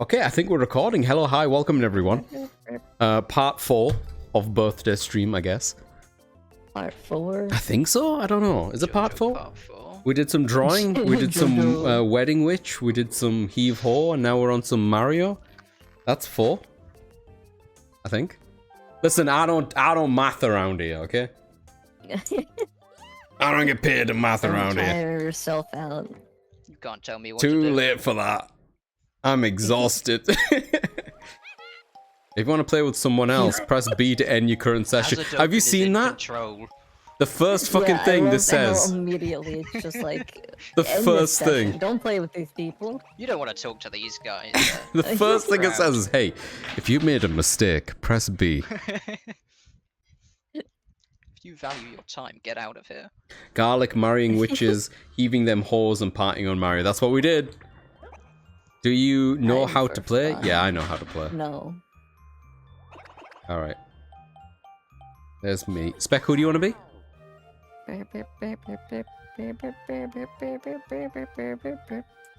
Okay, I think we're recording. Hello, hi, welcome everyone. Part 4 of birthday stream, I guess. Part 4? I think so. I don't know. Is it part 4? Part 4. We did some drawing. We did some Wedding Witch. We did some Heave Ho, and now we're on some Mario. That's 4. I think. Listen, I don't math around here, okay? I don't get paid to math around here. Tire yourself out. You can't tell me what to do. Too late for that. I'm exhausted. If you want to play with someone else, press B to end your current session. Have you seen that? Control. The first fucking thing that says. Immediately, it's just like the first thing. Don't play with these people. You don't want to talk to these guys. The first thing it says is, "Hey, if you made a mistake, press B." If you value your time, get out of here. Garlic marrying witches, heaving them whores, and partying on Mario. That's what we did. Do you know how to play? Yeah, I know how to play. No. Alright. There's me. Spec, who do you want to be? You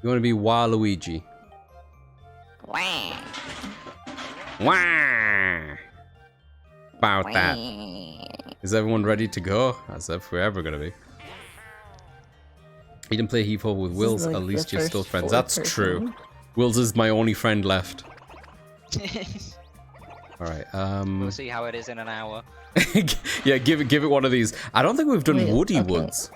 want to be Waluigi. Wah. Wah! About that. Is everyone ready to go? As if we're ever going to be. You didn't play Heave Ho with Wills, like at least you're still friends. That's true. Wills is my only friend left. Alright, We'll see how it is in an hour. yeah, give it one of these. I don't think we've done Woody Woods.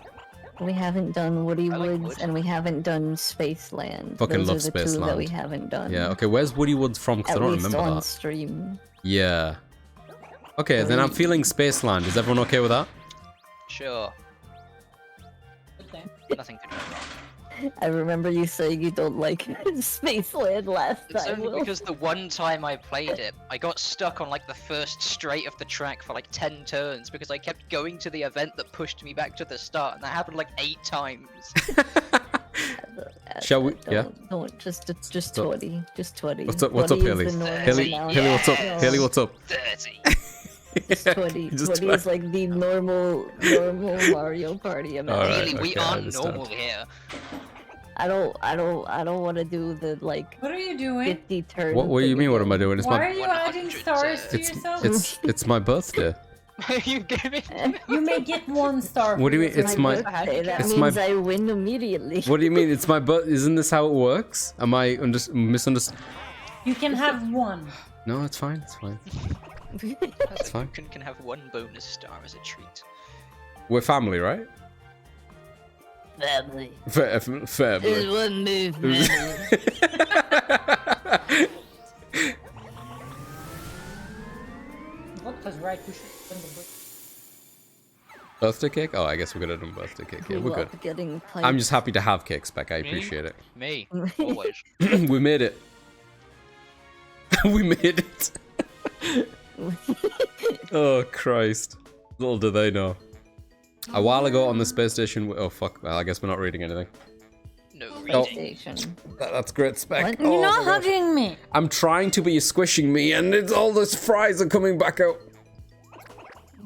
We haven't done Woody like Woods, wood. and we haven't done Spaceland. Fucking Those love are the two Spaceland. that we haven't done. Yeah, okay, where's Woody Woods from? Because I At don't least remember on that. stream. Yeah. Okay, then I'm feeling Spaceland. Is everyone okay with that? Sure. Okay. Nothing could go wrong. I remember you saying you don't like Spaceland last It's time. only Will. because the one time I played it, I got stuck on like the first straight of the track for like 10 turns because I kept going to the event that pushed me back to the start, and that happened like 8 times. Shall we? Yeah. Don't just 20. Just 20. What's up, Haley? Haley, what's up? Haley, what's up? 30. Just 20. Just 20 is like the normal Mario Party amount. Alright, Really, we okay, I aren't understand. normal here. I don't want to do the like What are you doing? 50 turns. What do you mean? What am I doing? It's Why are my you adding 100 stars to yourself? it's my birthday. You give it. You may get 1 star. What do you mean? It's my birthday. That it's means my- I win immediately. What do you mean? It's my birth. Isn't this how it works? Am I misunderstood? You can have 1. No, it's fine. It's fine. It's fine. You can have 1 bonus star as a treat. We're family, right? Family. Family. There's one move, family. What was right? We should send the book. Birthday cake? Oh, I guess we're gonna do birthday cake. Yeah, we're good. Love getting I'm just happy to have cake, Spec. I appreciate it. Me, always. We made it. We made it. Oh, Christ. Little do they know. A while ago on the space station... Oh, fuck. Well, I guess we're not reading anything. No Oh. reading. Station. That's great, Spec. What? Oh, You're not my gosh. hugging me. I'm trying to, but you're squishing me, and it's all those fries are coming back out.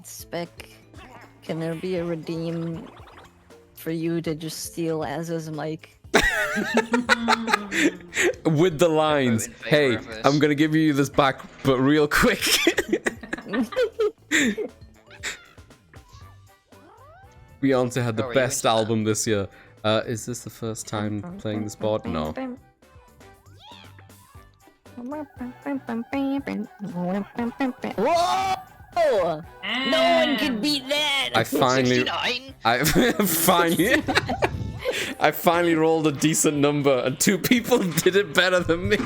Spec. Can there be a redeem for you to just steal Az's mic? With the lines, in favor hey, of this. I'm gonna give you this back, but real quick. Beyonce had the Oh, are you best into that? album this year. Is this the first time playing this board? No. Whoa! No one can beat that! I finally, 69? I finally rolled a decent number, and 2 people did it better than me.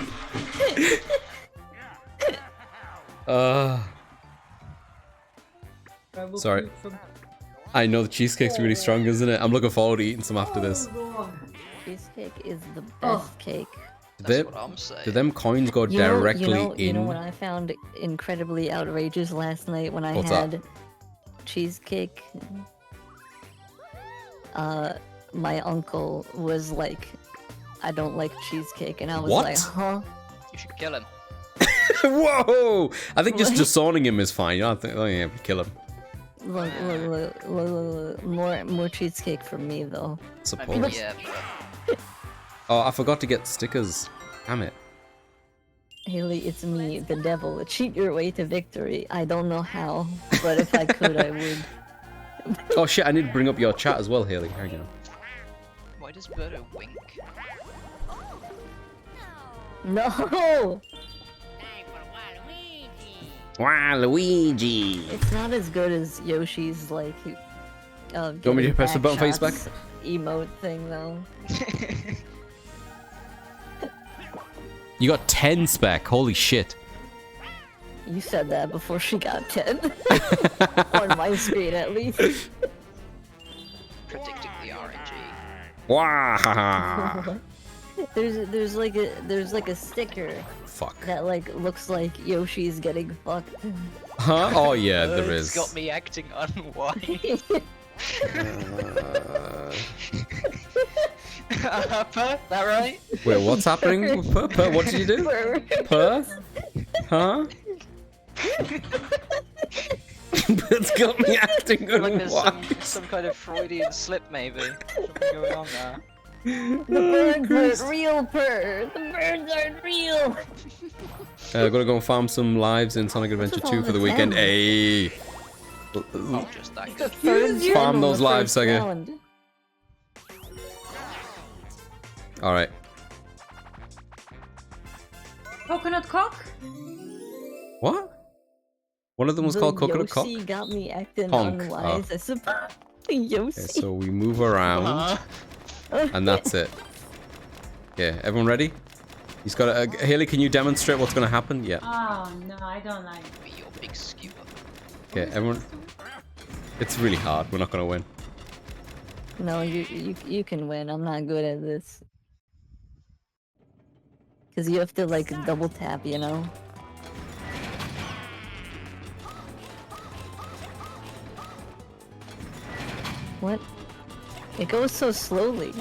Sorry. I know the cheesecake's really strong, isn't it? I'm looking forward to eating some after this. Cheesecake is the best cake. That's what I'm saying. Do them coins go directly you know in? what I found incredibly outrageous last night when I What's that? had cheesecake? My uncle was like, I don't like cheesecake, and I was What? like, huh? You should kill him. Whoa! I think just disowning him is fine. You don't think, oh, yeah, kill him. Look, more cheesecake for me though. I Suppose. mean, yeah, but Oh, I forgot to get stickers. Damn it. Haley, it's me, the devil. Cheat your way to victory. I don't know how, but if I could, I would. Oh shit, I need to bring up your chat as well, Haley. Hang on. Why does Birdo wink? No! Waluigi! It's not as good as Yoshi's, like, You want me to press the button face back? Emote thing, though. You got 10 spec, holy shit. You said that before she got 10. On my screen, at least. Predicting the RNG. Wow. There's like a sticker Fuck. that like looks like Yoshi's getting fucked. Huh? Oh yeah, there It's is. got me acting unwise. Purr, that right? Wait, what's happening with Purr? Purr, what did you do? Purr? Huh? It's got me acting Like there's unwise. some kind of Freudian slip, maybe. Something going on there. The birds aren't real, Purr. The birds aren't real. Gotta go and farm some lives in Sonic Adventure 2 for the weekend. Hey. Oh, just that The good. birds Farm on those the lives, first Sega. round. Alright. Coconut cock? What? One of them was The called Coconut Cock? Yoshi got me acting Honk. unwise. I suppose. Yoshi. Okay, so we move around, and that's it. Yeah, everyone ready? He's got a... Haley, can you demonstrate what's gonna happen? Yeah. Oh no, I don't like. Be your big skewer. Okay, everyone... It's really hard. We're not gonna win. No, you can win. I'm not good at this. Cause you have to like double tap, you know. What? It goes so slowly.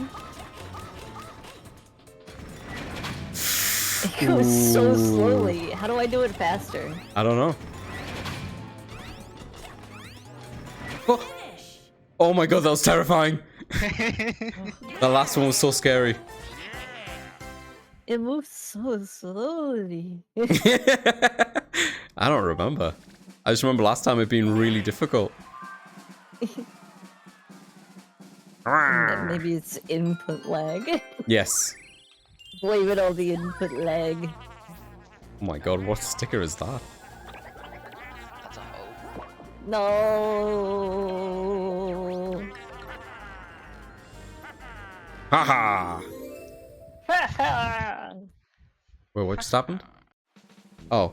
It goes so slowly. How do I do it faster? I don't know. Oh, oh my god, that was terrifying. The last one was so scary. It moves so slowly. I don't remember. I just remember last time it being really difficult. Maybe it's input lag. Yes. Blame it on the input lag. Oh my god, what sticker is that? That's a hoe. No. Haha! Wait, what just happened? Oh,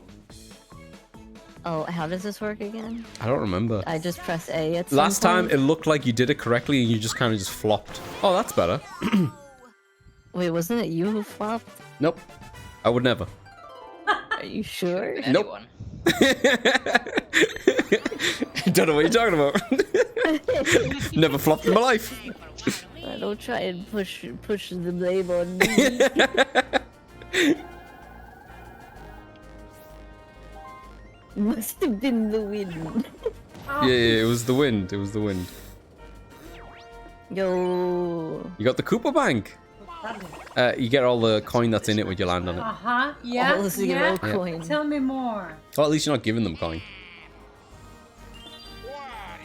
Oh, how does this work again? I don't remember. I just press A at some Last time point? it looked like you did it correctly and you just kind of just flopped. Oh, that's better. Wait, wasn't it you who flopped? Nope. I would never. Are you sure? Nope. Anyone. Don't know what you're talking about. Never flopped in my life. Don't try and push the blame on me. Must have been the wind. Yeah, it was the wind. It was the wind. Yo. You got the Koopa Bank. You get all the coin that's in it when you land on it. Uh-huh. Yeah. All the zero Yeah. coin. Tell me more. Well, at least you're not giving them coin.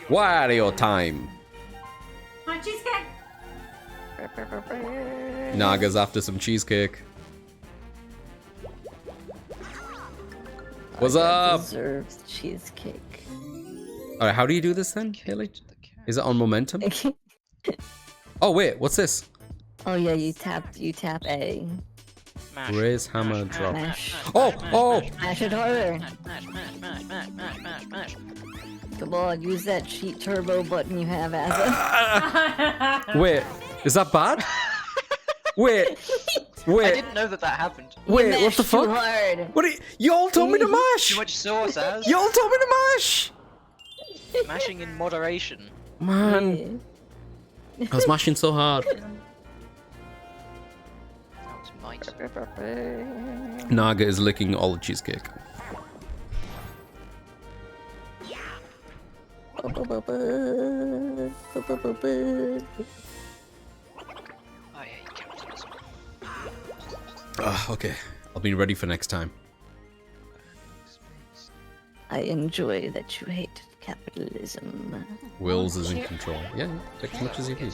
Wario time. My cheesecake. Naga's after some cheesecake. What's up? Deserves cheesecake. Alright, how do you do this then, Haley? Is it on momentum? Oh wait, what's this? Oh yeah, you tap A. Mash. Raise, hammer, drop. Mash. Oh, oh! Mash it harder. Mash, mash, mash, mash, mash, mash, mash. Come on, use that cheat turbo button you have, Asa. Wait, is that bad? Wait, I wait, didn't know that happened. wait, what Mash the too fuck? hard. What are you all told me to Too mash! much sauce, as. Y'all told me to mash! Mashing in moderation. Man, I was mashing so hard. That was might. Naga is licking all the cheesecake. I hate capitalism. Okay, I'll be ready for next time. I enjoy that you hate capitalism. Wills is in control. Yeah, take as much as you need.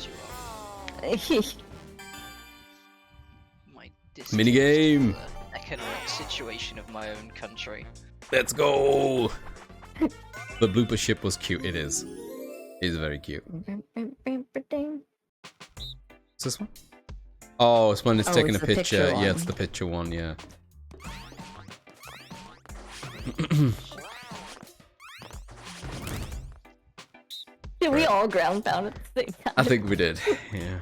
My Minigame. economic situation of my own country. Let's go. The blooper ship was cute. It is. It is very cute. Is this one? Oh, it's when it's taking it's a the picture. picture Yeah, one. it's the picture one. Yeah. Did we all ground pound at the same time? I think we did. Yeah.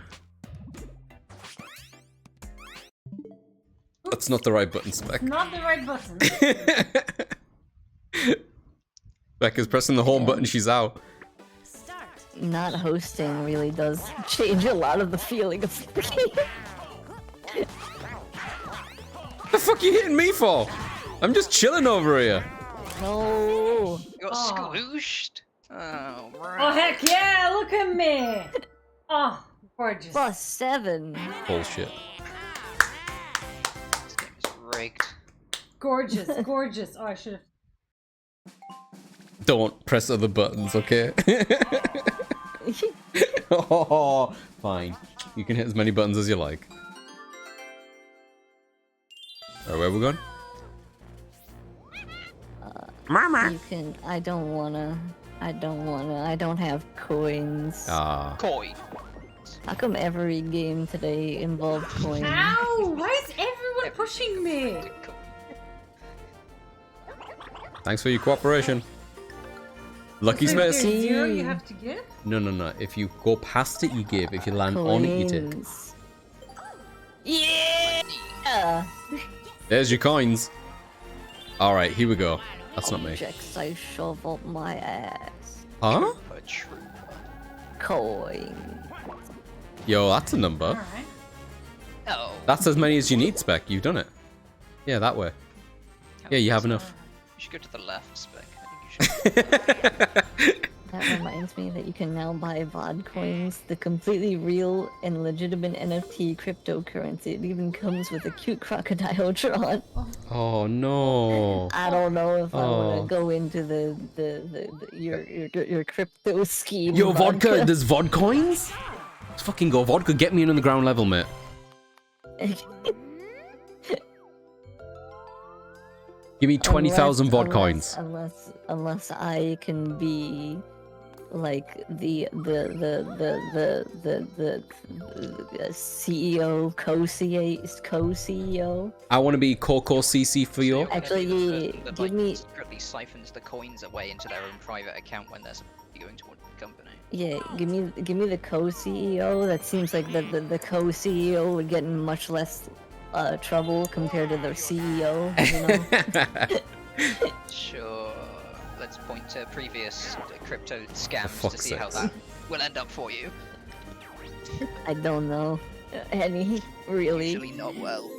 That's not the right button, Spec. Not the right button. Becca's pressing the home button. She's out. Not hosting really does change a lot of the feeling of the game. The fuck you hitting me for? I'm just chilling over here. No. You got squooshed? Oh, right. Oh heck yeah! Look at me. Oh, gorgeous. +7. Bullshit. This game is rigged. Gorgeous, gorgeous. Oh, I should have. Don't press other buttons, okay? Oh, fine. You can hit as many buttons as you like. Alright, where are we going? You can. I don't wanna. I don't have coins. Ah. Koi. How come every game today involved coins? Ow! Why is everyone pushing me? Thanks for your cooperation. Lucky So there's Smith. 0 you have to give? No. If you go past it, you give. If you land on it, you take. Coins. Yeah. There's your coins. Alright, here we go. That's not me. Objects I shove up my ass. Huh? A trooper. Coin. Yo, that's a number. Alright. Oh. That's as many as you need, Spec. You've done it. Yeah, that way. Yeah, you have enough. You should go to the left, Spec. I think you should. That reminds me that you can now buy VOD coins, the completely real and legitimate NFT cryptocurrency. It even comes with a cute crocodile drawn. Oh no. I don't know if I Oh. want to go into your crypto scheme. Yo, vodka. There's VOD coins? Let's fucking go. Vodka, get me in on the ground level, mate. Give me 20,000 VOD coins. Unless I can be like the CEO, co-CEO. I want to be Coco CC for you. Actually, That, give me. secretly siphons the coins away into their own private account when they're supposed to be going towards the company. Yeah, give me the co-CEO. That seems like the co-CEO would get in much less trouble compared to their CEO. You know? Sure. Let's point to previous crypto scams to fuck's see how sakes. that will end up for you. I don't know any really. Usually not well.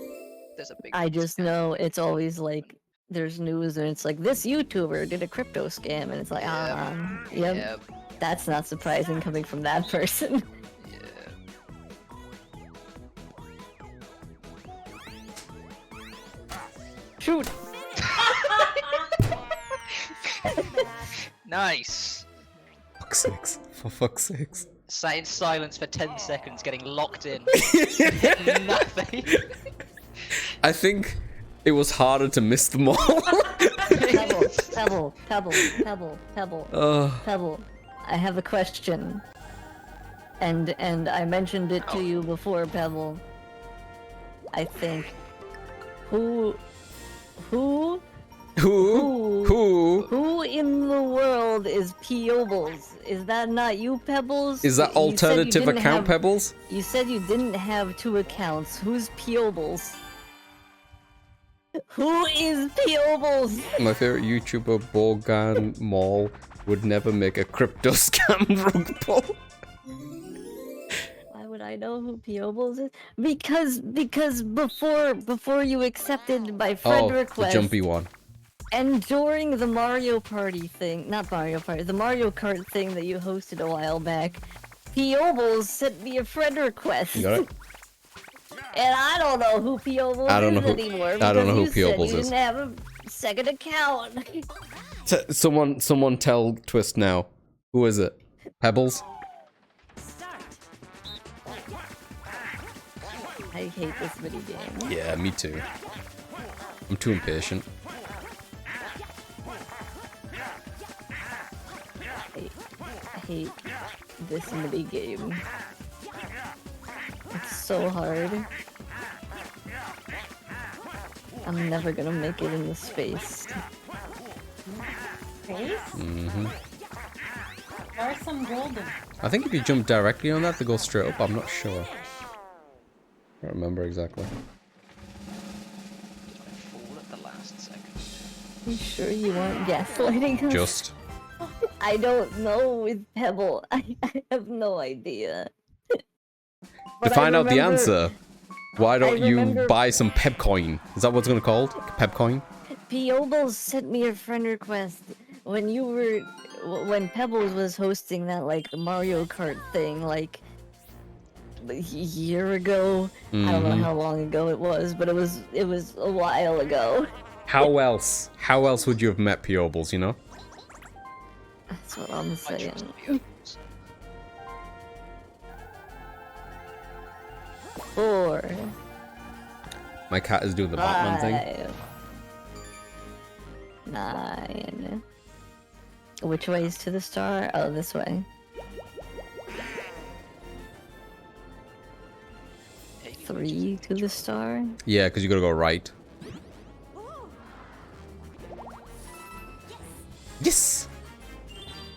There's a big. I just know it's always like there's news and it's like this YouTuber did a crypto scam and it's like yep. Yeah. That's not surprising coming from that person. Yeah. Shoot. Nice. Fuck's sakes. For fuck's sakes. Sat in silence for 10 seconds, getting locked in. Nothing. I think it was harder to miss them all. Pebble. Ugh. Pebble. I have a question. And I mentioned it to you before, Pebble. I think. Who in the world is Peebles? Is that not you, Pebbles? Is that You said you alternative didn't account, have- Pebbles? You said you didn't have 2 accounts. Who's Peebles? Who is Peebles? My favorite YouTuber, Borgan Mall, would never make a crypto scam rug pull. Why would I know who Peebles is? Because before you accepted my friend Oh, the request jumpy one. and during the Mario Party thing, not Mario Party, the Mario Kart thing that you hosted a while back, Peebles sent me a friend request. You got it? And I don't know who Peebles I don't is know who- anymore. I don't know who because you said Peebles you is. didn't have a second account. Someone tell Twist now. Who is it? Pebbles? I hate this minigame. Yeah, me too. I'm too impatient. I hate this minigame. It's so hard. I'm never gonna make it in the space. Face? Mm-hmm. There's some golden. I think if you jump directly on that, they go straight up. I'm not sure. I don't remember exactly. Fall at the last second. You sure you weren't gaslighting us? Just. I don't know with Pebble. I have no idea. To But I find out the remember- answer, why don't you remember- buy some Pebcoin? Is that what it's gonna called? Pebcoin? Pebbles sent me a friend request when you were when Pebbles was hosting that like the Mario Kart thing like a year ago. I don't know how long ago it was, but it was a while ago. How else? How else would you have met Pebbles? You know? That's what I'm I saying. trust Pebbles. 4, My cat is doing the Batman thing. 5, 9. Which way is to the star? Oh, this way. 3 to the star. Yeah, because you gotta go right. Yes.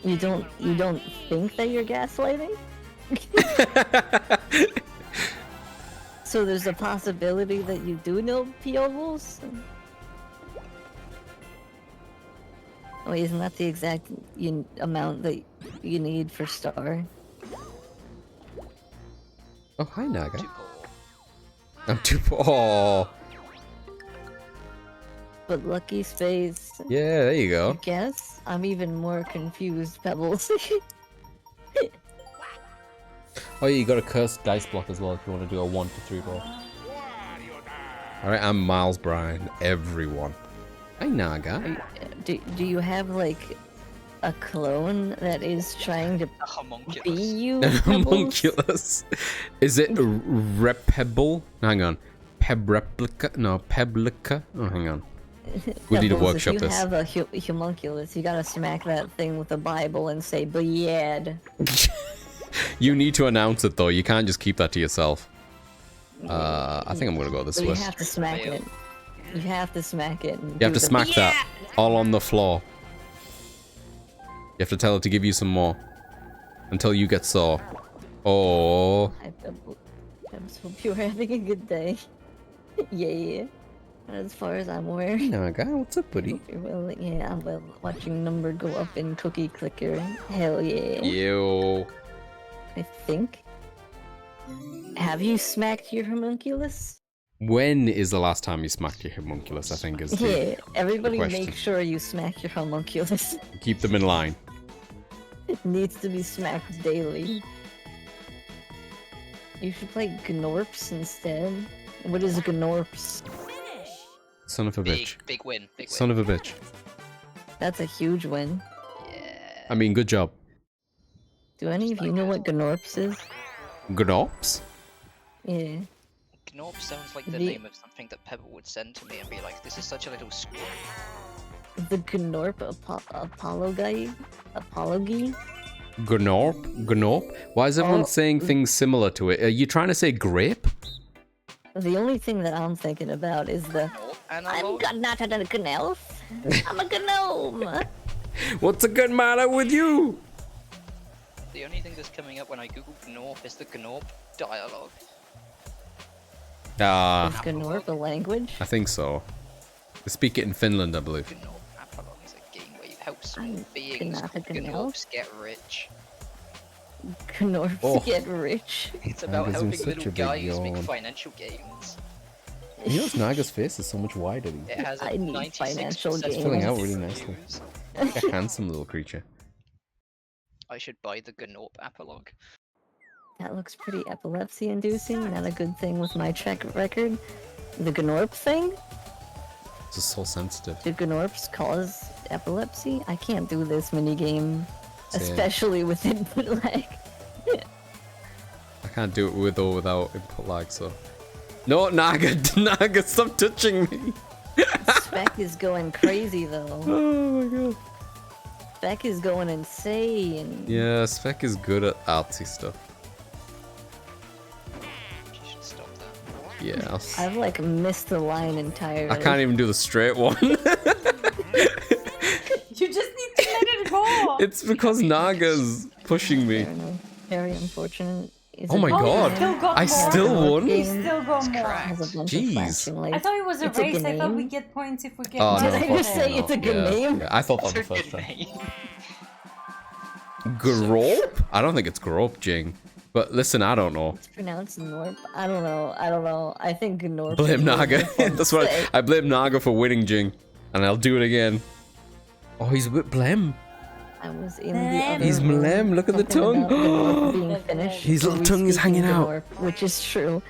You don't think that you're gaslighting? So there's a possibility that you do know Pebbles? Wait, isn't that the exact amount that you need for star? Oh, hi Naga. Too poor. I'm too poor. Oh. But lucky space. Yeah, there you I go. guess I'm even more confused, Pebbles. Oh yeah, you got a cursed dice block as well if you want to do a 1 to 3 roll. Alright, I'm Miles Bryan, everyone. Hi Naga. do you have like a clone that is trying to A homunculus. be you? Pebbles? Homunculus. Is it Repebble? Hang on. Pebreplica? No, Peblica? Oh, hang on. We need to Pebbles, workshop if you this. have a homunculus, you gotta smack that thing with the Bible and say, "Bliad." You need to announce it though. You can't just keep that to yourself. I think I'm gonna go this So you way. have to smack Fail. it. You have to smack it. And You have do to the smack "Yeah!" that all on the floor. You have to tell it to give you some more until you get sore. Oh, I just hope you're having a good day. Yeah. As far as I'm aware. Naga, what's up, buddy? Well, yeah, I'm watching number go up in Cookie Clicker. Hell yeah. Yo. I think. Have you smacked your homunculus? When is the last time you smacked your homunculus? I think is the Yeah, everybody question. make sure you smack your homunculus. keep them in line. It needs to be smacked daily. You should play Gnorps instead. What is Gnorps? Son of a Big, bitch. big win. Big win. Son of a bitch. That's a huge win. Yeah. I mean, good job. Do any of you know what Gnorps is? Gnops? Yeah. Gnorp sounds like the The- name of something that Pebble would send to me and be like, this is such a little squirrel. The Gnorp apology? Apology? Gnorp? Gnop? Why is everyone Oh. saying things similar to it? Are you trying to say grape? The only thing that I'm thinking about is the Gnorp and I'm not a gnome. I'm a gnome. What's the good matter with you? The only thing that's coming up when I Google Gnorp is the Gnorp dialogue. Is Gnorp a language? I think so. They speak it in Finland, I believe. Gnorp Apolog is a game where you help small I'm beings not a called gnome. Gnorps get rich. Gnorps Oh. get rich. It's about Naga's in helping such little a big guys make yawn. financial gains. You know, Naga's face is so much wider than It has a I need 96% financial It's filling out gains. really nicely. views. Like a handsome little creature. I should buy the Gnorp Apolog. That looks pretty epilepsy-inducing. Not a good thing with my track record. The Gnorp thing? This is so sensitive. Do Gnorps cause epilepsy? I can't do this minigame, Same. especially with input lag. I can't do it with or without input lag, so. No, Naga, Naga, stop touching me. Spec is going crazy though. Oh my god. Spec is going insane. Yeah, Spec is good at artsy stuff. You should stop that. Yeah. I've like missed the line entirely. I can't even do the straight one. You just need to let it go. It's because Naga's pushing me. Fair enough. Very unfortunate. Is Oh it my Oh, you god. still got I more. still won? You still got It's more. cracked. Has a bunch Jeez. of flashing lights. I thought it was a It's a race. I thought game. we get points if we get Oh, more. no, Did I just unfortunately say it's a not. good Yeah. name? Yeah, I thought that was the It's a first good try. name. Grope? I don't think it's Grope, Jing. But listen, I don't know. It's pronounced Norp. I don't know. I think Norp. Blame is Naga. more fun to That's what say. I blame Naga for winning, Jing. And I'll do it again. Oh, he's with Blem. I was in the other He's room, Mlem, look at the something tongue. about Gnorp being finished. His little We tongue is speak hanging in out. Gnorp, which is true.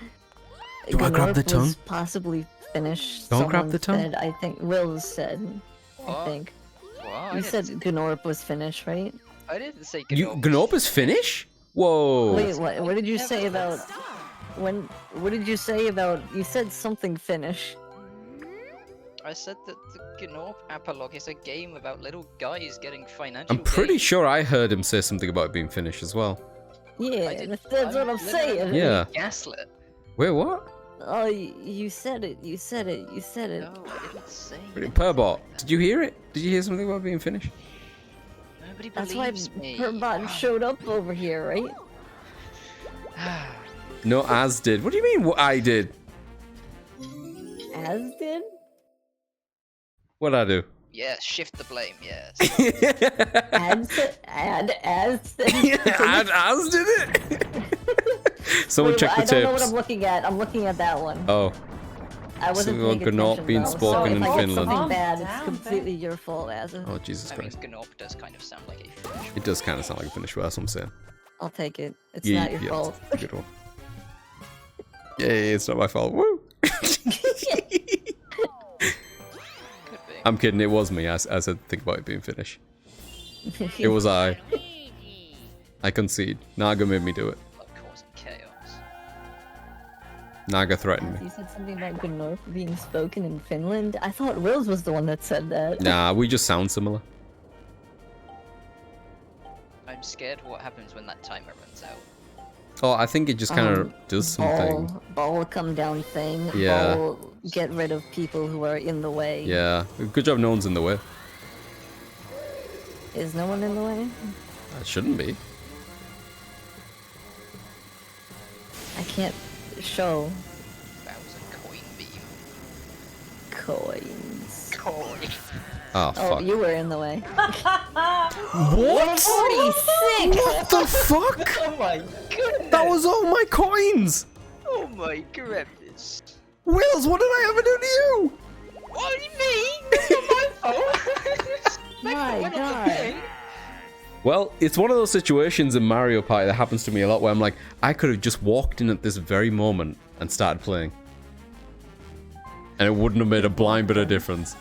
Do I grab the Gnorp tongue? was possibly finished. Don't grab Someone the tongue? Said, I think Will said. I What? think What? I you said didn't- Gnorp was finished, right? I didn't say You Gnome. Gnope is finish? Whoa. Wait, what did you say about when? What did you say about? You said something finish. I said that the Gnome Apolog is a game about little guys getting financial I'm pretty gain. sure I heard him say something about it being finished as well. Yeah, I didn't- that's what I'm literally saying. Yeah. Gaslit. Wait, what? Oh, you said it. You said it. You said it. No, I didn't say. Purbot, did you hear it? Did you hear something about being finished? Nobody That's why believes me. Herbot showed up over here, right? No, As did. What do you mean what I did? As did. What'd I do? Yeah, shift the blame, yes. As As did it? Someone Wait, check the I don't know what tapes. I'm looking at. I'm looking at that one. Oh, I wasn't so paying Gnorp attention, being though. spoken so in if I get Finland. something bad, Calm it's down, completely your fault, Asa. oh Jesus I mean, Christ! Gnome does kind of sound like a fish. It does kind of sound like a finish, but that's what I'm saying. I'll take it. It's Yeah, not your yeah, fault. it's a good one. Yeah, it's not my fault. Woo! Could be. I'm kidding. It was me. I said think about it being finished. It was I. I concede. Naga made me do it. Love causing chaos. Naga threatened me. You said something about Gnorp being spoken in Finland. I thought Wills was the one that said that. Nah, we just sound similar. I'm scared what happens when that timer runs out. Oh, I think it just kind of does something. Ball come down thing. Yeah. Ball get rid of people who are in the way. Yeah, good job no one's in the way. Is no one in the way? That shouldn't be. I can't show That was a coin beam. coins. Coin. Oh, Oh, fuck. you were in the way. What? 46! What the fuck? Oh my goodness! That was all my coins! Oh my goodness! Wills, what did I ever do to you? What do you mean? That's not my fault! My god. Well, it's one of those situations in Mario Party that happens to me a lot where I'm like, I could have just walked in at this very moment and started playing. And it wouldn't have made a blind bit of difference.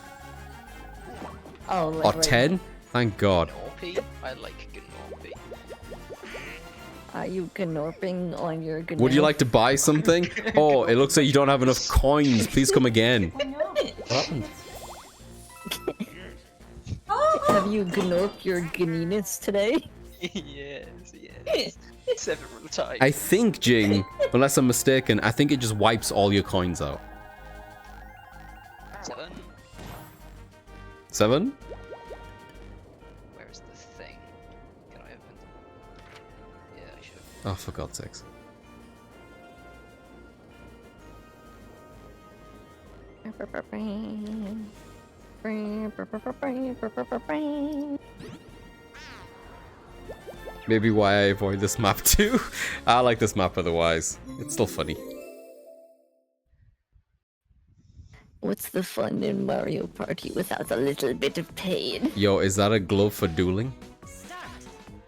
Oh, Or 10? Thank God. Gnorpy? I like Gnorpy. Are you gnorping on your Gnorp? Would you like to buy something? Oh, it looks like you don't have enough coins. Please come again. Oh, no. What happened? Have you gnorped your Gninus today? yes, yes. Several times. I think, Jing, unless I'm mistaken, I think it just wipes all your coins out. 7. 7? Where is the thing? Can I open? Yeah, I should. Oh, for God's sakes. Maybe why I avoid this map too. I like this map otherwise. It's still funny. What's the fun in Mario Party without a little bit of pain? Yo, is that a glove for dueling?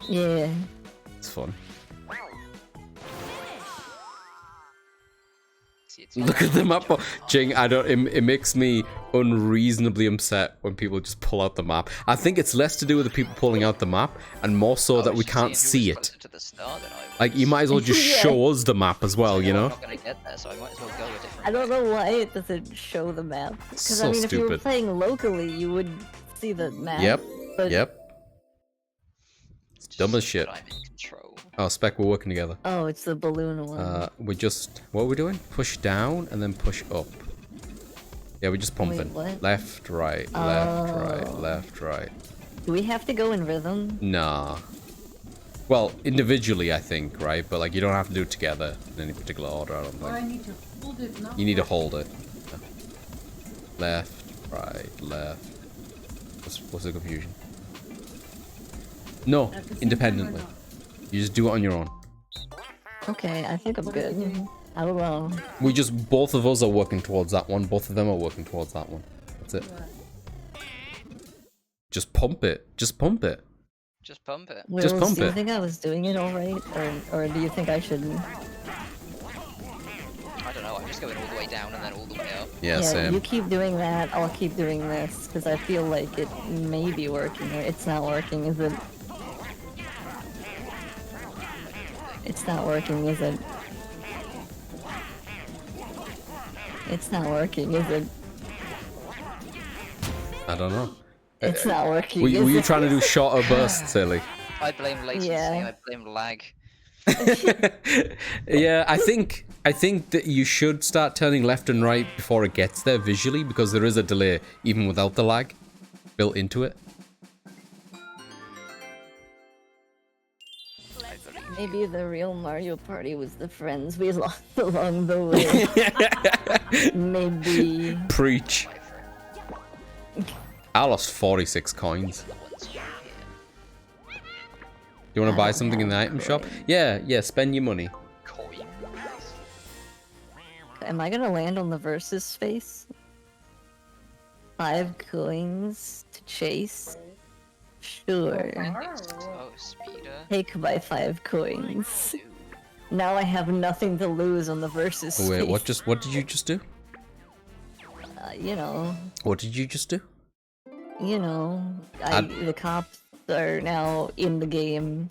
Yeah. It's fun. See, it's Look at the map. Jing, I don't. It makes me unreasonably upset when people just pull out the map. I think it's less to do with the people pulling out the map and more so that we can't see it. To the start than I was. Like, you might as well just Yeah. show us the map as well, you I'm know? not gonna get there, so I might as well go a different I don't way. know why it doesn't show the map. Because So I mean, if you were stupid. playing locally, you would see the map. Yep. But... Yep. It's dumb as shit. But I'm in control. Oh, Spec, we're working together. Oh, it's the balloon one. We just... What are we doing? Push down and then push up. Yeah, we're just pumping. what? Left, right, left, right, Oh. left, right. Do we have to go in rhythm? Nah. Well, individually, I think, right? But, like, you don't have to do it together in any particular order, I don't Or I think. need to hold it, not You need to push. hold it. Left, right, left. What's the confusion? No, At the same time or independently. not? You just do it on your own. Okay, I think I'm good. I don't know. We just, both of us are working towards that one. Both of them are working towards that one. That's it. Just pump it. Just pump it. Just pump it. Just Wills, pump do you it. think I was doing it alright? Or do you think I shouldn't? I don't know, I'm just going all the way down and then all the way up. Yeah, You same. keep doing that, I'll keep doing this, because I feel like it may be working. It's not working, is it? It's not working, is it? It's not working, is it? I don't know. It's not working, Were is you it? trying to do shorter bursts, silly? I blame latency, Yeah. I blame lag. Yeah, I think that you should start turning left and right before it gets there visually, because there is a delay even without the lag built into it. I believe. Maybe the real Mario Party was the friends we lost along the way. Maybe. Preach. My friend. I lost 46 coins. Once you're here. You want to I buy don't something in the have item shop? coins. Yeah, spend your money. Coins. Am I gonna land on the versus space? 5 coins to chase? Sure. Oh, speeder. Take my 5 coins. Now I have nothing to lose on the versus Oh, wait, space. what did you just do? You know, What did you just do? the cops are now in the game.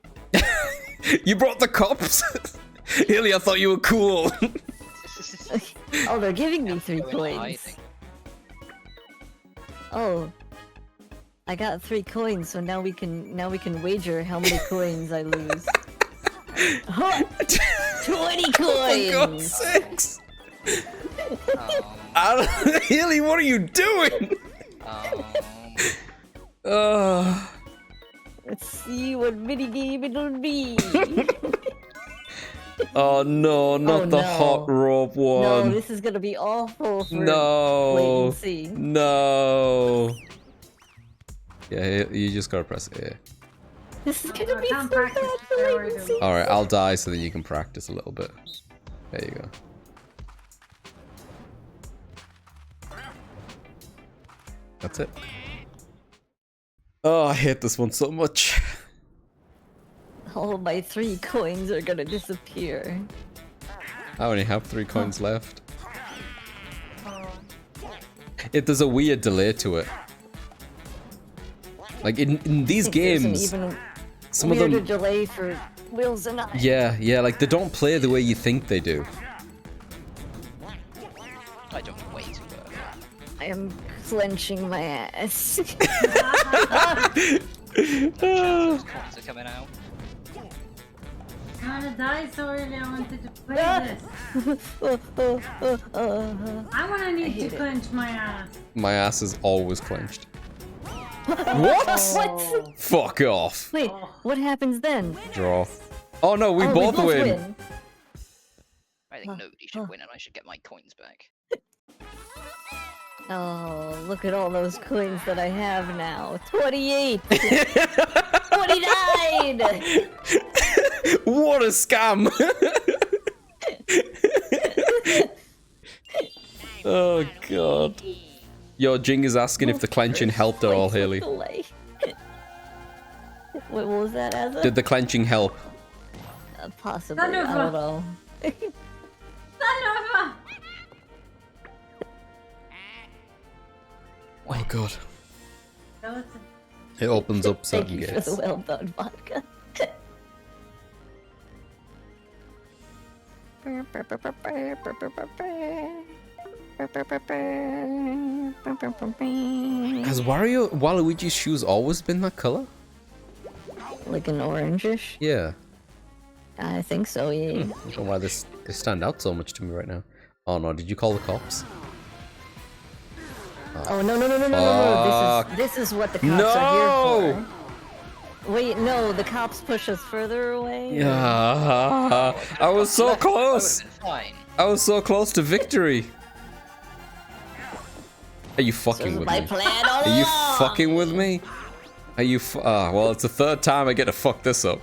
You brought the cops? Hilly, I thought you were cool. Oh, they're giving me 3 Going coins. hiding. Oh, I got 3 coins, so now we can wager how many coins I lose. Huh, 20 For God's coins. sakes! Um, Hilly, what are you doing? um, Let's see what minigame it'll be. Oh no, not Oh, the no. hot rope No, one. this is gonna be awful for No. latency. No. Yeah, you just gotta press A. This is gonna be so can't bad practice for steroid latency. Alright, I'll die so that you can practice a little bit. There you go. That's it. Oh, I hate this one so much. All my 3 coins are gonna disappear. I only have 3 coins left. There's a weird delay to it. Like in these I think there's an games, even some of weirder them, delay for Wills and I. yeah, like they don't play the way you think they do. I don't wait for I am clenching my ass. those coins are coming out. I'm gonna die so early. I wanted to play this. I wanna need hate to it. clench my ass. My ass is always clenched. What? Fuck off. Wait, what happens then? Draw. Oh no, we Oh, both win. I think nobody should win and I should get my coins back. Oh, look at all those coins that I have now. 28! 29! What a scam! Oh god. Yo, Jing is asking if the clenching helped at all, Haley. Wait, what was that, Azza? Did the clenching help? Possibly, I don't know. Son of a... Oh god. Skeleton. It opens up Thank certain you for gates. the well done vodka. Has Waluigi's shoes always been that color? Like an orangish? Yeah. I think so, yeah. I don't know why they stand out so much to me right now. Oh no, did you call the cops? Oh no! This is what the cops are here for. Wait, no, the cops push us further away. Yeah, I was so close. Fine. I was so close to victory. Are you fucking with My me? plan all Are you along. fucking with me? Are you? Well, it's the third time I get to fuck this up.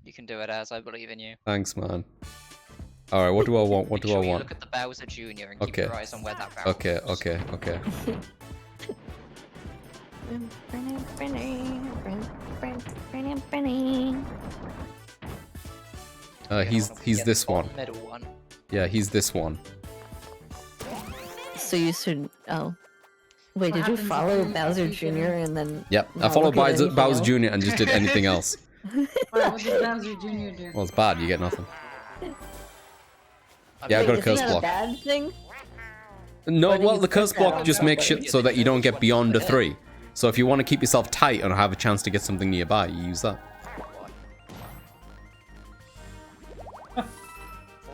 You can do it, as I believe in you. Thanks, man. All right, what do I want? What Make do sure I you want? look at the Bowser Jr. and keep Okay. your eyes on where that barrel Okay, goes. okay. He's this one. Middle one. Yeah, he's this one. So you should. Oh. Wait, What did you happens if follow you Bowser execute Jr. him? and then? Yep, I not followed look at anything Bowser else? Jr. and just did anything else. What did Bowser Jr. do? Well, it's bad. You get nothing. Yeah, I Wait, got a isn't curse that block. a bad thing? No, Or do well, you the curse put that block on just makes somebody? shit so that you don't get beyond a 3. So if you want to keep yourself tight and have a chance to get something nearby, you use that.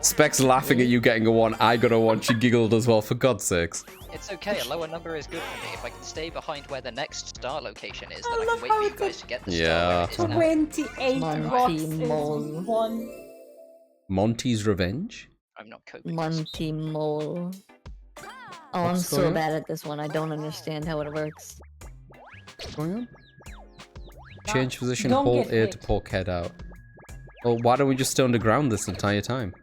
Specs laughing at you getting a 1. I got a 1. She giggled as well, for God's sakes. It's okay, a lower number is good for me. If I can stay behind where the next star location is, I then I love can wait how for you it's guys to get the Yeah. star where it is now. 28 Monty rocks is Mole. 1. Monty's Revenge? I'm not coping. Monty Mole. Oh, I'm What's so going on? bad at this one. I don't understand how it works. What's going on? Change position, Don't hold get air hit. to poke head out. Well, why don't we just stay underground this entire time?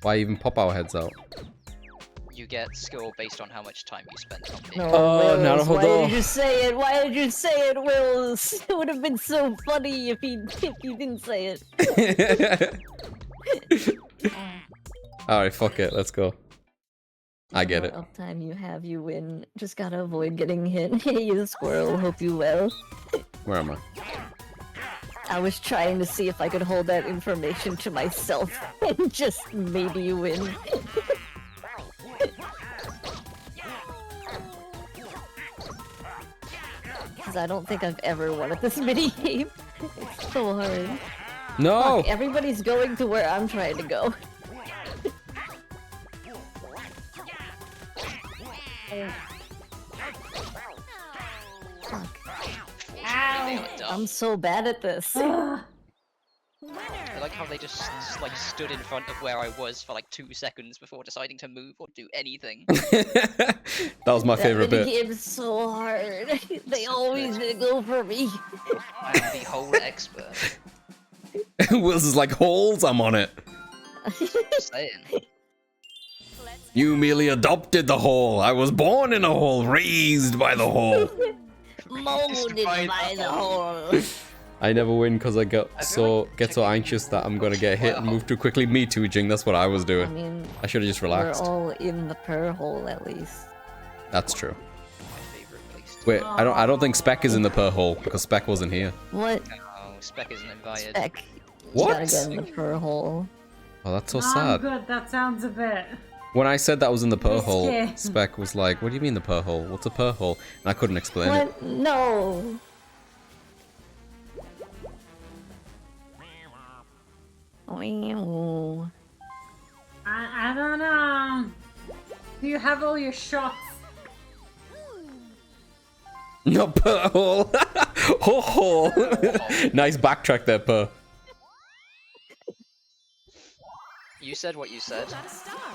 Why even pop our heads out? You get score based on how much time you spend on it. No, Oh, Wills, why naruhodo. did you say it? Why did you say it, Wills? It would have been so funny if you didn't say it. Alright, fuck it, let's go. I get it. What uptime you have, you win. Just gotta avoid getting hit. Hey, you squirrel. Hope you well. Where am I? I was trying to see if I could hold that information to myself and just maybe win. Because I don't think I've ever won at this mini game. It's so hard. No! Fuck, everybody's going to where I'm trying to go. Fuck. I'm so bad at this. Ugh. I like how they just like stood in front of where I was for like 2 seconds before deciding to move or do anything. That was my favorite That bit. game's so hard. They always go for me. I'm the whole expert. Wills is like, holes, I'm on it. Just saying. You merely adopted the hole. I was born in a hole, raised by the hole. Molded by the hole. I never win because I get I feel like so anxious that I'm gonna get hit and move too quickly. Me too, Jing. That's what I was I doing. mean, I should have just relaxed. we're all in the pearl hole at least. That's true. My favorite place. Wait, I don't think Spec is in the per hole because Spec wasn't here. What? No, Spec isn't invited. Heck. What? Gotta get in the pearl hole. Oh, that's so I'm sad. good, that sounds a bit. When I said that was in the per hole, Risky. Spec was like, "What do you mean the per hole? What's a per hole?" And I couldn't explain it. What? No. Meow. I don't know. Do you have all your shots? No per hole. Ho ho. Nice backtrack there, per. You said what you said.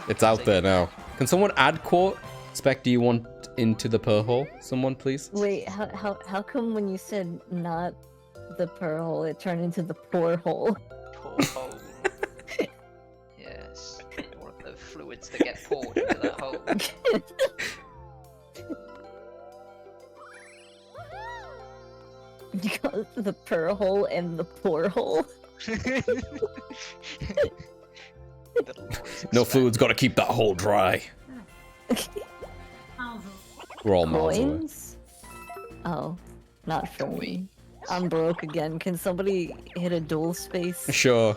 It's out there now. Can someone add quote? Spec, do you want into the per hole? Someone, please. Wait, how come when you said not the pearl hole, it turned into the poor hole? Poor hole. Yes. All of the fluids that get poured into that hole. You got the pearl hole and the poor hole. No fluid's got to keep that hole dry. We're all miles away. Coins? Oh, not for me. I'm broke again. Can somebody hit a dual space? Sure.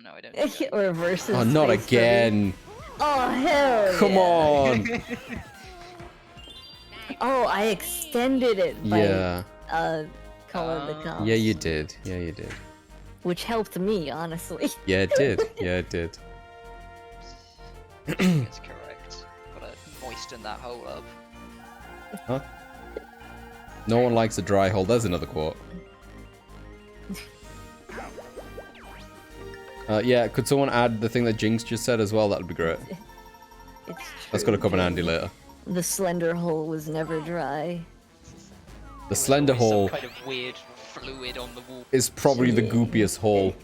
No, I don't. Or versus Oh, not space again. Oh, hell Come yeah. on. Oh, I extended it by, Yeah. color the comps. Yeah, you did. Yeah, you did. Which helped me, honestly. Yeah, it did. Yeah, it did. It's correct. Gotta moisten that hole up. Huh? No one likes a dry hole. There's another quote. Yeah, could someone add the thing that Jinx just said as well? That'd be great. It's That's gonna true, come in handy Jim. later. The slender hole was never dry. The slender Always hole some kind of weird fluid on the wall. is probably the goopiest hole.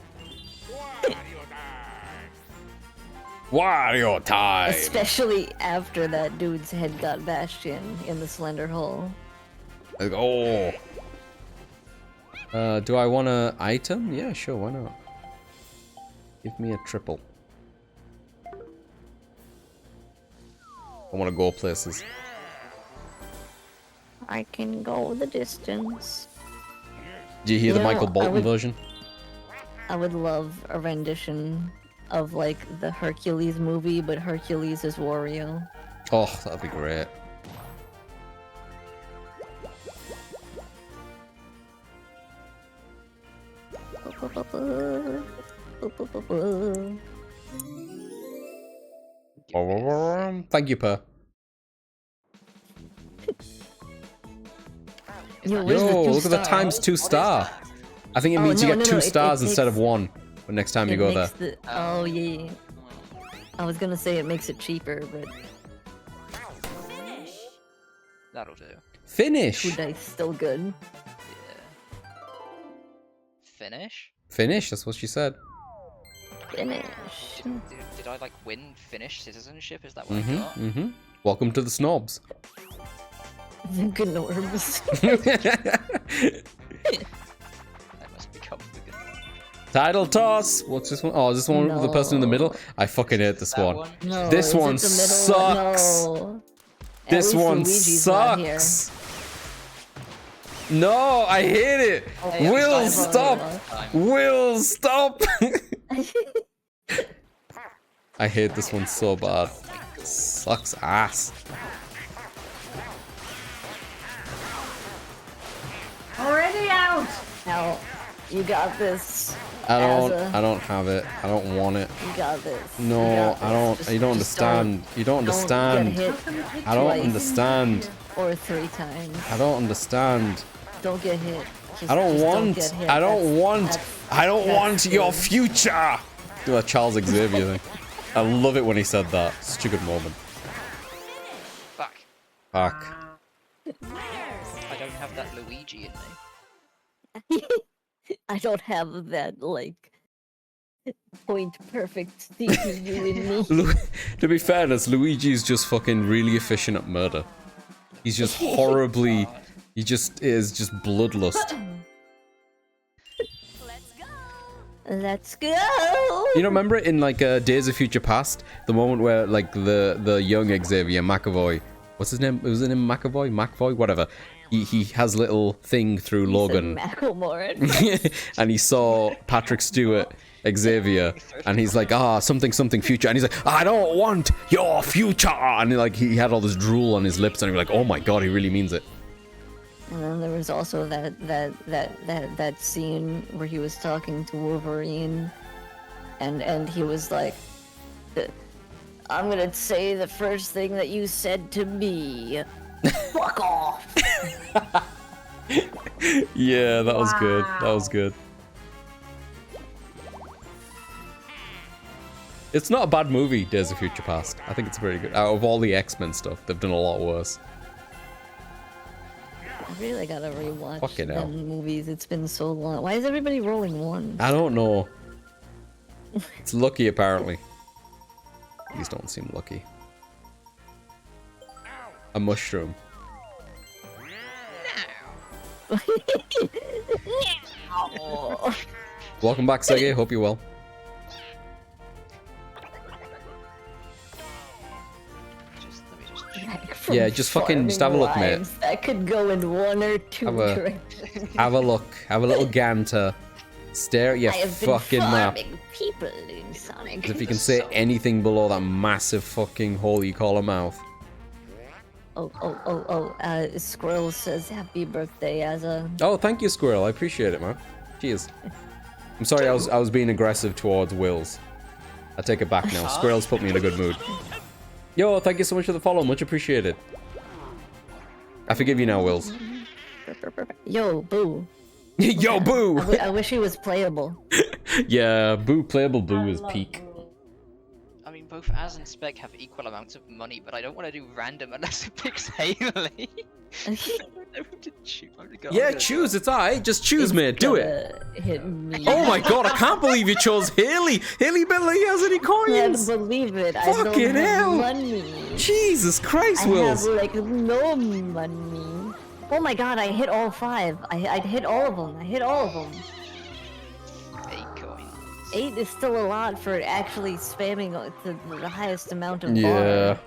Wario time! Especially after that dude's head got bashed in the slender hole. Like, oh. Do I want an item? Yeah, sure, why not? Give me a triple. I want to go places. I can go the distance. Did you hear the You know, Michael Bolton version? I would love a rendition of like the Hercules movie, but Hercules is Wario. Oh, that'd be great. Thank you, Per. Yo, where's the Yo, two look at the star? times 2 star. I think it Oh, means you no, get no, 2 no, stars it instead of makes- 1 when next time you It go there. makes the- oh yeah. I was gonna say it makes it cheaper, but That'll do. Finish! 2 dice still good. Yeah. Finish? Finish, that's what she said. Finish. Did I like win Finnish citizenship? Is that what I Mm-hmm, got? mm-hmm. Welcome to the snobs. Good Norbs. I must become the good one. Title toss! What's this one? Oh, is this one with the person in the middle? I fucking hate this That one. No, This is it one the middle one? sucks. No. At This least one Luigi's not here. sucks. No, I hate it. Hey, Will, I'm stop. Time. Will, stop. I hate this one so bad. Sucks ass. Already out! Now, you got this. I Azza. don't have it. I don't want it. You got this. You No, got I this. don't. Just- You don't just understand. You don't Don't understand. get hit I don't twice. understand. or 3 times. I don't understand. Don't get hit. Just, I don't just want. get hit. I don't That's- want. that's- I don't that's want your good. future. Do a Charles Xavier thing. I love it when he said that. Such a good moment. Fuck. Fuck. I don't have that Luigi in me. I don't have that, like, point perfect CPU in me. To be fairness, Luigi's just fucking really efficient at murder. He's just horribly. He just is just bloodlust. Let's go! You know, remember it in like Days of Future Past, the moment where like the young Xavier McAvoy, what's his name? Was it him McAvoy, whatever. He has a little thing through Logan, Macklemore. and he saw Patrick Stewart Xavier, and he's like, something future, and he's like, I don't want your future, and he had all this drool on his lips, and he was like, oh my god, he really means it. And then there was also that scene where he was talking to Wolverine, and he was like, I'm gonna say the first thing that you said to me. Fuck off! Yeah, that was good. That was good. It's not a bad movie, Days of Future Past. I think it's pretty good. Out of all the X-Men stuff, they've done a lot worse. I really gotta rewatch Fucking hell. them movies. It's been so long. Why is everybody rolling 1? I don't know. It's lucky, apparently. These don't seem lucky. A mushroom. Oh. Welcome back, Sergey. Hope you're well. Yeah, just fucking just have a look, mate. That could go in one or two directions. Have a look. Have a little ganter. Stare at your fucking map. People in Sonic. If you can say anything below that massive fucking hole you call a mouth. Squirrel says happy birthday as a... Oh, thank you, Squirrel. I appreciate it, man. Cheers. I'm sorry, I was being aggressive towards Wills. I take it back now. Squirrel's put me in a good mood. Yo, thank you so much for the follow. Much appreciated. I forgive you now, Wills. Yo, Boo. Yo, Boo! I wish he was playable. Yeah, playable Boo is peak. I mean, both Az and Spec have equal amounts of money, but I don't want to do random unless it picks Haley. Yeah, choose. It's alright. Just choose, mate. Do it. Hit me. Oh my god, I can't believe you chose Haley. Haley barely has any coins. I can't believe it. Fucking I don't have hell. money. Jesus Christ, Wills. I have like no money. Oh my god, I hit all 5. I hit all of them. 8 coins. 8 is still a lot for actually spamming the highest amount of Yeah. bar.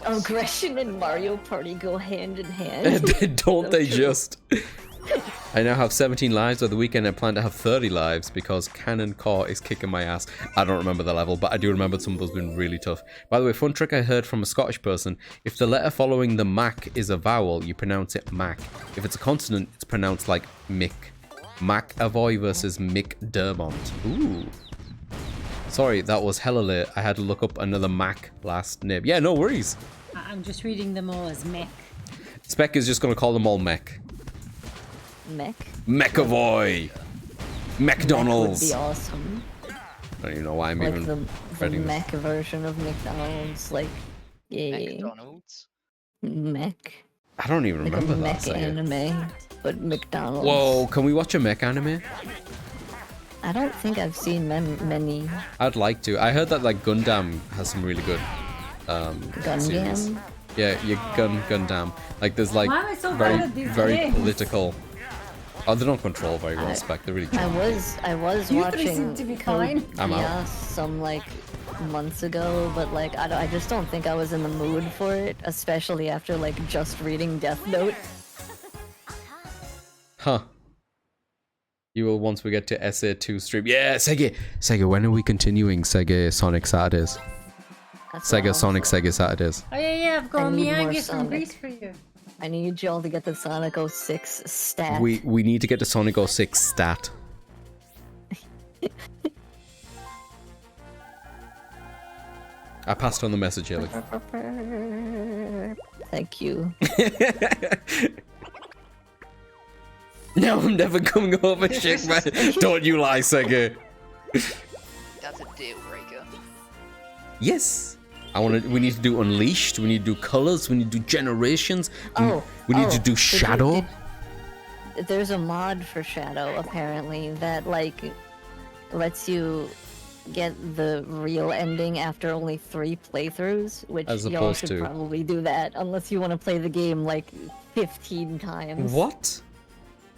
Aggression and Mario Party go hand in hand. Don't they just? I now have 17 lives. Over the weekend, I plan to have 30 lives because Cannon Core is kicking my ass. I don't remember the level, but I do remember some of those been really tough. By the way, fun trick I heard from a Scottish person. If the letter following the Mac is a vowel, you pronounce it Mac. If it's a consonant, it's pronounced like Mick. McAvoy versus Mick Dermont. Ooh. Sorry, that was hella late. I had to look up another Mac last name. Yeah, no worries. I'm just reading them all as mech. Spec is just going to call them all Mech. Mech? McAvoy! McDonald's! Mech would be awesome. I don't even know why I'm Like even the writing mech version of McDonald's, like, yay. McDonald's. Mech. I don't even Like remember a that. mech Second. anime, but McDonald's. Whoa, can we watch a mech anime? I don't think I've seen many. I'd like to. I heard that like Gundam has some really good series. Gundam? Yeah, your Gundam. Like there's like Why am I so very bad at these very games? political. Oh, they don't control very well, Spec. They're really I challenging. was You three seem watching to be Code fine. I'm out. Geass some like months ago, but like I just don't think I was in the mood for it, especially after like just reading Death Note. Huh. You will once we get to SA2 stream. Yeah, Sega, when are we continuing Sega Sonic Saturdays? That's what Sega I'll Sonic say. Sega Saturdays. Oh yeah, I've got I need more Miyagi from Sonic. Greece for you. I need y'all to get the Sonic 06 stat. We need to get to Sonic 06 stat. I passed on the message, Haley. Thank you. No, I'm never coming over, shit, man. Don't you lie, Sega. That's a deal breaker. Yes. We need to do Unleashed. We need to do Colors. We need to do Generations. We need to do Shadow. There's a mod for Shadow apparently that like lets you get the real ending after only 3 playthroughs, which As y'all opposed should to- probably do that unless you want to play the game like 15 times. What?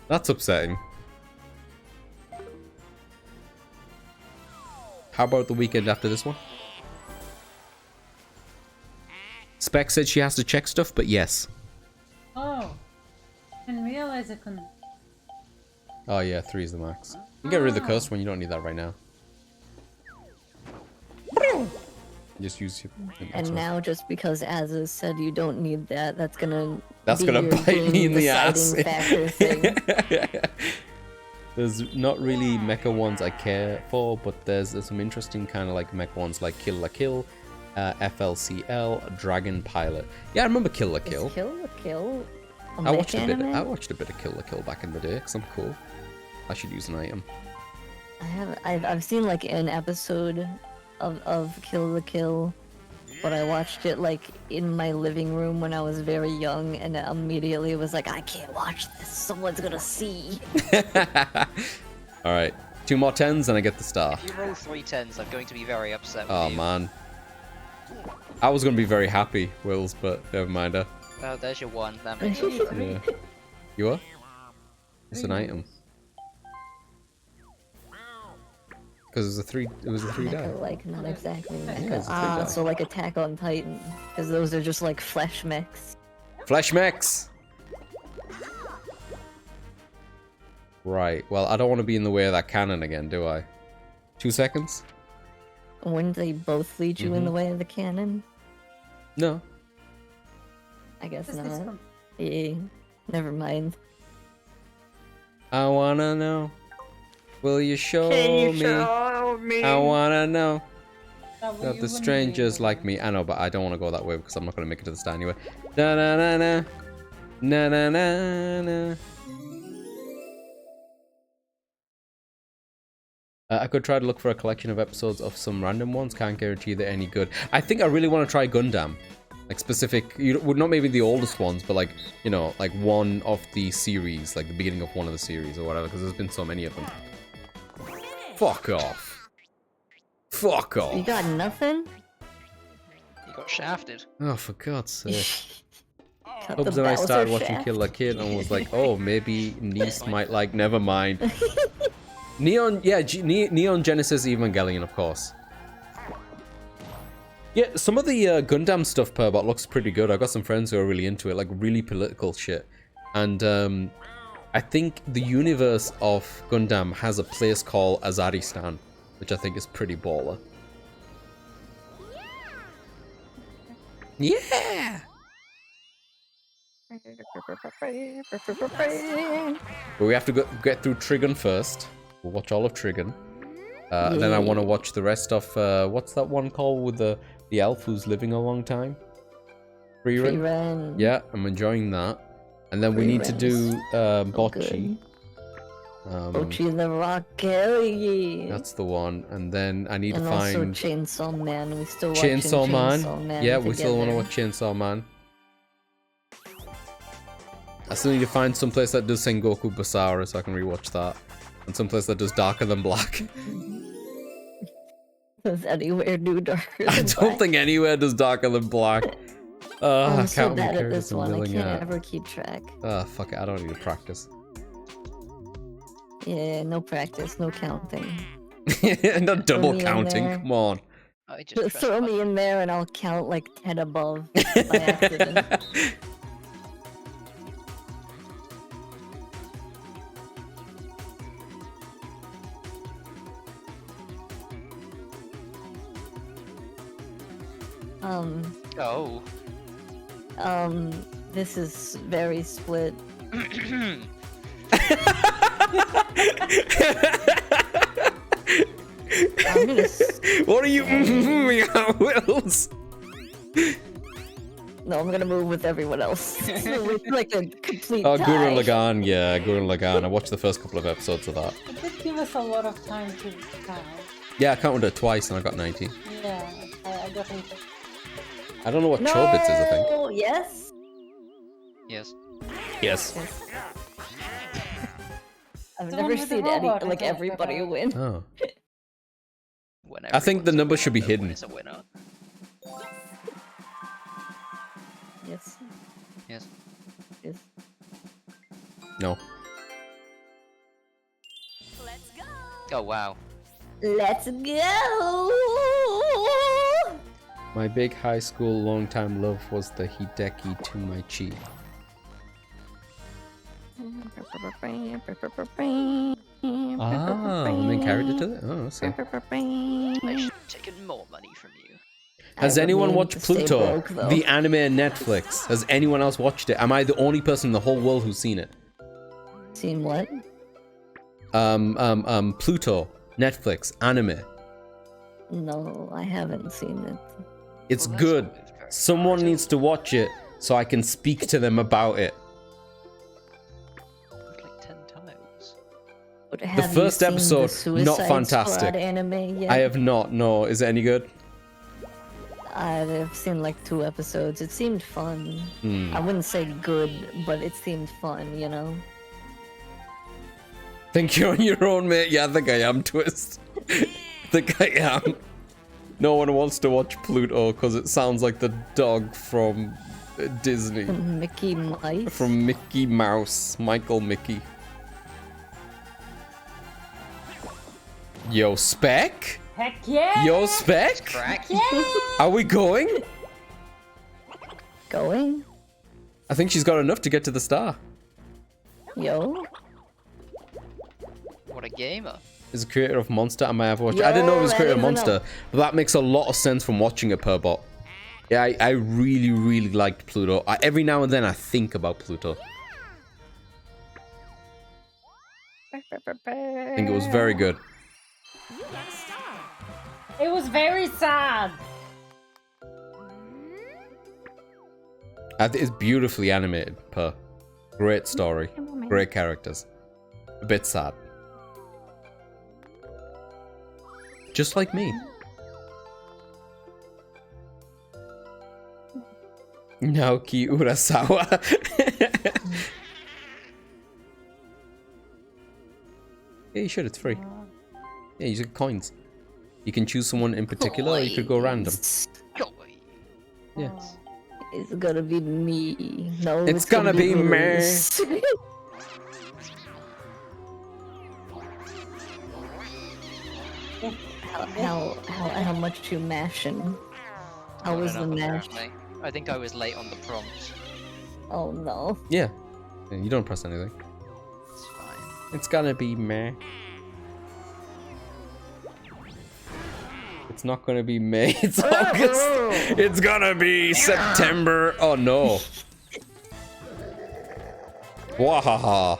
That's upsetting. How about the weekend after this one? Spec said she has to check stuff, but yes. Oh, I didn't realize I couldn't. Oh yeah, 3 is the max. You can get rid of the cursed one, you don't need that right now. Just use your... And now just because Azza said you don't need that, that's gonna be gonna your bite me in the deciding ass. factor thing. There's not really mecha ones I care for, but there's some interesting kind of like mecha ones like Kill la Kill, FLCL, Dragon Pilot. Yeah, I remember Kill la Kill. Is Kill la Kill a I watched mech a bit. anime? I watched a bit of Kill la Kill back in the day because I'm cool. I should use an item. I've seen like an episode of Kill la Kill, but I watched it like in my living room when I was very young, and immediately was like, I can't watch this. Someone's gonna see. All right, 2 more 10s and I get the star. If you roll 3 10s, I'm going to be very upset with Oh you. man, I was gonna be very happy, Wills, but never mind. Oh, there's your 1. That makes sense. Yeah. You are? It's an item. Because it was a 3-die. Like, not exactly. it's a 3-die. So like Attack on Titan. Because those are just like flesh mechs. Flesh mechs! Right, well, I don't want to be in the way of that cannon again, do I? 2 seconds? Wouldn't they both lead you in the way of the cannon? No. I guess Is this not. from- Yeah, never mind. I wanna know. Will you show me? I wanna know. That the strangers like me. I know, but I don't want to go that way because I'm not going to make it to the star anyway. Na na na na. Na na na na. I could try to look for a collection of episodes of some random ones. Can't guarantee they're any good. I think I really want to try Gundam. Like specific, not maybe the oldest ones, but like, you know, like one of the series, like the beginning of one of the series or whatever, because there's been so many of them. Fuck off. Fuck off. You got nothing? You got shafted. Oh, for God's sake. Cut Hubs the and I Bowser started watching shaft. Kill la Kid and was like, oh, maybe niece might like, never mind. Neon, yeah, Neon Genesis Evangelion, of course. Yeah, some of the Gundam stuff, Perbot, looks pretty good. I've got some friends who are really into it, like really political shit. And I think the universe of Gundam has a place called Azaristan, which I think is pretty baller. Yeah! But we have to get through Trigun first. We'll watch all of Trigun. Then I want to watch the rest of, what's that one called with the elf who's living a long time? Free-run? Yeah, I'm enjoying that. And then we need to do Bocce. Bocce the Rock Kelly. That's the one. And then I need to also find... Chainsaw Man. We still Chainsaw watching Man. Yeah, we still want to watch Chainsaw Man. I still need to find some place that does Sengoku Basara so I can rewatch that. And some place that does Darker Than Black. Does anywhere do Darker Than I Black? don't think anywhere does Darker Than Black. I'm I so can't bad at remember this one. I can't ever keep track. Fuck it, I don't need to practice. Yeah, no practice, no counting. Not double me in counting, there. come on. I just Just pressed throw button. me in there and I'll count like 10 above by accident. Oh. This is very split. I'm gonna What are you at, Wills? No, I'm gonna move with everyone else. So it's like a complete Oh, tie. Gurren Lagann, yeah, Gurren Lagann. I watched the first couple of episodes of that. It did give us a lot of time to count. Yeah, I counted it twice and I got 90. Yeah, I definitely. I don't know what Chobits is, I think. No, yes. Yes. Yes. I've The never one with the seen robot, like I thought, everybody but, win. Oh. When I think the everyone's a number should be winner, no one hidden. is a winner. Yes. Yes. Yes. No. Oh wow. Let's go. My big high school long-time love was the Hideki to my chi. Ah, the main character to it? Oh, okay. I should have taken more money from you. Has I would anyone mean watched to stay Pluto? broke, though. The anime on Netflix. Has anyone else watched it? Am I the only person in the whole world who's seen it? Seen what? Pluto. Netflix. Anime. No, I haven't seen it. It's Well, that's good. not very Someone hard. needs to watch it so I can speak to them about it. Like 10 times. But have you first seen the episode, not Suicide fantastic. Squad anime yet? I have not. No. Is it any good? I've seen like 2 episodes. It seemed fun. Hmm. I wouldn't say good, but it seemed fun, you know? Think you're on your own, mate? Yeah, I think I am, Twist. I think I am. No one wants to watch Pluto because it sounds like the dog from Disney. Mickey Mouse. From Mickey Mouse. Michael Mickey. Yo, Spec? Heck yeah! Yo, Spec? Crack. Yeah! Are we going? Going? I think she's got enough to get to the star. Yo? What a gamer. Is the creator of Monster. I might have watched. I didn't know he was Yo, creator of I didn't Monster, but that makes a lot of sense from watching it per bot. Yeah, I really, really liked Pluto. Every now and then I think about Pluto. I think it was very good. It was very sad. It's beautifully animated, per. Great story. Great characters. A bit sad. Just like me. Naoki Urasawa. Yeah, you should. It's free. Yeah, you get coins. You can choose someone in particular, or you could go random. Yeah. It's gonna be me. No, It's gonna be me. Bruce. How much you mashing? How was the mash? I think I was late on the prompt. Oh no. Yeah. You don't press anything. It's fine. It's gonna be meh. It's not gonna be May. It's August. It's gonna be September. Oh no. Wahaha.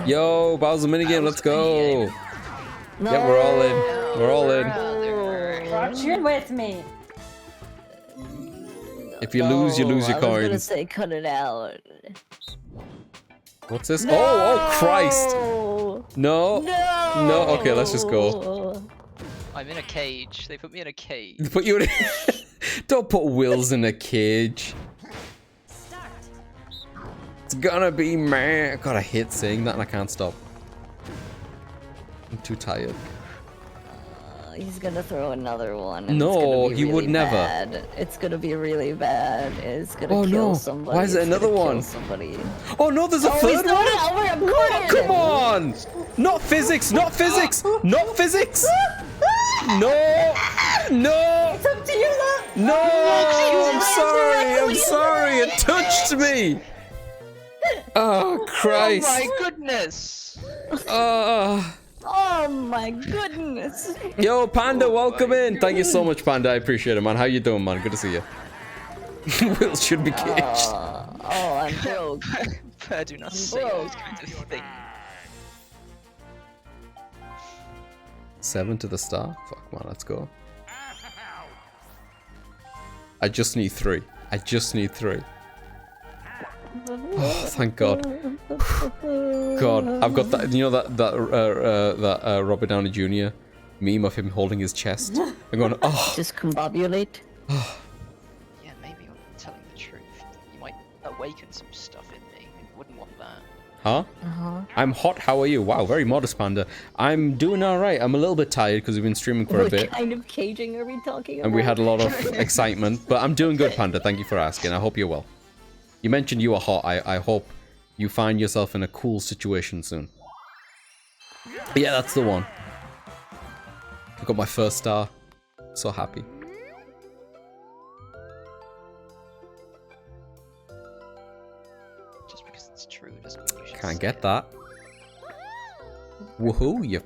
Yo, Bowser minigame, let's go. No. Yeah, we're all in. We're all in. Brought you with me. If you lose, you lose your I was gonna coins. say cut it out. What's this? Oh Christ. No. No. No. Okay, let's just go. I'm in a cage. They put me in a cage. Put you in. Don't put Wills in a cage. It's gonna be man. God, I hate saying that and I can't stop. I'm too tired. He's gonna throw another one. And No, it's gonna be he would really never. Bad. It's gonna be really bad. It's gonna Oh, kill no. somebody. Why is it It's another gonna kill one? Somebody. Oh no, there's a He's third throwing one. it over. I'm caught. Come on! Not physics! Not physics! Not physics! No! No! It's up to you, love. No! I'm sorry! I'm sorry! It touched me! Oh Christ! Oh my goodness! Oh my goodness. Yo, Panda, welcome in! Thank you so much, Panda. I appreciate it, man. How you doing, man? Good to see you. Will should be caged. Oh, I'm broke. I do not say those kinds of things. 7 to the star? Fuck, man, let's go. I just need 3. I just need 3. Oh, thank God. God, I've got that. You know that Robert Downey Jr. meme of him holding his chest. I'm going, oh. Discombobulate. Yeah, maybe I'm telling the truth. You might awaken some stuff in me. I wouldn't want that. Huh? I'm hot. How are you? Wow, very modest, Panda. I'm doing all right. I'm a little bit tired because we've been streaming for a What bit, kind of caging are we talking about? and we had a lot of excitement. But I'm doing good, Panda. Thank you for asking. I hope you're well. You mentioned you were hot. I hope you find yourself in a cool situation soon. Yeah, that's the one. I got my first star. So happy. Just because it's true doesn't mean you should Can't say get it. that. Woohoo, you.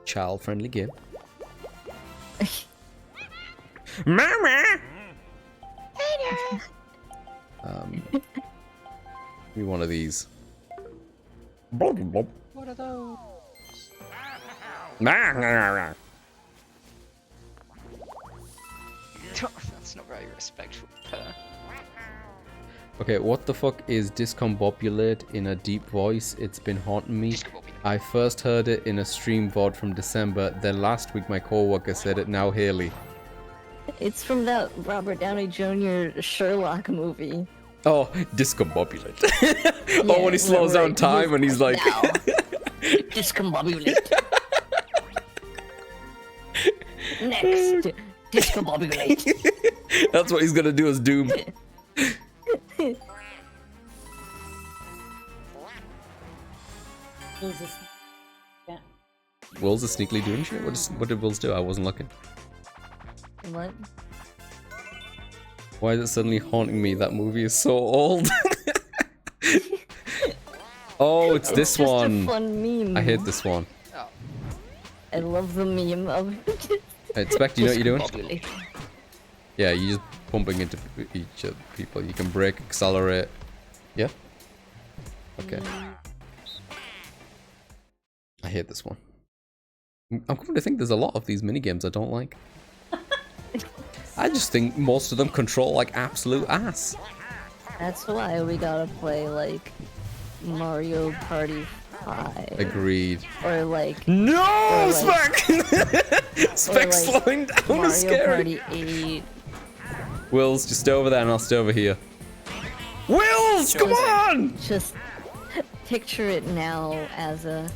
Child-friendly game. Mama! Give me one of these. What are those? That's not very respectful, Per. Okay, what the fuck is discombobulate in a deep voice? It's been haunting me. Discombobulate. I first heard it in a stream VOD from December. Then last week my coworker said it. Now Haley. It's from that Robert Downey Jr. Sherlock movie. Oh, discombobulate. Oh, when he slows down time and he's like... Now. Discombobulate. Next. Discombobulate. That's what he's gonna do as Doom. Yeah. Will's is sneakily doing shit? What did Will's do? I wasn't looking. What? Why is it suddenly haunting me? That movie is so old. Oh, it's this just one. A fun meme. I hate this one. Oh, I love the meme of I expect you know what you're doing? Discombobulate. Yeah, you're just bumping into each other people. You can brake, accelerate. Yeah? Okay. I hate this one. I'm coming to think there's a lot of these minigames I don't like. I just think most of them control like absolute ass. That's why we gotta play like Mario Party 5. Agreed. Or like No, Or like- Spec! Spec's like slowing down is Mario scary. Party 8. Will's just stay over there and I'll stay over here. Wills, come on! Just picture it now as a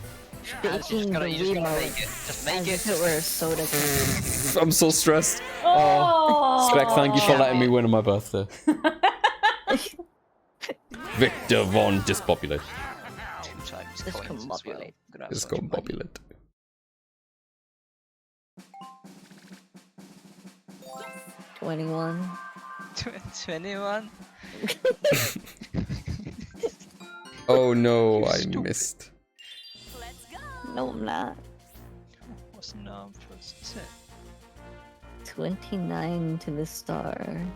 shaking the you just gotta Wiimote make it. Just make as it. if it were a soda can. I'm so stressed. Oh! Spec, thank you for letting me win on my birthday. Victor von Disbobulate. 2 times coins as well. Discombobulate. Gonna have so much money. Discombobulate. Yes. 21. 21? Oh no, I missed. No, I'm not. What's 9 plus 10? 29 to the star. 29.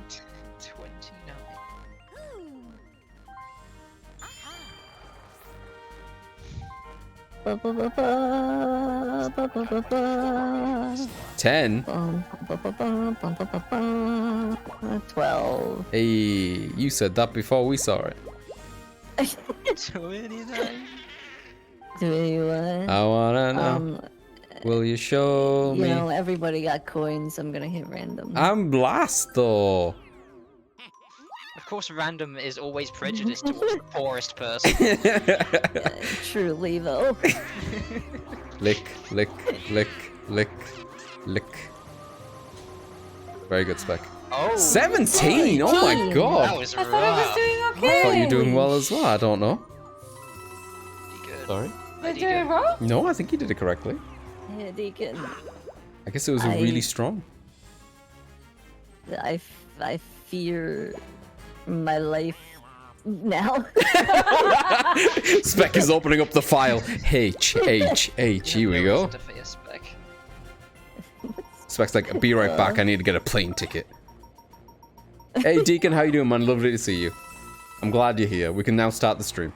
Ba, ba, ba, ba, ba, ba, ba, ba. 10? Bum, ba, ba, ba, bum, ba, ba, ba. 12. Hey, you said that before we saw it. 29? 21. I wanna know. Will you show You me? know, everybody got coins. I'm gonna hit random. I'm last though. Of course, random is always prejudiced towards the poorest person. Truly, though. Lick, lick, lick, lick, lick. Very good, Spec. Oh, 17! Oh my that god! was I thought I was rough. doing I okay. thought you were doing well as well. I don't know. Pretty good. Sorry. Did I do it wrong? No, I think you did it correctly. Yeah, Deacon. I guess it was I- really strong. I fear my life now. Spec is opening up the file. H, H, H. Here we go. To face Spec. Spec's like, be right back. I need to get a plane ticket. Hey, Deacon, how you doing, man? Lovely to see you. I'm glad you're here. We can now start the stream.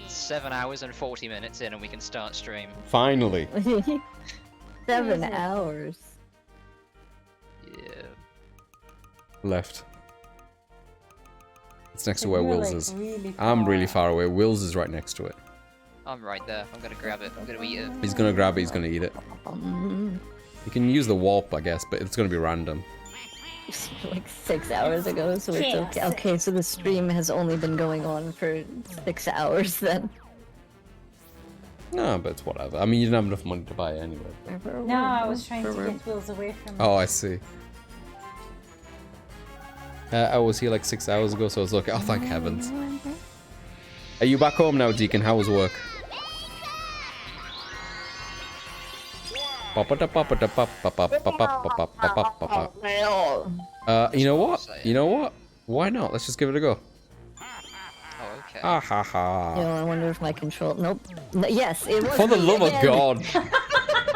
7 hours and 40 minutes in, and we can start stream. Finally. 7 hours. Yeah. Left. It's next to where You're, Will's like, is. really I'm really far. far away. Will's is right next to it. I'm right there. I'm gonna grab it. I'm gonna eat it. He's gonna grab it, he's gonna eat it. You can use the warp, I guess, but it's gonna be random. Like 6 hours ago, so it's okay. Okay, so the stream has only been going on for 6 hours then. No, but it's whatever. I mean, you didn't have enough money to buy it anyway. No, I was trying to get Wills away from me. Oh, I see. I was here like 6 hours ago, so I was okay. Oh, thank heavens. Are you back home now, Deacon? How was work? You know what? You know what? Why not? Let's just give it a go. Oh, okay. Ah ha ha. You know, I wonder if my control. Nope. Yes, it was. For the me love of again. God.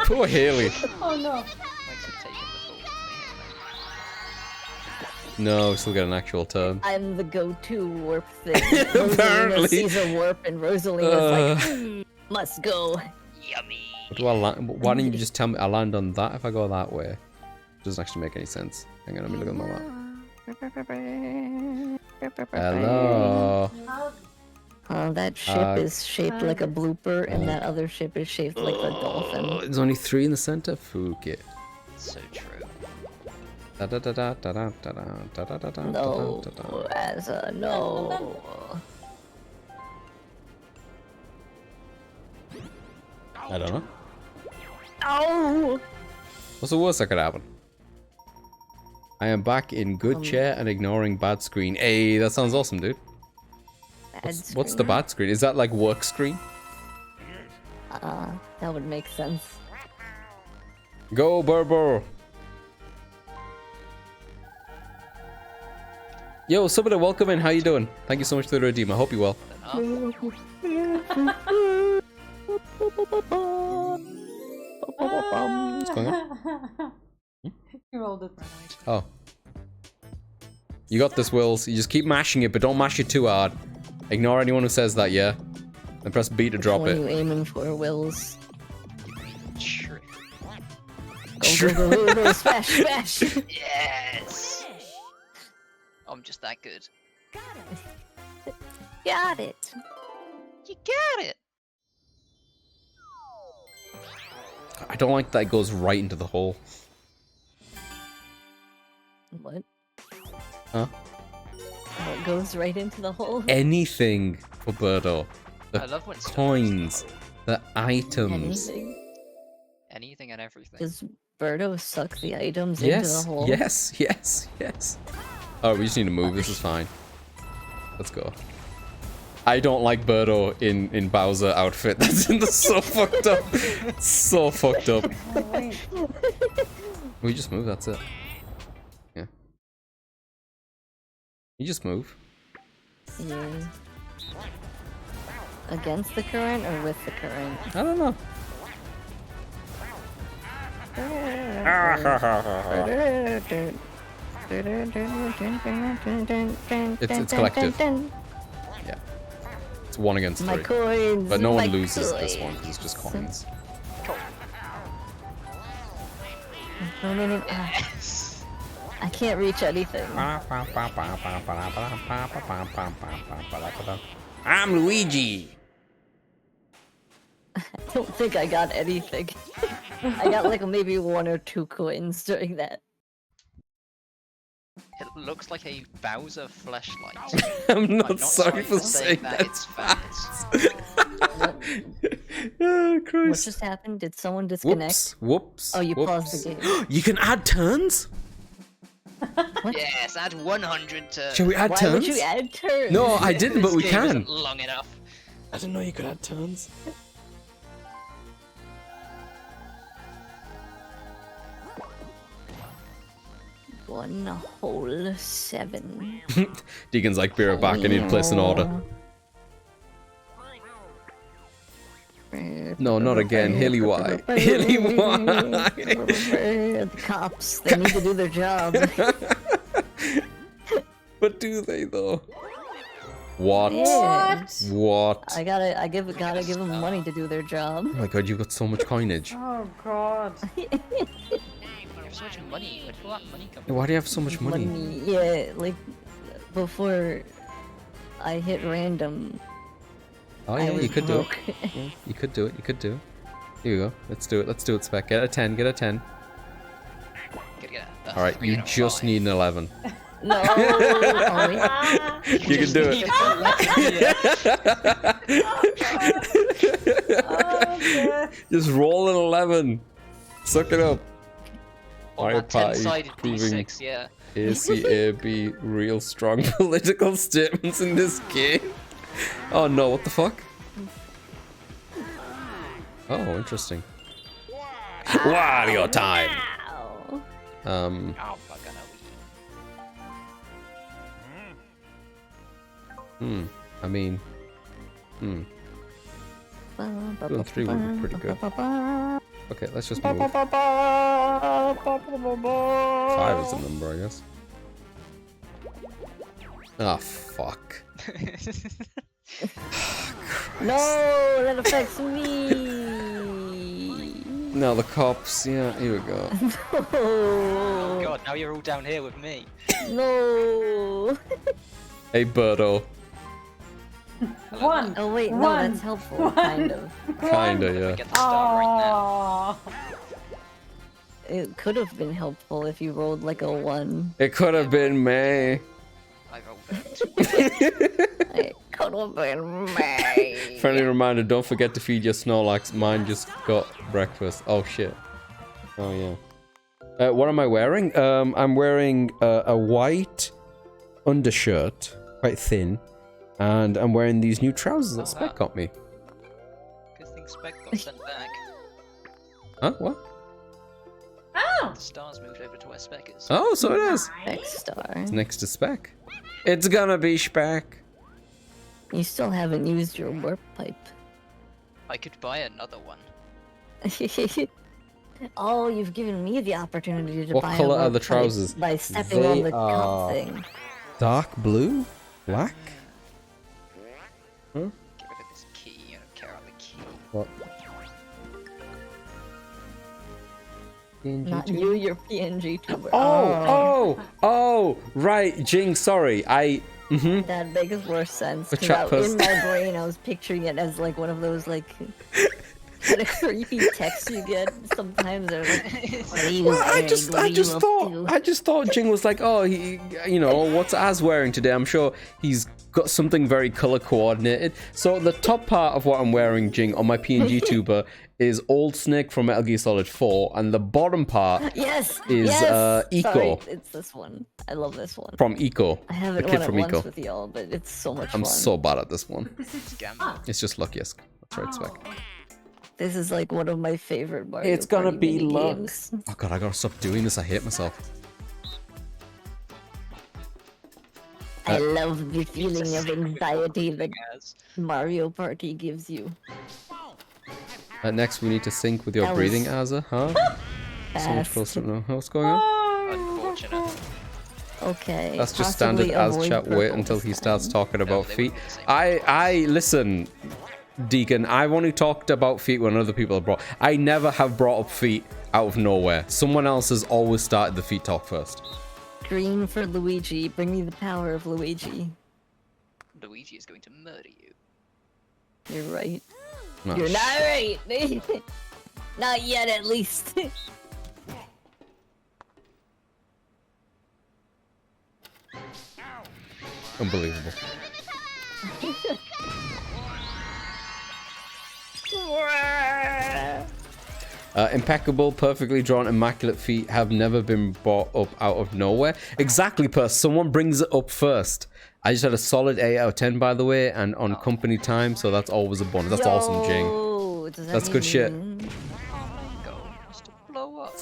Poor Haley. Oh no. Thanks for taking the fall with me. No, we still got an actual turn. I'm the go-to warp thing. Apparently. Rosalina sees a warp, and Rosalina's like, must go. Yummy. What do I land? Why don't you just tell me I land on that if I go that way? Doesn't actually make any sense. Hang on, let me look at my map. Hello. That ship is shaped like a blooper, and that other ship is shaped like a dolphin. There's only 3 in the center. Fuck it. So true. Da da da da da da da da da da da No, da da. as a no. I don't know. Oh! What's the worst that could happen? I am back in good chair and ignoring bad screen. Hey, that sounds awesome, dude. What's the bad screen? Is that like work screen? That would make sense. Go, Burbo! Yo, somebody welcome in. How you doing? Thank you so much for the redeem. I hope you're well. What's going on? You rolled it. Oh. You got this, Wills. You just keep mashing it, but don't mash it too hard. Ignore anyone who says that, yeah? Then press B to drop What are it. you aiming for, Wills? Sure. Go, smash, smash! Yes! I'm just that good. Got it! You got it! I don't like that it goes right into the hole. What? Huh? Oh, it goes right into the hole? Anything for Birdo. I The love when stuff coins. goes The items. Anything? anything and everything. Does Birdo suck the items into the Yes, hole? yes, yes, yes. Oh, we just need to move. This is fine. Let's go. I don't like Birdo in Bowser outfit. That's so fucked up. So fucked up. Oh, wait. We just move, that's it. Yeah. You just move. Yeah. Against the current or with the current? I don't know. It's collective. Yeah. It's 1 against 3. My coins. But no one my loses this coins. one because it's just coins. No. I can't reach anything. I'm Luigi. I don't think I got anything. I got like maybe 1 or 2 coins during that. It looks like a Bowser fleshlight. I'm not I'm not sorry for saying that that. it's facts. Oh, What Christ. just happened? Did someone disconnect? Whoops. Oh, you whoops. paused the game. You can add turns? Yes, add 100 to. Shall we add Why turns? would you add turns? No, I didn't, but This we game can. isn't long enough. I didn't know you could add turns. One whole 7. Deacon's like, be right back, I need to place an order. No, not again. Hilly Y. Hilly Y. The cops, they need to do their job. But do they though? What? Yeah. What? I gotta give them money to do their job. Oh my god, you've got so much coinage. Oh god. You have so much money. Where did all that money come from? Why do you have so much money? Yeah, like before I hit random. Oh I yeah, was you could do it. broke. Yeah, you could do it. You could do it. Here you go. Let's do it. Let's do it, Spec. Get a 10. Get a 10. All right, you just need an 11. No. Oh, wait. You can do it. Just roll an 11. Suck it up. On Mario that Party 10-sided proving D6, yeah. ACAB real strong political statements in this game. Oh no, what the fuck? Oh, interesting. Wario time! Ow. Oh, fucking hell. I mean, Doing 3 would be pretty good. Okay, let's just move. 5 is the number, I guess. Ah, fuck. No, that affects me. Now the cops, yeah, here we go. Oh god, now you're all down here with me. No. Hey, Birdo. 1. Oh wait, no, One. that's helpful, kind of. Kinda, yeah. Get the star right now. Oh. It could have been helpful if you rolled like a 1. It could have been me. I rolled it. It could have been me. Friendly reminder, don't forget to feed your Snorlax. Mine just got breakfast. Oh shit. Oh yeah. What am I wearing? I'm wearing a white undershirt, quite thin, and I'm wearing these new trousers that Spec got me. Good thing Spec got sent back. Huh? What? Oh! The stars moved over to where Spec is. Oh, so it is. Next star. It's next to Spec. It's gonna be Spec. You still haven't used your warp pipe. I could buy another one. Oh, you've given me the opportunity to What buy color a are warp the pipe trousers? by stepping They on the are- cup thing. Dark blue? Black? Huh? Get rid of this key. I don't care about the key. What? Not you, your PNG tuber. Oh, right, Jing, sorry. That makes more sense. The 'cause chat in post. my brain, I was picturing it as like one of those like kind of creepy texts you get sometimes. They're like, "What are you Well, I wearing? just What are you up to?" thought Jing was like, oh, what's Az wearing today? I'm sure he's got something very color coordinated. So the top part of what I'm wearing, Jing, on my PNG tuber is Old Snake from Metal Gear Solid 4, and the bottom part Yes, is yes. Eco. Sorry, it's this one. I love this one. from Eco. I haven't the kid won it from once Eco. with y'all, but it's so much I'm fun. so bad at this one. Because it's Gamble. It's just luckiest. That's right, Spec. This is like one of my favorite Mario It's gonna Party be mini luck. games. Oh god, I gotta stop doing this. I hate myself. I love the feeling of anxiety that As Mario Party gives you. Next, we need to sync with your That breathing, was Azza, huh? So much Fast. closer. No, what's going on? unfortunate. Okay. That's just possibly standard as avoid chat. Wait purple until this he starts time. talking about they feet. wouldn't be the same. I listen, Deacon. I've only talked about feet when other people have brought. I never have brought up feet out of nowhere. Someone else has always started the feet talk first. Green for Luigi. Bring me the power of Luigi. Luigi is going to murder you. You're right. Oh, You're not right. Not yet, at least. Unbelievable. Impeccable, perfectly drawn, immaculate feet have never been brought up out of nowhere. Exactly, Purse. Someone brings it up first. I just had a solid 8 out of 10, by the way, and on company time, so that's always a bonus. That's awesome, Jing. Yo, does that That's good shit. mean- Go. Just to blow up.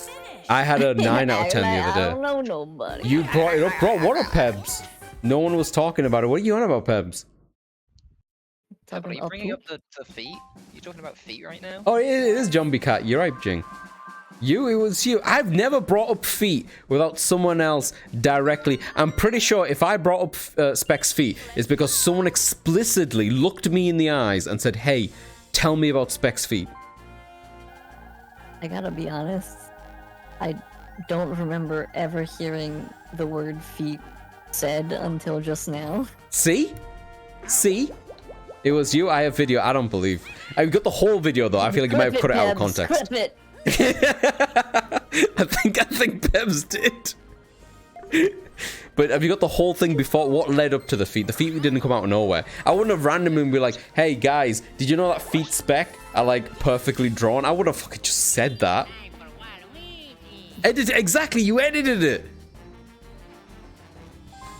I had a 9 out of 10 the I other don't day. know nobody. You brought it up, bro. What up, Pebs? No one was talking about it. What are you on about, Pebs? Are Talking you about bringing up poop? the feet? You're talking about feet right now? Oh, it is Jumbie Cat. You're right, Jing. It was you. I've never brought up feet without someone else directly. I'm pretty sure if I brought up Spec's feet, it's because someone explicitly looked me in the eyes and said, hey, tell me about Spec's feet. I gotta be honest. I don't remember ever hearing the word feet said until just now. See? See? It was you. I have video. I don't believe. I've got the whole video, though. I feel like you might have cut it out of Pebs, context. clip it. I think Pebs did. But have you got the whole thing before? What led up to the feet? The feet didn't come out of nowhere. I wouldn't have randomly been like, hey guys, did you know that feet Spec are like perfectly drawn? I would have fucking just said that. Exactly, you edited it.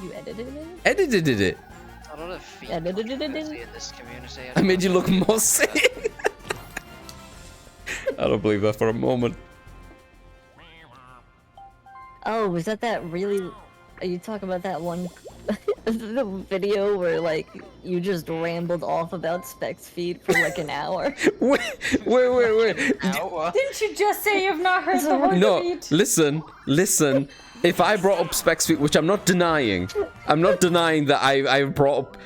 You edited it? Edited it. A lot of feet Yeah, controversy in this community. I made you look more sick. I don't believe that for a moment. Oh, was that really? Are you talking about that one the video where like you just rambled off about Spec's feet for like an hour? Wait. Ow. Didn't you just say you've not heard the word No, feet? listen. If I brought up Spec's feet, which I'm not denying that I brought up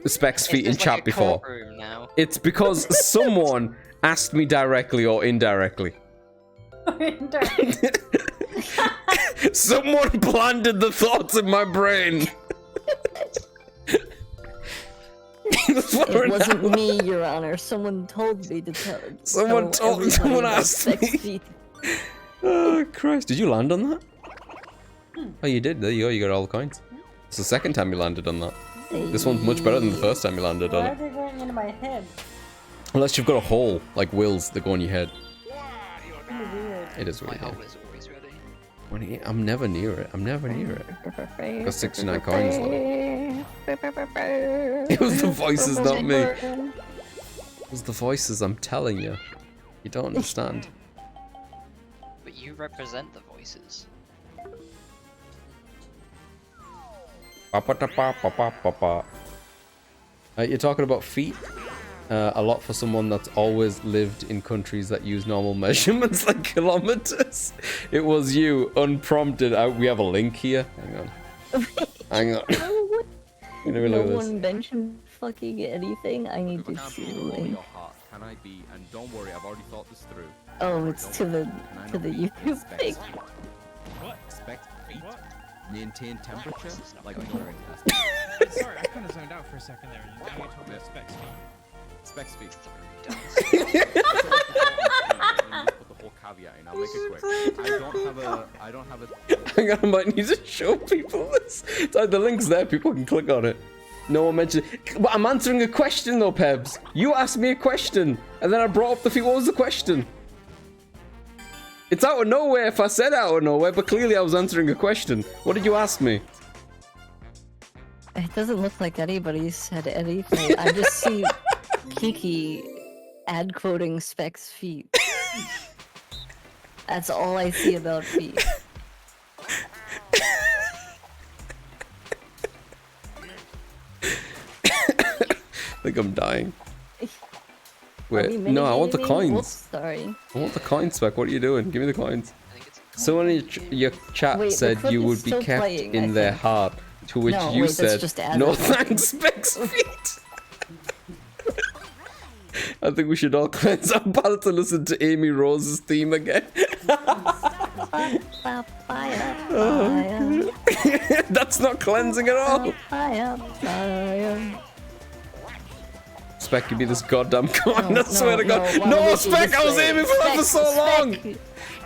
Spec's feet in It's chat like a before. courtroom now. It's because someone asked me directly or indirectly. Someone planted the thoughts in my brain. It wasn't me, Your Honor. Someone told me to tell. Someone tell told- everybody someone about asked Spec's me. feet. Oh, Christ. Did you land on that? Oh, you did. There you go. You got all the coins. It's the second time you landed on that. This one's much better than the first time you landed on Why are it. they going into my head? Unless you've got a hole, like Will's, that go on your head. Really weird. It is My really hole good. is always ready. I'm never near it. I'm never near it. Got 69 coins though. It was the voices, not me. It was the voices, I'm telling you. You don't understand. But you represent the voices. You're talking about feet? A lot for someone that's always lived in countries that use normal measurements like kilometers. It was you, unprompted. We have a link here. Hang on. Hang on. No one mentioned fucking anything. I need to see the link. Can I be? And don't worry, I've already thought this through. Oh, it's to the YouTube thing. What? Expect feet. Maintain temperature. Like no. Sorry, I kind of zoned out for a second there. Now you're talking about specs feet. Specs feet. Done. Put the whole caveat in. I'll make it quick. I don't have a. Hang on, I might need to show people this. So the link's there, people can click on it. No one mentioned it. But I'm answering a question though, Pebs. You asked me a question, and then I brought up the feet. What was the question? It's out of nowhere if I said out of nowhere, but clearly I was answering a question. What did you ask me? It doesn't look like anybody said anything. I just see Kiki ad quoting Specs feet. That's all I see about feet. I think I'm dying. Wait, no, I want the coins. Oops, sorry. I want the coins, Spec. What are you doing? Give me the coins. Someone in your chat said you would be kept in their heart, to which you said, no thanks, Specs feet. I think we should all cleanse our palate to listen to Amy Rose's theme again. That's not cleansing at all. Spec, give me this goddamn coin, I swear to God. No, Spec, I was aiming for that for so long.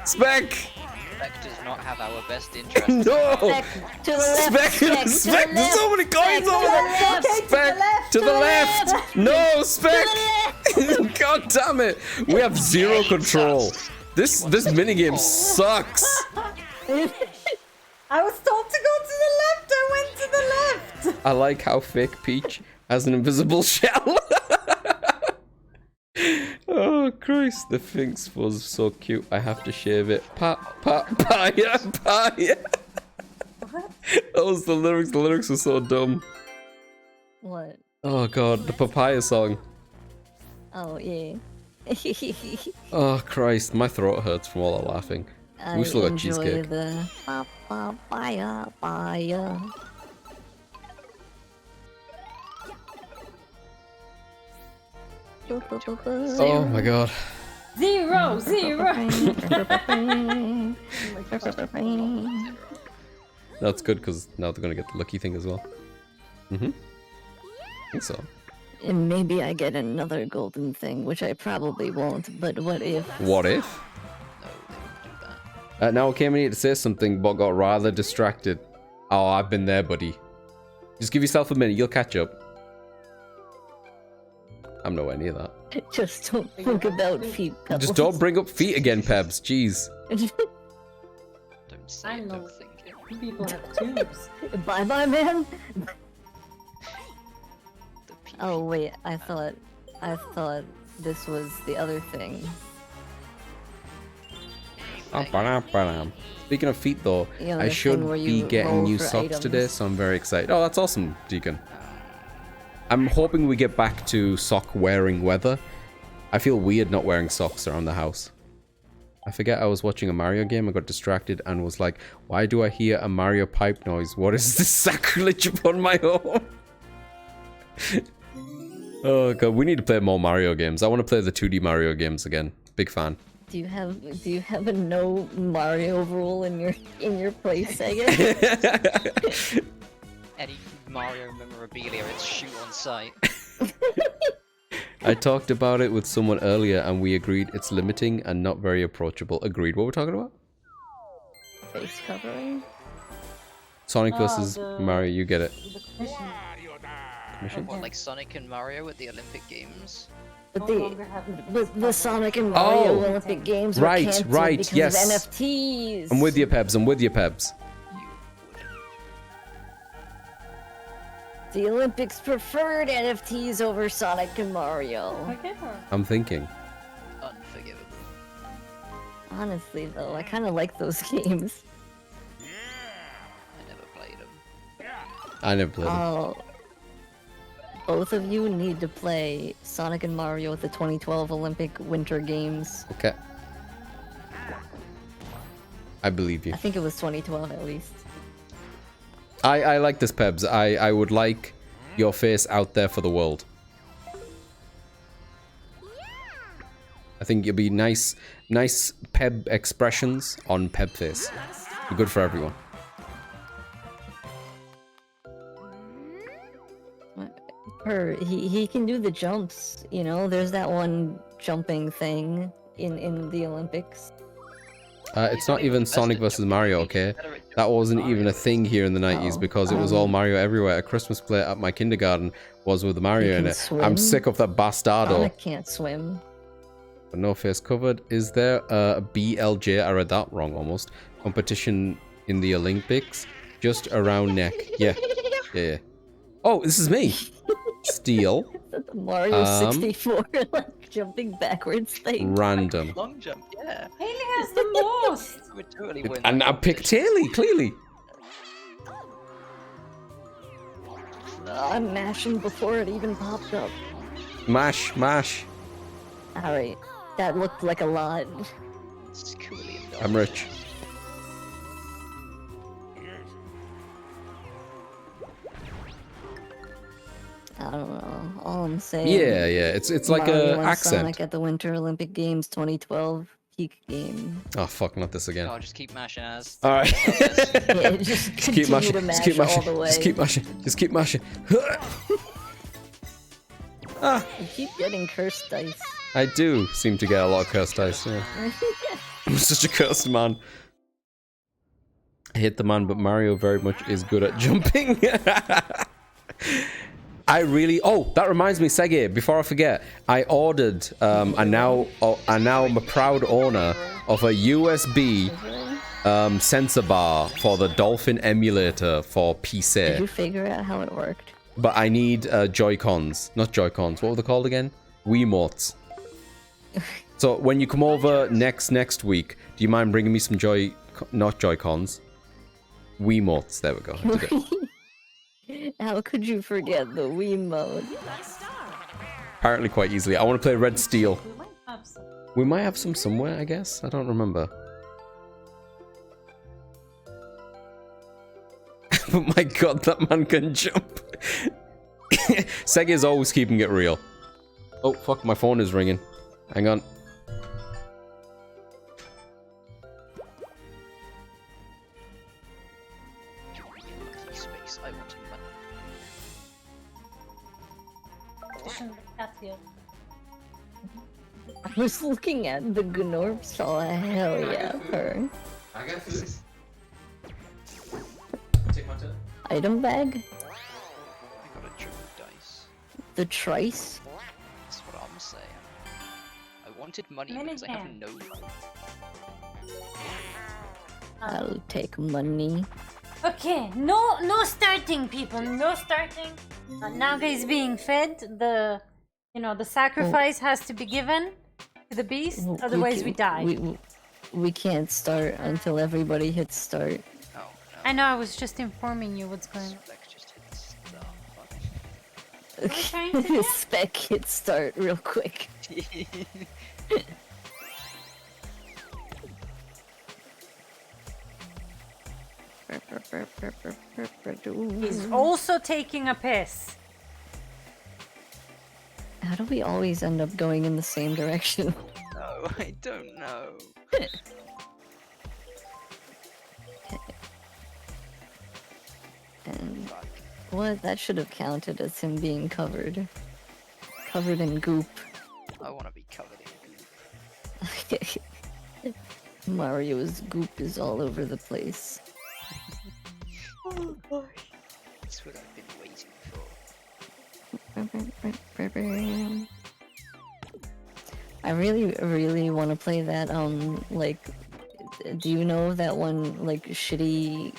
Spec. Spec does not have our best interest. No. Spec, to the left. Spec, there's so many coins over there. Spec, to the left. No, Spec. God damn it. We have zero control. This minigame sucks. I was told to go to the left. I went to the left. I like how fake Peach has an invisible shell. Oh Christ, the Finks was so cute. I have to shave it. Papaya. That was the lyrics. The lyrics were so dumb. What? Oh God, the papaya song. Oh yeah. Oh Christ, my throat hurts from all the laughing. We still got cheesecake. The papaya. Oh my God. Zero. That's good because now they're gonna get the lucky thing as well. I think so. And maybe I get another golden thing, which I probably won't, but what if? What if? No, they won't do that. Now I came in here to say something, but got rather distracted. Oh, I've been there, buddy. Just give yourself a minute, you'll catch up. I'm nowhere near that. Just don't think about feet, Pebbles. Just don't bring up feet again, Pebs. Jeez. Don't see I it, know. don't think it. People have tubes. Bye, man. The pee Oh wait, I thought this was the other thing. Speaking of feet, though, You know, I the should thing where be you getting roll new for socks items. today, so I'm very excited. Oh, that's awesome, Deacon. I'm hoping we get back to sock-wearing weather. I feel weird not wearing socks around the house. I forget I was watching a Mario game, I got distracted and was like, why do I hear a Mario pipe noise? What is this sacrilege upon my home? Oh god, we need to play more Mario games. I want to play the 2D Mario games again. Big fan. Do you have a no Mario rule in your play Sega? Any Mario memorabilia, it's shoot on sight. I talked about it with someone earlier and we agreed it's limiting and not very approachable. Agreed. What we're talking about? Face covering? Sonic versus Mario, you get it. What, like Sonic and Mario at the Olympic Games? But no longer have the Sonic and Mario Oh. Olympic Games were Right, canceled right, because yes. of NFTs. I'm with you, Pebs. I'm with you, Pebs. The Olympics preferred NFTs over Sonic and Mario. Okay. I'm thinking. Unforgivable. Honestly, though, I kind of like those games. I never played them. I never played them. Oh, both of you need to play Sonic and Mario at the 2012 Olympic Winter Games. Okay. I believe you. I think it was 2012 at least. I like this, Pebs. I would like your face out there for the world. I think it'll be nice Peb expressions on Peb face. Be good for everyone. He can do the jumps, you know. There's that one jumping thing in the Olympics. It's not even Sonic versus Mario, okay? That wasn't even a thing here in the 90s because it was all Mario everywhere. A Christmas play at my kindergarten was with Mario in can it. swim. I'm sick of that bastardo. Sonic can't swim. But no face covered. Is there a BLJ? I read that wrong almost. Competition in the Olympics? Just around neck. Yeah. Yeah. Oh, this is me. Steel. The Mario 64 like jumping backwards thing. Random. Long jump, yeah. Haley has the most. I would totally win. And that I picked competition. Haley, clearly. I'm mashing before it even popped up. Mash, mash. Alright, that looked like a lot. It's coolly I'm rich. I don't know. All I'm saying. Yeah, yeah. It's like Mario a and accent. Sonic at the Winter Olympic Games 2012 peak game. Oh fuck, not this again. I'll just keep mashing as. All right. Yeah, just Just keep continue mashing. to mash Just keep all mashing. the way. Just keep mashing. Just keep mashing. Ah, You keep getting cursed dice. I do seem to get a lot of cursed dice. Yeah. I'm such a cursed man. I hate the man, but Mario very much is good at jumping. I really. Oh, that reminds me, Sege. Before I forget, I ordered. And now I'm a proud owner of a USB sensor bar for the Dolphin emulator for Did you PC. figure out how it worked? But I need Joy-Cons, not Joy-Cons. What were they called again? Wiimotes. So when you come over next week, do you mind bringing me some not Joy-Cons, Wiimotes? There we go. I did it. How could you forget the Wii mode? Apparently quite easily. I want to play Red Steel. We might have some. We might have some somewhere, I guess. I don't remember. But my god, that man can jump. Sega is always keeping it real. Oh, fuck, my phone is ringing. Hang on. Space, I want money. I was looking at the Gnorp saw a hell yeah her. I got this. Take my turn. Item bag? I got a triple dice. The trice? That's what I'm saying. I wanted money Minute because I have hand. no money. I'll take money. Okay, no starting, people. No starting. Naga is being fed. The sacrifice has to be given to the beast. Otherwise, we die. We can't start until everybody hits start. Oh, no. I know. I was just informing you what's going on. Spec just hit stuff. What are you trying to do? Spec hit start real quick. He's also taking a piss. How do we always end up going in the same direction? No, I don't know. And what? That should have counted as him being covered. Covered in goop. I want to be covered in goop. Mario's goop is all over the place. Oh gosh. That's what I've been waiting for. I really want to play that. Like, do you know that one like shitty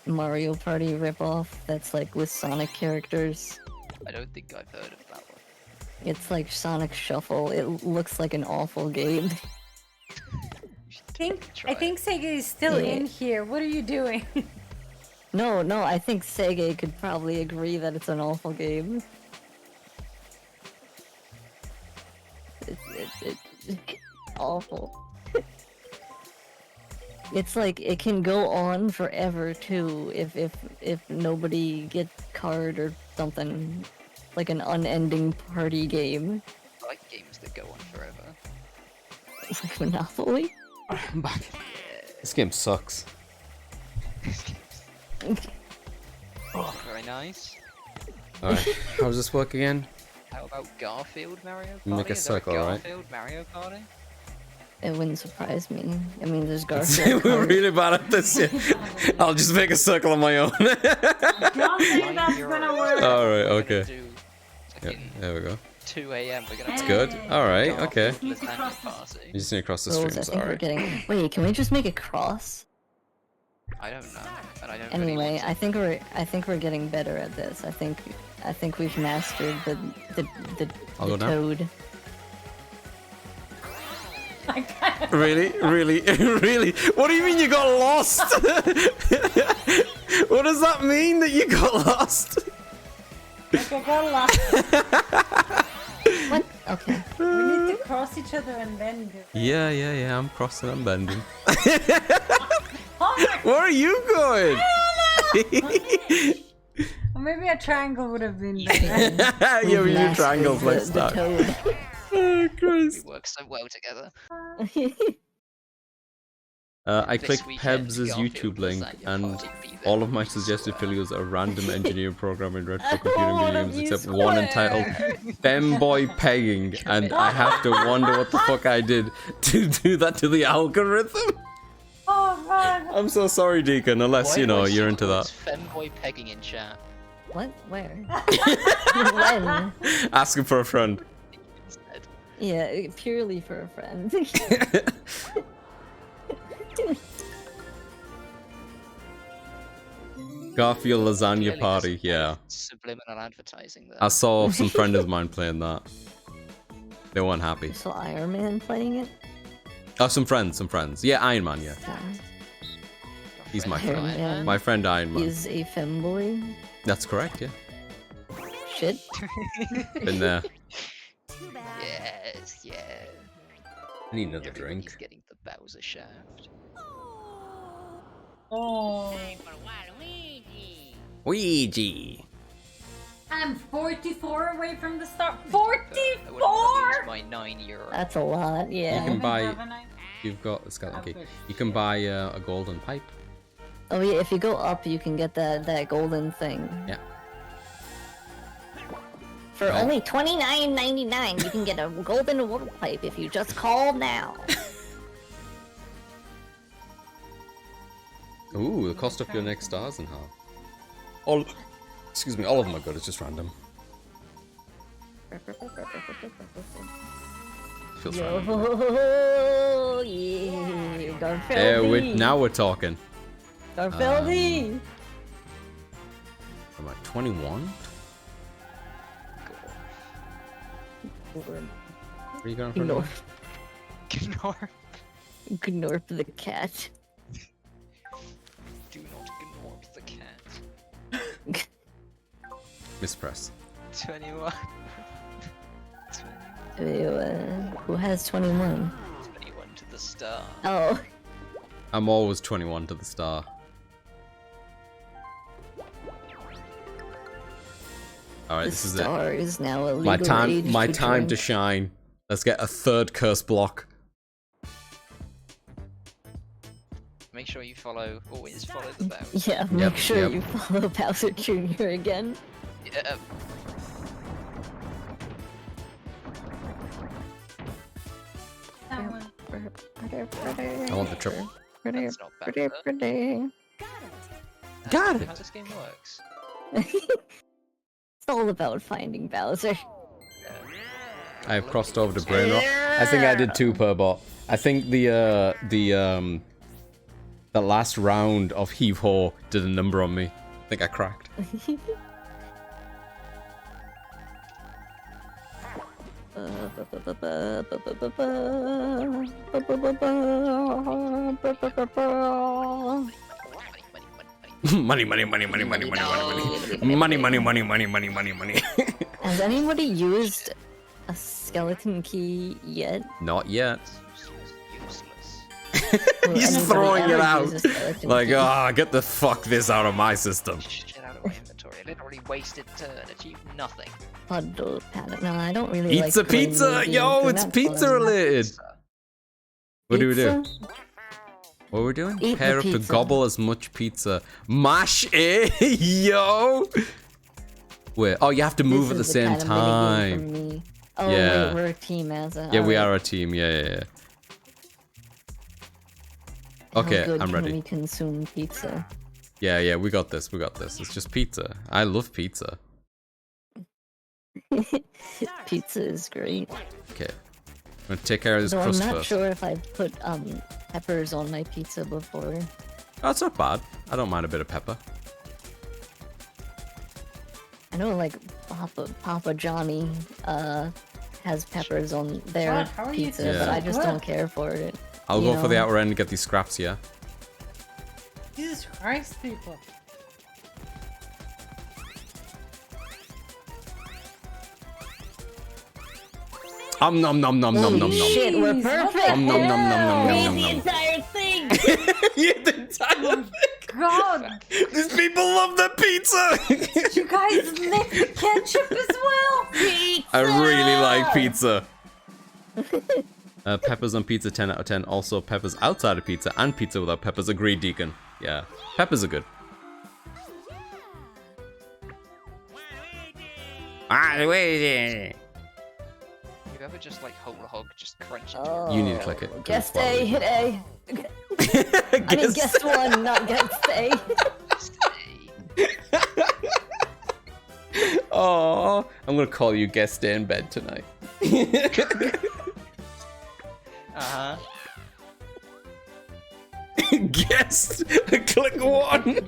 Mario Party ripoff that's like with Sonic characters? I don't think I've heard of that one. It's like Sonic Shuffle. It looks like an awful game. I think Sega is still Yeah. in here. What are you doing? No, I think Sega could probably agree that it's an awful game. It's awful. It's like it can go on forever too if nobody gets card or something. Like an unending party game. I like games that go on forever. It's like Monopoly. I'm back. This game sucks. Very nice. Alright, how does this work again? How about Garfield Mario Party? Make a Is there circle, right? Garfield Mario Party? It wouldn't surprise me. I mean, there's Garfield. We're really bad at this. Yeah. I'll just make a circle on my own. Don't think that's gonna work. Alright, We're okay. gonna do Yep, fucking there we go. 2 a.m. We're gonna That's play good. Alright, okay. Garfield Lasagna Party. You just need to cross the Rules, I streams, think we're alright. getting. Wait, can we just make a cross? I don't know, and I don't Anyway, really want I think we're getting better at this. I think we've mastered the I'll go now. toad. Really? Really? Really? What do you mean you got lost? What does that mean that you got lost? Like I got lost. What? Okay. We need to cross each other and then do it. Yeah, I'm crossing and bending. Oh my Where are you going? Or maybe a triangle would have been better. Yeah, we do Mastered triangles like the that. toad. Oh, we Christ. work so well together. I This clicked weekend, Pebs' Garfield YouTube link, Lasagna and Party be there. all of my suggested videos are random engineering programming retro computing One of videos, you except one entitled Femboy Pegging, and I have to wonder what the fuck I did to do that to the algorithm. Oh god. I'm so sorry, Deacon, unless, Why you do know, I you're see into all that. this Femboy pegging in chat. What? Where? When? Asking for a friend. Instead. Yeah, purely for a friend. Garfield Lasagna Clearly Party, there's yeah. Subliminal advertising there. I saw some friend of mine playing that. They weren't happy. So Iron Man playing it? Oh, some friends. Yeah, Iron Man, yeah. Yeah. He's my Iron friend. Man My friend Iron Man. is a femboy. That's correct, yeah. Shit. Been there. Yes, yeah. I need another Everybody's drink. getting the Bowser shaft. Oh. Ouija. I'm 44 away from the start. I wouldn't wanna 44! lose my €9. That's a lot, You yeah. can buy. Haven't I? You've got a skeleton key. You can buy a golden pipe. Oh yeah, if you go up, you can get that golden thing. Yeah. For Right. only $29.99, you can get a golden water pipe if you just call now. Ooh, the cost of your next stars in half. All, excuse me, all of them are good. It's just random. Feels random. Yo, yeah, Garfield. Now we're talking. Garfield. Am I 21? Where are you going for? now? Gnorp, Gnor. Gnorp the cat. Do not Gnorp the cat. Mispress. 21. Who has 21? 21 to the star. Oh, I'm always 21 to the star. Alright, the this is it. star is now a legal My time age to drink. shine. Let's get a third curse block. Make sure you always follow the Bowser. Yeah, make sure yep. you follow Bowser Jr. again. Yeah. That one. I want the triple. That's not Bowser. Got That's it. how this game works. It's all about finding Bowser. I've crossed over to brain rot. I think I did too, Purbot. I think the last round of heave ho did a number on me. I think I cracked. Money, money, money, money, money, money, money, money, money, money, money, money, money, money. Has anybody used a skeleton key yet? Not yet. Useless. Will He's anybody throwing it ever out. use a skeleton Like, key? get the fuck this out of my system. Shit out of my inventory. I literally wasted turn, achieved nothing. Puddle pattern. No, I don't really Pizza, like playing pizza! new games, Yo, they're it's not pizza fun. related. What do we do? Pizza? What are we doing? Eat the Pair up to pizza. gobble as much pizza. Mash it, yo! Wait, oh, you have to move This at the is same kind of minigame for time. me. Oh, Yeah. wait, we're a team as a. Yeah, we alright. are a team. Yeah. How Okay, good I'm can ready. we consume pizza? Yeah, we got this. It's just pizza. I love pizza. Pizza is great. Okay. I'm gonna take care of this Though I'm crust not first. sure if I've put peppers on my pizza before. Oh, it's not bad. I don't mind a bit of pepper. I know, like Papa Johnny has peppers on their John, how are you pizza, doing but so I just good? don't care for it. I'll you go for the know? outer end and get these scraps, yeah? Jesus Christ, people. Nom nom nom nom nom nom nom. Shit, we're Jeez, what perfect. the Nom nom nom nom nom Read nom the nom. entire thing. You did time. God, These people love the pizza. you guys lick the ketchup as well. I really like pizza. Peppers on pizza, 10 out of 10. Also, peppers outside of pizza and pizza without peppers. Agreed, Deacon. Yeah, peppers are good. You ever just like whole hog just crunch into Oh, You need to click it. 'cause Guest it's A, hit A. wild. I mean, Guess- guest one, not guest A. Oh, I'm gonna call you guest stay in bed tonight. Uh-huh. Guest, click one.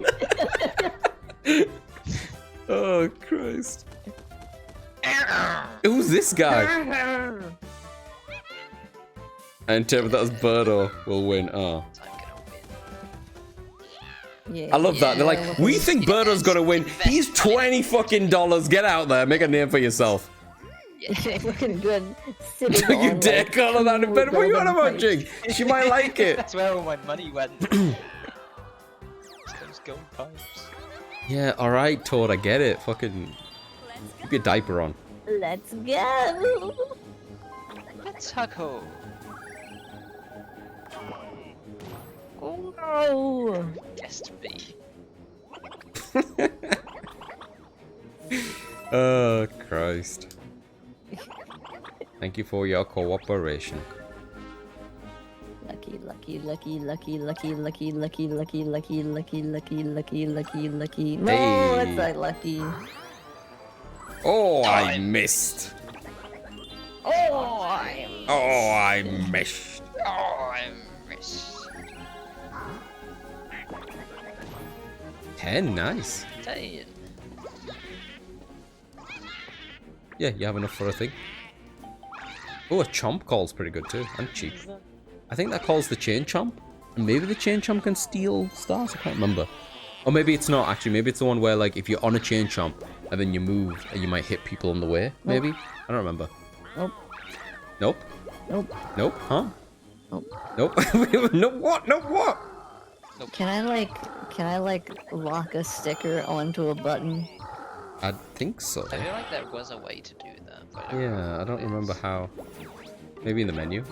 Oh Christ! Who's this guy? I interpret that as Birdo will win. Oh, Yeah, I love that. They're like, we think Birdo's gonna win. He's $20 fucking. Get out there, make a name for yourself. looking good. Sitting Don't you on, dare like, call her that in two bed. What are you on golden about, Jing? She might like it. That's where all my money went. Those gold pipes. Yeah, alright, Toad, I get it. Fucking keep your diaper on. Let's go. Let's hug ho. Oh, Guest B. Oh, Christ. Thank you for your cooperation. lucky, lucky, lucky, lucky, lucky, lucky, lucky, lucky, lucky, lucky, lucky, lucky, lucky, lucky. No, Hey. it's not lucky. Oh, I missed. Oh, I'm. Oh, I missed. Oh, I missed. 10, nice. 10. Yeah, you have enough for a thing. Oh, a chomp call's pretty good too, and cheap. I think that calls the chain chomp. And maybe the chain chomp can steal stars, I can't remember. Or maybe it's not, actually. Maybe it's the one where, like, if you're on a chain chomp and then you move, and you might hit people on the way, maybe? I don't remember. Nope. Nope. Nope. Nope, huh? Nope. Nope. No what? No what? Can I like lock a sticker onto a button? I think so. I feel like there was a way to do that. But Yeah, I don't remember how. Maybe in the menu.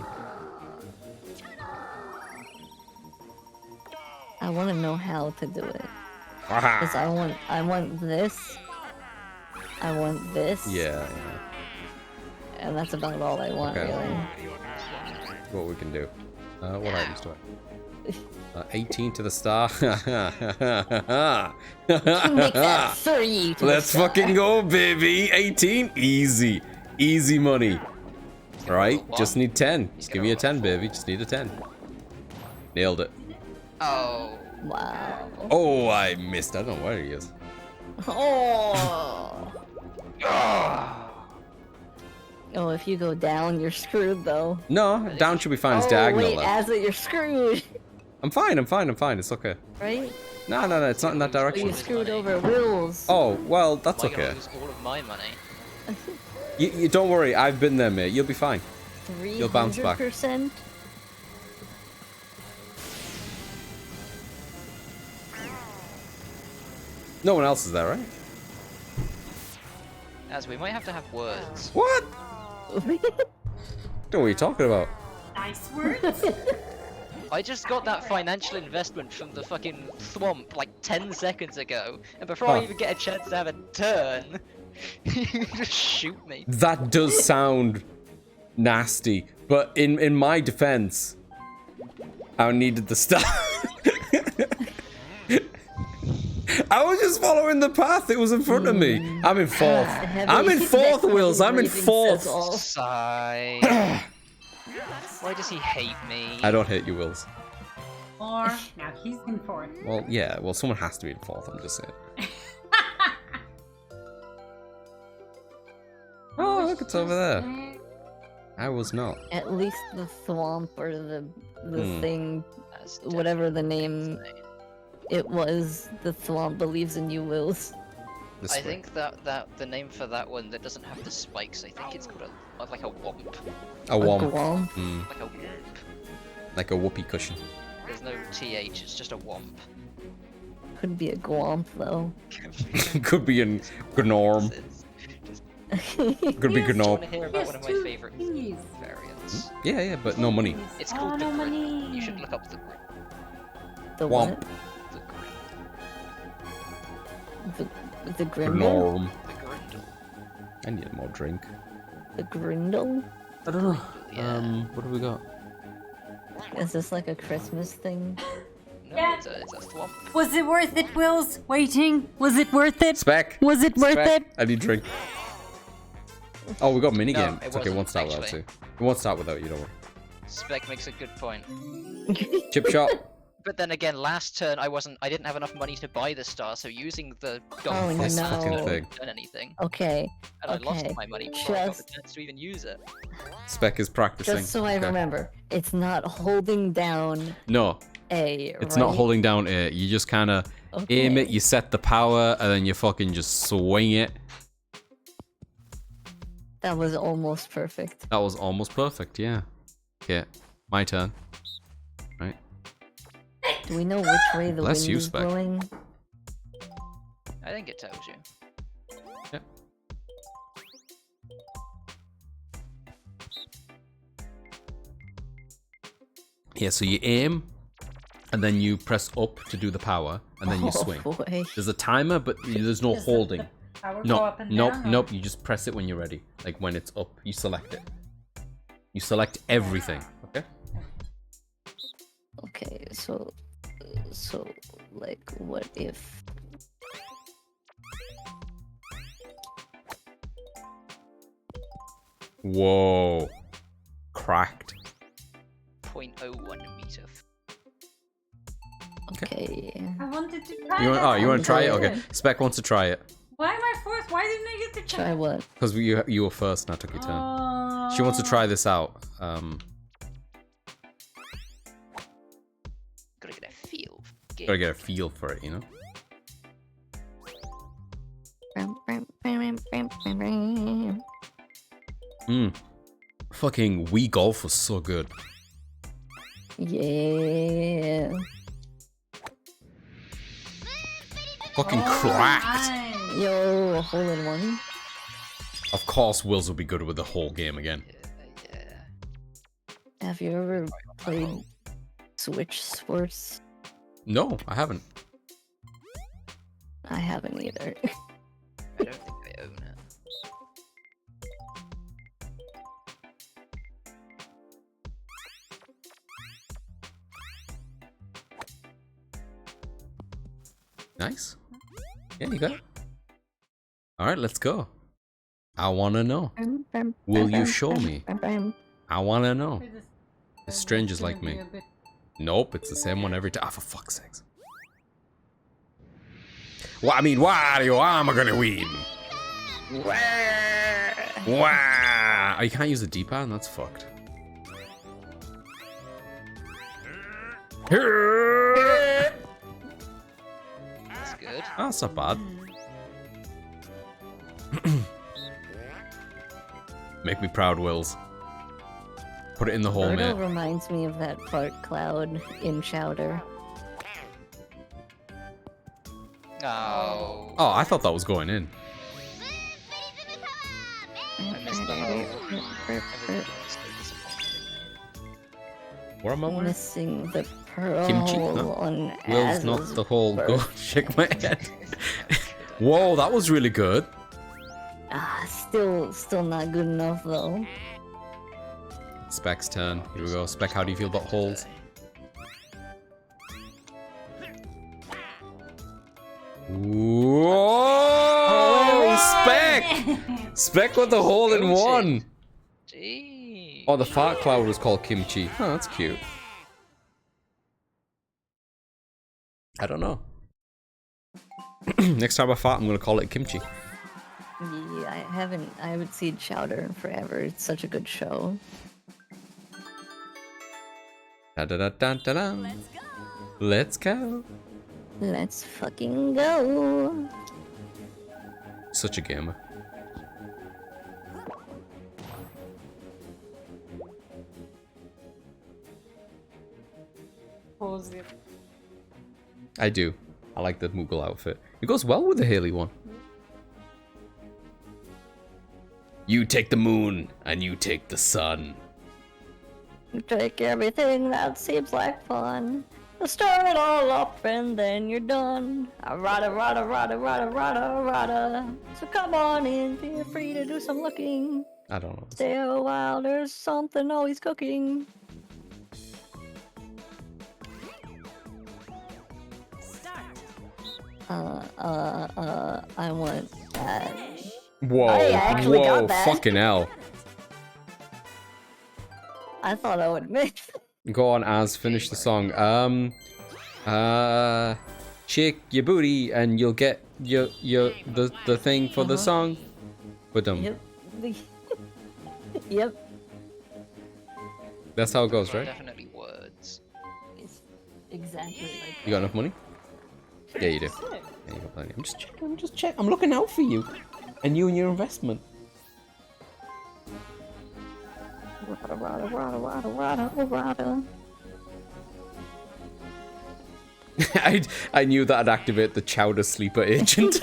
I want to know how to do it. Aha! Cause I want this. I want this. Yeah, And that's about all I want, Okay. really. what we can do. What items do I? 18 to the star. Make that 3 to the Let's star. fucking go, baby. 18, easy. Easy money. Give me a Right? one. Just need 10. Just get give a me a roll 10, of baby. Just need a 10. Nailed it. Oh. Wow. Oh, I missed. I don't know where he is. Oh. Oh, if you go down, you're screwed though. No, down should be fine. It's Oh diagonal wait, though. as it, you're screwed, I'm fine. I'm fine. I'm fine. It's okay. right? No, no, no. It's not in that But direction. you screwed over Wills. Oh, well, that's Am I gonna okay. lose all of my money? You don't worry. I've been there, mate. You'll be fine. You'll bounce back. 300%. No one else is there, right? As we might have to have words. What? Don't know what you're talking about. Nice words. I just got that financial investment from the fucking thwomp like 10 seconds ago, and before I Huh. even get a chance to have a turn, you just shoot me. That does sound nasty, but in my defense, I needed the stuff. I was just following the path. It was in front of me. I'm in fourth. I'm in fourth, Wills. I'm in fourth. Sigh. Why does he hate me? I don't hate you, Wills. Or now he's in fourth. Well, yeah. Well, someone has to be in fourth. I'm just saying. Oh, look, it's over there. I was not. At least the thwomp or the thing, That's whatever the name definitely his name. it was, the thwomp believes in you, Wills. This I way. think that the name for that one that doesn't have the spikes, I think it's called like a womp. A womp. Gwomp. Mm, Like a womp. like a whoopee cushion. There's no TH, it's just a womp. Could be a gwomp though. Could be in Gnorm. Could be Do you Gnorm. want to hear about Yes, one of my two favorite keys. variants? Yeah, yeah, but no money. It's Oh, called the no Grin. money. You should look up the Grin. The Womp. what? The Grin. The Grindle? Gnorm. The Grindle. I need more drink. The Grindle? I don't know. Yeah. What have we got? Is this like a Christmas thing? No, Yeah. it's a thwomp. Was it worth it, Wills? Waiting. Was it worth it? Spec. Was it worth Spec. it? I need drink. Oh, we got a minigame. No, it It's okay, it wasn't, won't start without actually. you. It won't start without you, don't worry. Spec makes a good point. Chip shot. But then again, last turn I didn't have enough money to buy the star, so using the gold Oh, This no. fucking couldn't thing. have done anything, Okay, and I lost Okay, my money before I got the just- chance to even use it. Spec is practicing. just so I Okay. remember, it's not holding down No, A, it's right? not holding down A. You just kind of aim it, Okay. you set the power, and then you fucking just swing it. That was almost perfect. That was almost perfect, yeah. Okay, my turn. Right. Do we know which way the Bless wind you, is Spec. blowing? I think it tells you. Yeah, so you aim, and then you press up to do the power, and then you swing. Boy. There's a timer, but there's no Does holding. the power go No, up and nope, down, or- nope. You just press it when you're ready. Like when it's up, you select it. You select everything. Okay. Okay, so like, what if? Whoa. Cracked. 0.01 meter. Okay. I wanted to try You want? that. Oh, you want to try it? Yeah. Okay. Spec wants to try it Why am I fourth? Why didn't I get to Try what? because you were first, and I took your turn. She wants to try this out. Gotta get a feel. Gotta get a feel for it, you know. Fucking Wii Golf was so good. Yeah. Fucking Oh, cracked. nice. Yo, a hole in one. Of course, Wills will be good with the whole game again. Yeah. Have you ever played Switch sports? No, I haven't. I haven't either. I don't think I own it. Nice. Yeah, you got it. All right, let's go. I wanna know. Will you show me? I wanna know. It's strangers like me. Nope, it's the same one every time. Ah, for fuck's sakes. Well, I mean, Wario, I'm gonna win. Wow. Oh, you can't use the D-pad? That's fucked. That's good. Oh, that's not bad. Make me proud, Wills. Put it in the hole, Birdo mate. reminds me of that fart cloud in Chowder. Oh. Oh, I thought that was going in. I missed the hole. Everybody wants to disappoint. Where am I wearing? Missing the pearl Kimchi? hole No. on Will's not Az's the whole birth. go. Shake my head. Whoa, that was really good. Still not good enough though. Spec's turn. Here we go. Spec, how do you feel about holes? Whoa! Spec! Spec with the hole in one! Gee. Oh, the fart cloud was called Kimchi. Oh, that's cute. I don't know. Next time I fart, I'm gonna call it Kimchi. Yeah, I haven't seen Chowder in forever. It's such a good show. Da da da da da da. Let's go. Let's fucking go. Such a gamer. Pose it. I do. I like the Moogle outfit. It goes well with the Haley one. You take the moon, and you take the sun. Take everything that seems like fun. Stir it all up and then you're done. Rada, rada, rada, rada, rada, rada. So come on in, feel free to do some looking. I don't know. Stay a while, there's something always cooking. I want that. Whoa, I actually whoa, got that. fucking hell. I thought I would miss. Go on, Az, finish the song. Shake your booty and you'll get the thing for the song. With them. Yep. Yep. That's how it goes, right? Definitely words. It's exactly like You got enough money? Yeah, you do. Yeah, you got plenty. I'm just checking. I'm looking out for you. And you and your investment. Rada, rada, rada, rada, rada, rada. I knew that I'd activate the Chowder Sleeper Agent.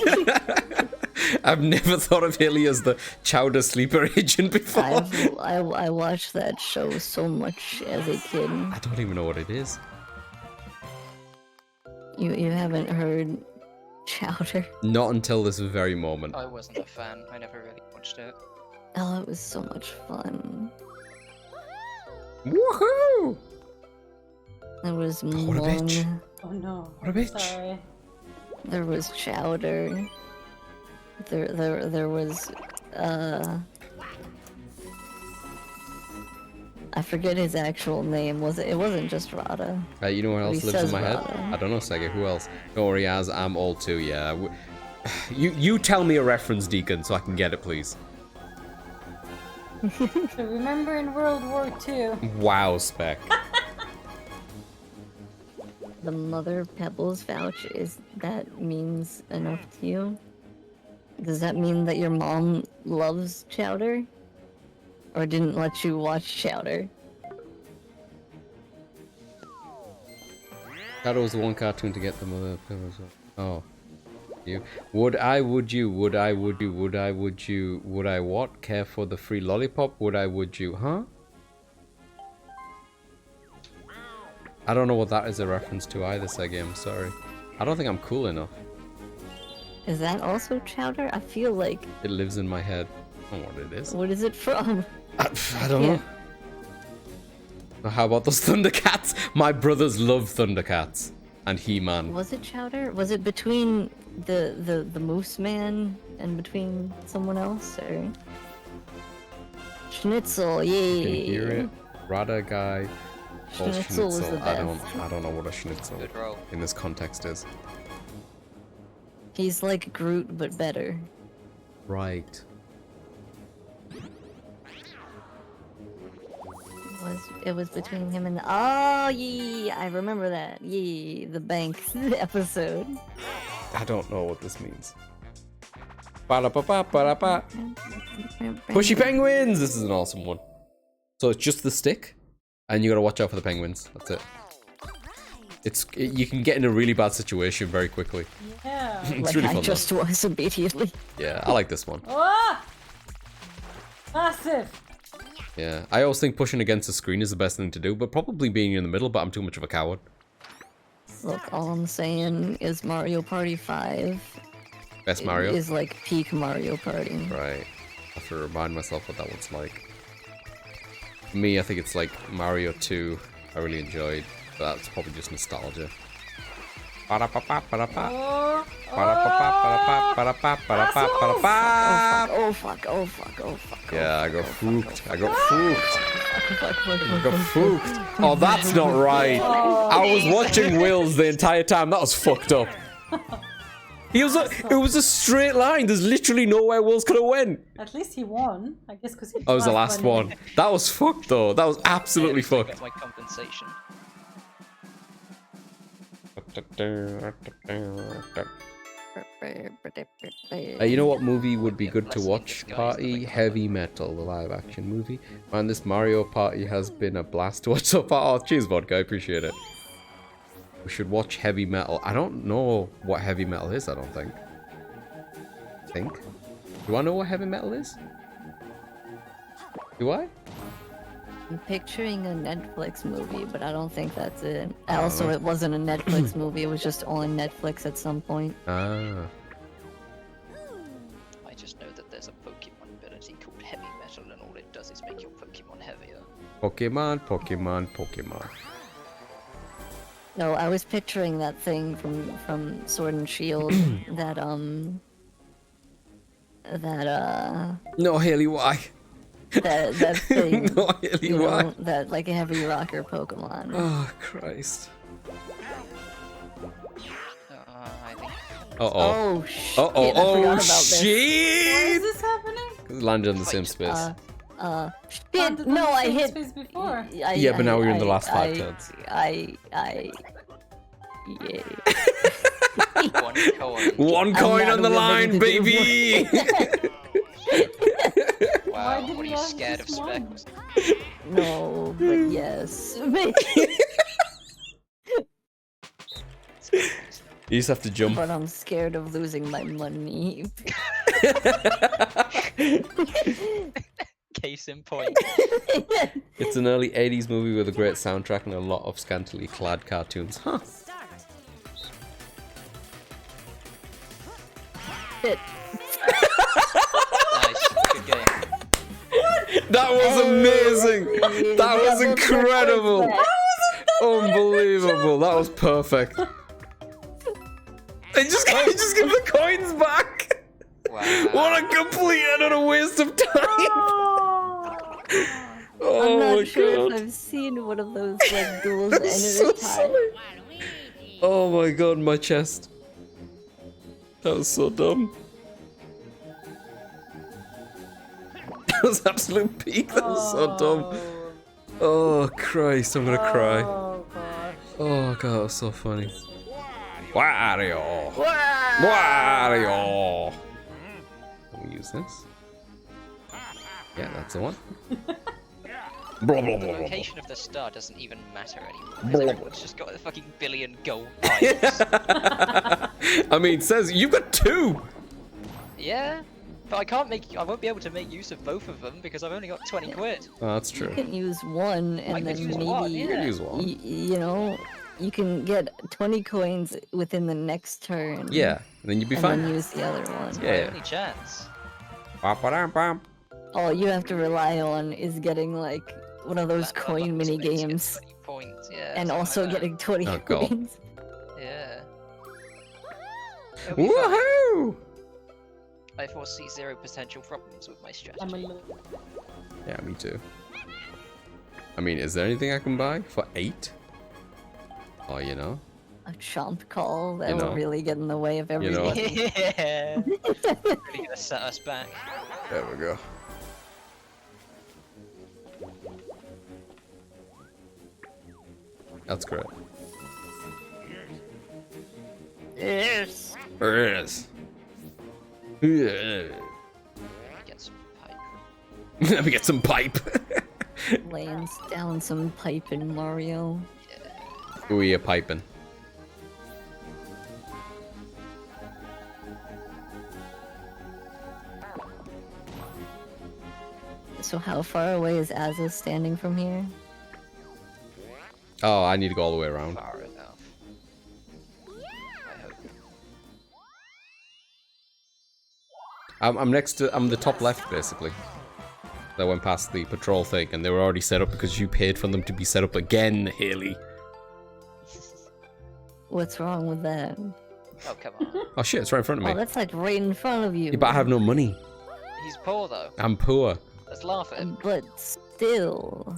I've never thought of Haley as the Chowder Sleeper Agent before. I watched that show so much as a kid. I don't even know what it is. You haven't heard Chowder? Not until this very moment. I wasn't a fan. I never really watched it. Oh, it was so much fun. Woohoo! There was What a bitch. Mung, Oh no. What a bitch. Sorry. there was Chowder. There was I forget his actual name. It wasn't just Rada. You know what else He lives in says my head? Rada. I don't know, Sega. Who else? Don't worry, Az. I'm old too. Yeah. You tell me a reference, Deacon, so I can get it, please. So remember in World War II? Wow, Spec. The Mother Pebbles vouch, that means enough to you? Does that mean that your mom loves Chowder? Or didn't let you watch Chowder? That was the one cartoon to get the mother. Oh. You. Would I what? Care for the free lollipop? Would you? Huh? I don't know what that is a reference to either, Sega. I'm sorry. I don't think I'm cool enough. Is that also Chowder? I feel like... It lives in my head. I don't know what it is. What is it from? I don't know. How about those Thundercats? My brothers love Thundercats. And He-Man. Was it Chowder? Was it between the Moose Man in between someone else or Schnitzel? You Yeah. can hear it. Rada guy. Or Schnitzel was the schnitzel. best. I don't know what a schnitzel Good roll. in this context is. He's like Groot but better. Right. It was between him and oh yeah, I remember that. Yeah, the bank episode. I don't know what this means. Ba-da-ba-ba, ba-da-ba. Pushy penguins! This is an awesome one. So it's just the stick, and you gotta watch out for the penguins. That's it. You can get in a really bad situation very quickly. Yeah. It's Like really I fun. just was immediately. Yeah, I like this one. Oh! Massive. Yeah, I always think pushing against the screen is the best thing to do, but probably being in the middle. But I'm too much of a coward. Look, all I'm saying is Mario Party 5 Best Mario. is like peak Mario Party. Right. I have to remind myself what that one's like. For me, I think it's like Mario 2. I really enjoyed. But that's probably just nostalgia. Ba-da-ba-ba, ba-da-ba. Oh, Ba-da-ba-ba, ba-da-ba, ba-da-ba, ba-da-ba. Oh fuck, oh fuck, oh fuck. Yeah, I got fooked. I got fooked. Fuck, fuck, I got fooked. Oh, that's not right. I was watching Wills the entire time. That was fucked up. It was a straight line. There's literally nowhere Wills could have went. at least he won. I guess because he That was the last one. That was fucked though. That was absolutely fucked. That's my compensation. You know what movie would be good to watch? Party Heavy Metal, the live action movie. Man, this Mario Party has been a blast to watch so far. Oh, cheers, vodka. I appreciate it. We should watch Heavy Metal. I don't know what Heavy Metal is, I don't think. Do I know what Heavy Metal is? Do I? I'm picturing a Netflix movie, but I don't think that's it. Also, it wasn't a Netflix movie, it was just on Netflix at some point. Ah. I just know that there's a Pokemon ability called Heavy Metal, and all it does is make your Pokemon heavier. Pokemon, Pokemon, Pokemon. No, I was picturing that thing from Sword and Shield that No, Haley, why? that thing, No, Haley, you why? know, that like a heavy rocker Pokemon. Oh, Christ. I think Uh-oh. Oh shit! Uh-oh. I forgot Oh, about this. Why shit! is this happening? It landed in the same space. Shit! No, I hit. Space before. Yeah, but now we're in the last 5 turns. Yeah. one coin. One coin not on the willing line, to do baby! Wow, did what are he you have scared of just one? specs? No, but yes. You just have to jump. But I'm scared of losing my money. Case in point. It's an early 80s movie with a great soundtrack and a lot of scantily clad cartoons. Huh. Shit. Nice, good game. That was amazing! That was incredible! Unbelievable! That was perfect. They just give the coins back! Wow. What a complete and utter waste of time! Oh I'm my not sure god. if I've seen one of those like duels end That's at so a time. silly. Oh my god, my chest. That was so dumb. That was absolute peak. That was so dumb. Oh Christ, I'm gonna cry. Oh gosh. Oh god, that was so funny. Wario! Wario! Can we use this? Yeah, that's the one. Blah, blah, The blah, blah, location of the star doesn't even matter anymore. Blah, Because blah. everyone's just got a fucking billion gold coins. blah. I mean, it says you've got 2! Yeah, but I won't be able to make use of both of them because I've only got 20 quid. Oh, that's You true. can use one, I and could then use maybe one, You can yeah. use one. you know, you can get 20 coins within the next turn. Yeah, and then you'd be and fine. then use the other one. My Yeah. only chance. Ba-ba-dam-bam. All you have to rely on is getting like one of those That coin level mini makes it games, 20 points, yeah. and something also like that. getting 20 Oh, God. coins. Yeah. It'll be fine. Woohoo! I foresee zero potential problems with my strategy. Yeah, me too. I mean, is there anything I can buy for 8? Oh, you know. A chomp call that You know. will really get in the way of You know. everything. Yeah. Really gonna set us back. There we go. That's great. Yes. Yes. Yeah. Get some pipe. Let me get some pipe. Laying down some pipe in Mario. Who are you piping? So how far away is Azza standing from here? Oh, I need to go all the way around. Far enough. I hope. I'm next to. I'm the top left, basically. They went past the patrol thing, and they were already set up because you paid for them to be set up again, Haley. What's wrong with that? Oh, come on. Oh shit, it's right in front of me. Oh, that's like right in front of you. Yeah, but I have no money. He's poor though. I'm poor. Let's laugh at him. But still.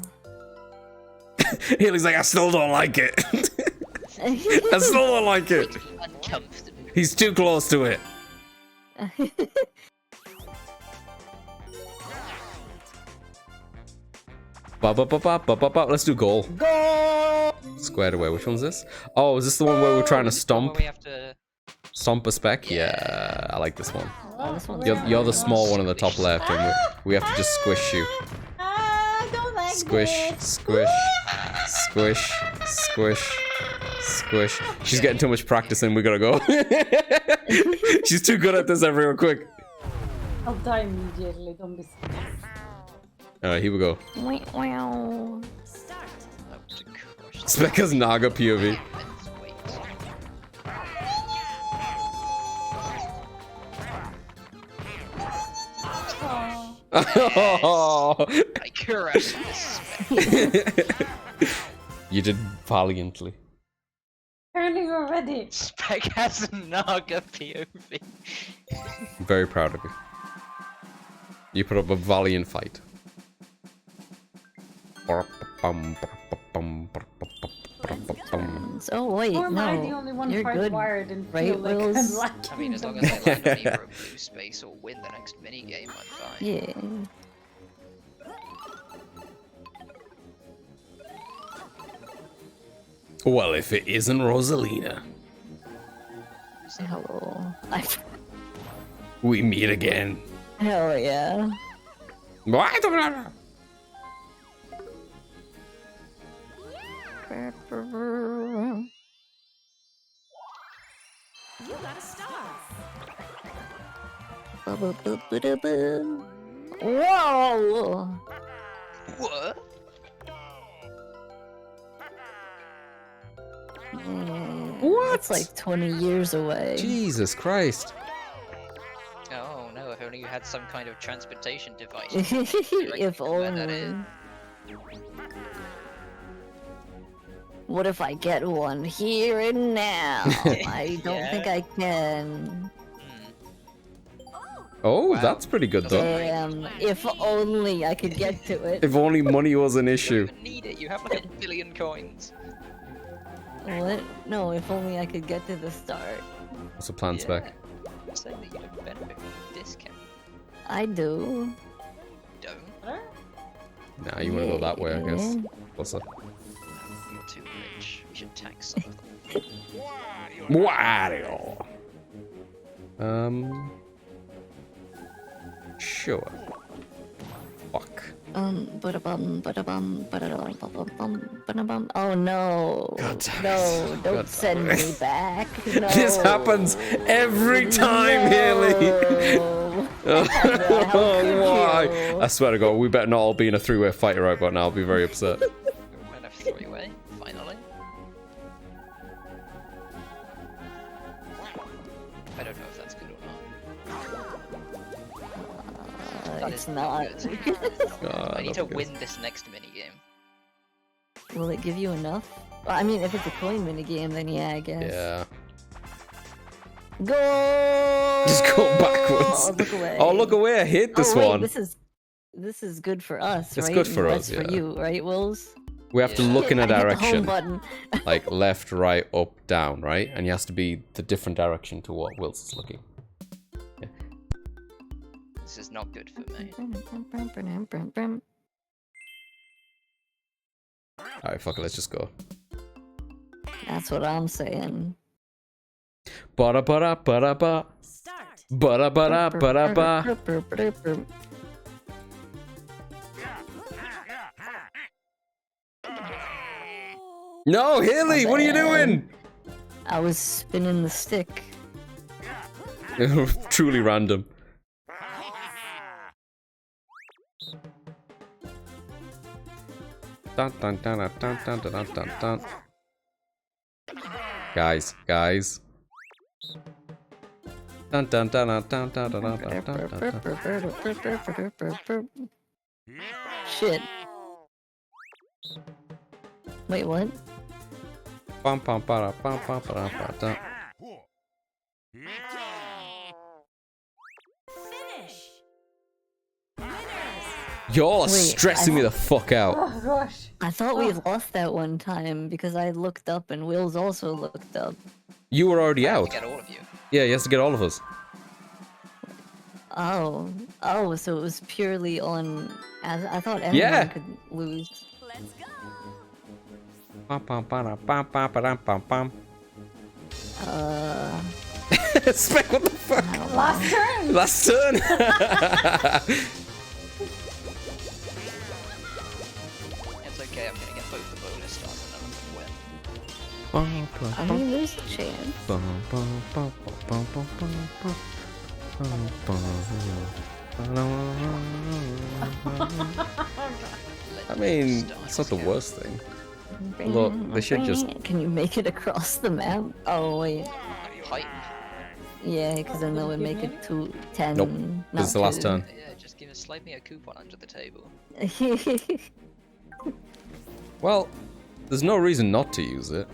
Haley's like, I still don't like it. I still don't like it. Uncomfortable. He's too close to it. Let's do goal. Go! Squared away. Which one's this? Oh, is this the one where we're trying to stomp? We have to. Stomp a spec? Yeah, I like this one. Oh, this one's You're the small one in the top left, and we have to just squish you. I don't like Squish, this. squish, squish, squish, squish. She's getting too much practice in. We gotta go. She's too good at this. Everyone, quick. I'll die immediately. Don't be scared. All right, here we go. Wow. Oh, to crush Specca's Naga POV. Wait. Oh. I crushed this You did valiantly. Turning already. spec. Spec has a Naga POV. I'm very proud of you. You put up a valiant fight. Oh wait, Or am I the no. only one You're good. hardwired and right, feel like I'm Wills? lacking I mean, as them? long as I land on either a blue space or win the next minigame, I'm fine. Yeah. Well, if it isn't Rosalina, Hello. we meet again. Hell yeah. You got a star. Whoa! What? What? It's like 20 years away. Jesus Christ. Oh no, if only you had some kind of transportation device. If where that is. only. What if I get one here and now? I don't think I can. Oh, Wow. that's pretty good though. Damn, if only I could get to it. If only money was an You issue. don't even need it, you have like 1 billion coins. What? No, if only I could get to the start. What's the plan spec? I'm saying that you don't benefit from the discount. I do. Don't. Nah, you wanna go that way, I guess. Yeah. What's up? You're too rich. We should tax some of them. Wario. Sure. Fuck. Ba-da-bum, ba-da-bum, ba-da-dum, ba-bum, ba-da-bum. Oh no. God damn No, it. don't God send damn me back. No. This happens every time, Haley. No. Why? you? I swear to God, we better not all be in a three-way fight right about now. I'll be very upset. We might have 3-way, finally. I don't know if that's good or not. That It's is not. good. God, I need to okay. win this next minigame. Will it give you enough? Well, I mean, if it's a coin minigame, then yeah, I guess. Yeah. Go. Just go backwards. Oh, look away. Oh, look away. I hate this Oh, wait, one. This is good for us, It's right? good for And us, less for yeah. you, right, Wills? We have to Yeah. look in a I hit the home direction. button. Like left, right, up, down, right? And you has to be the different direction to what Wills is looking. This is not good for me. Alright, fuck it, let's just go. That's what I'm saying. Ba ba ba ba ba. Start. Ba ba ba ba. No, Haley, what are you doing? I was spinning the stick. Truly random. Dun, dun, dun, dun, dun, dun, dun, dun, dun. Guys. Dun, dun, dun, dun, dun, dun, dun, dun, dun, dun, dun. Shit. Wait, what? Bum, bum, ba, bum, bum, ba, ba, da. Finish. Y'all are Wait, stressing me the fuck out. Oh gosh. I thought we lost that one time because I looked up and Will's also looked up. You were already I have out. to get all of you. Yeah, he has to get all of us. Oh, so it was purely on. As I thought everyone Yeah. could lose. Let's go. Bum, bum, ba, bum, bum, ba, bum, bum. Spec, what the fuck? I don't know. Last turn. Last turn. It's okay, I'm gonna get both the bonus stars and none of them win. I mean, there's a chance. I mean, it's not the worst thing. Look, they should just. Can you make it across the map? Oh wait, Height. yeah, because then that would make it to 10. Nope, not this is the last 2. turn. Yeah, just slide me a coupon under the table. Well, there's no reason not to use it.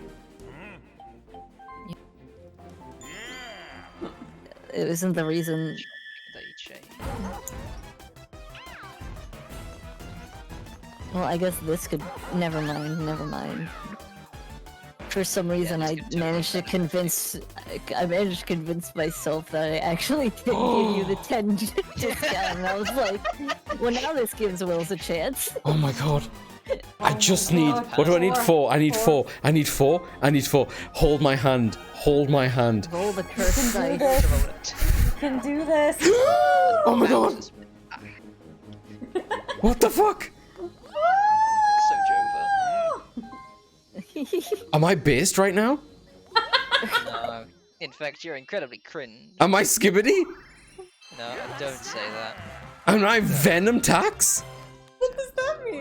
It isn't the reason. That you change. Well, I guess this could. Never mind. For some reason, this I could do managed to it. convince. I managed to convince myself that I actually did give you the 10 discount, and I was like, "Well, now this gives Wills a chance." Oh my god. I just need. God. What do I need? 4. I need 4. I need 4. I need 4. Hold my hand. Hold my hand. Roll the curse dice. Roll it. You can do this. Oh my god. What the fuck? So Jova. Am I based right now? No. In fact, you're incredibly cringe. Am I Skibbity? No, don't say that. Am I Venom Tax?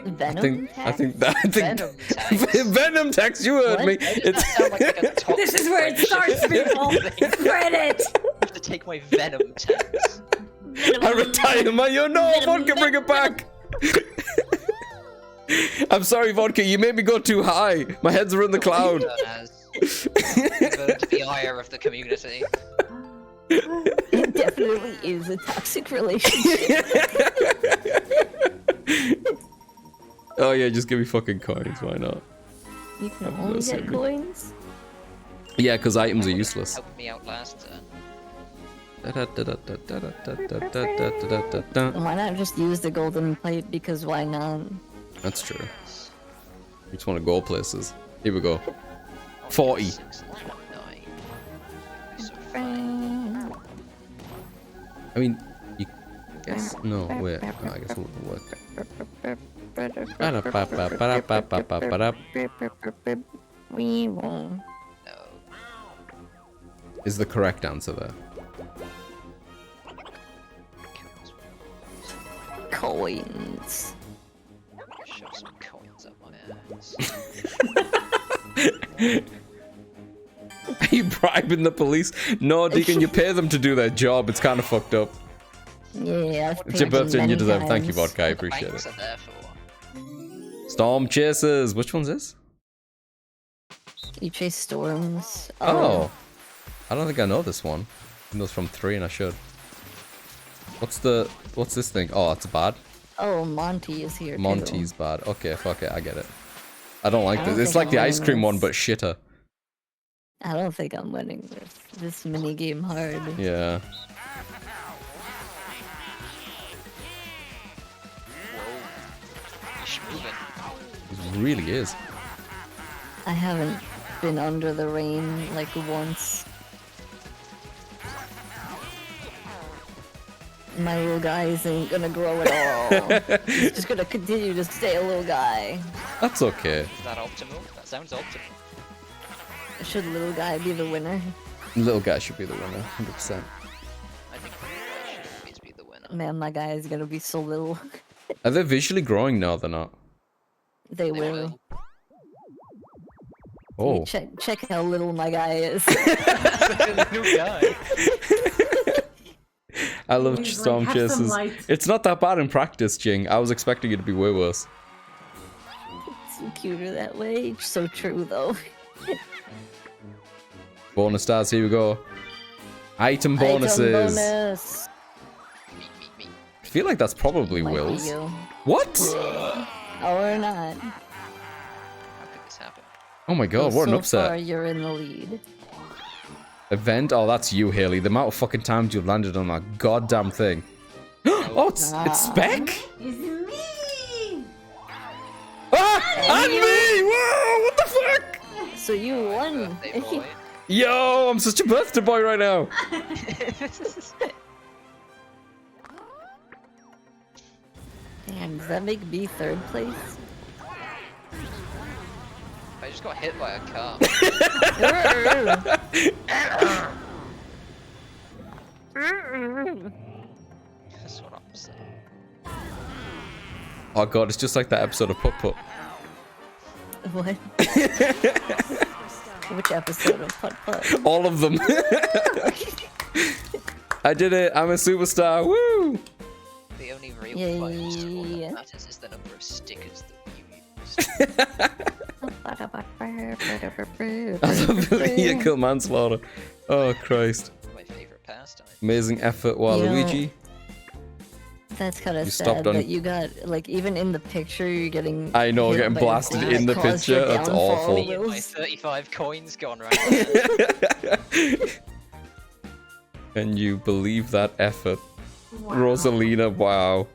Venom. I think Venom Tax. Venom Tax. You heard What? me. That It's sound like a toxic This is where it starts, friendship. people. Spread it. I have to take my venom tax. I retire my. No, vodka, bring it back. I'm sorry, vodka. You made me go too high. My heads are in the cloud. As the ire of the community. It definitely is a toxic relationship. Oh yeah, just give me fucking coins. Why not? You can Have only mercy get on me. coins. Yeah, because items are useless. Helped me out last turn. Why not just use the golden plate? Because why not? That's true. You just want to go places. Here we go. 40. 6, 9. So fine. I mean, you guess. No, wait. Oh, I guess it wouldn't work. We won't. No. Is the correct answer there? Coins. Shove some coins up my ass. Are you bribing the police? No, Deacon, you pay them to do their job. It's kind of fucked up. Yeah, I've It's your paid them birthday and you many deserve it. Thank you, times. Vodka. I appreciate Banks it. are there for. Storm Chasers. Which one's this? You chase storms. Oh. I don't think I know this one. It was from 3 and I should. What's this thing? Oh, it's bad. Oh, Monty is here. Monty's too. bad. Okay, fuck it, I get it. I don't like I this. don't It's think like the I'm ice cream winning one, this. but shitter. I don't think I'm winning this mini game hard. Yeah. Whoa. Schmovin'. It really is. I haven't been under the rain like once. My little guy isn't gonna grow at all. He's just gonna continue to stay a little guy. That's okay. Is that optimal? That sounds optimal. Should little guy be the winner? Little guy should be the winner, 100%. I think the guy should always be the winner. Man, my guy is gonna be so little. Are they visually growing? No, they're not. They They will. Oh. Check how little my guy is. New guy. I love He's Storm like, "Have some Chasers. light." It's not that bad in practice, Jing. I was expecting it to be way worse. So cuter that way. So true though. Bonus stars, here we go. Item bonuses. Item bonus. Me. I feel like that's probably Might be Will's. you. What? Or not. How could this happen? Oh my god, what an so upset. far, you're in the lead. Event? Oh, that's you, Haley. The amount of fucking times you've landed on that goddamn thing. Oh, it's Spec? It's me! Ah! And me! Whoa! What the fuck? So you won. Birthday boy. Yo, I'm such a birthday boy right now. Damn, does that make me third place? I just got hit by a car. That's what I'm saying. Oh god, it's just like that episode of Put Put. What? Which episode of Putt Putt? All of them. I did it. I'm a superstar. Woo! The only real Yeah, players to all yeah. that matters is the number of stickers that you use. I love vehicle manslaughter. Oh Christ. My favourite pastime. Amazing effort, Waluigi. That's kind of You sad stopped on- that you got, like, even in the picture, you're getting. I know, hit getting by a blasted thing in that the caused your picture, that's downfall, awful. Me and my Wills. 35 coins gone right now. Can you believe that effort? Rosalina, wow.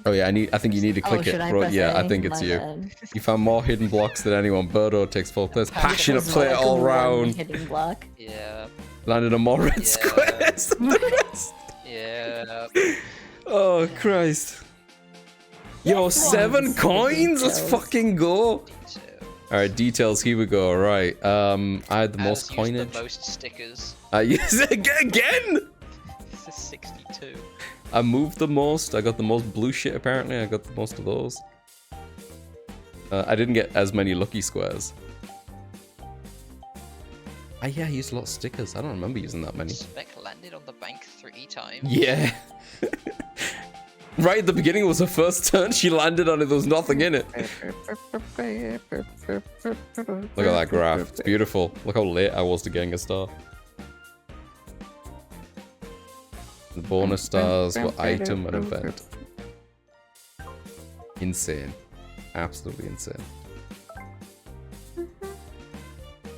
Oh yeah, I think you need to click should it, I bro. press Yeah, I A? think it's My you. bad. You found more hidden blocks than anyone. Birdo takes full place. Passionate There's player like all one round. hitting block. Yeah. Landed on more red Yeah. squares than the rest. Yeah. Oh Christ. Yo, 7 coins? Let's Details. fucking go. So, Alright, details, here we go. Right. I had the most Alice used coinage. the most stickers. I used it again! This is 62. I moved the most. I got the most blue shit apparently. I got the most of those. I didn't get as many lucky squares. Yeah, I used a lot of stickers. I don't remember using that many. Spec landed on the bank 3 times. Yeah. Right at the beginning was her first turn. She landed on it. There was nothing in it. Look at that graph. It's beautiful. Look how late I was to getting a star. The bonus stars were item and event. Insane. Absolutely insane.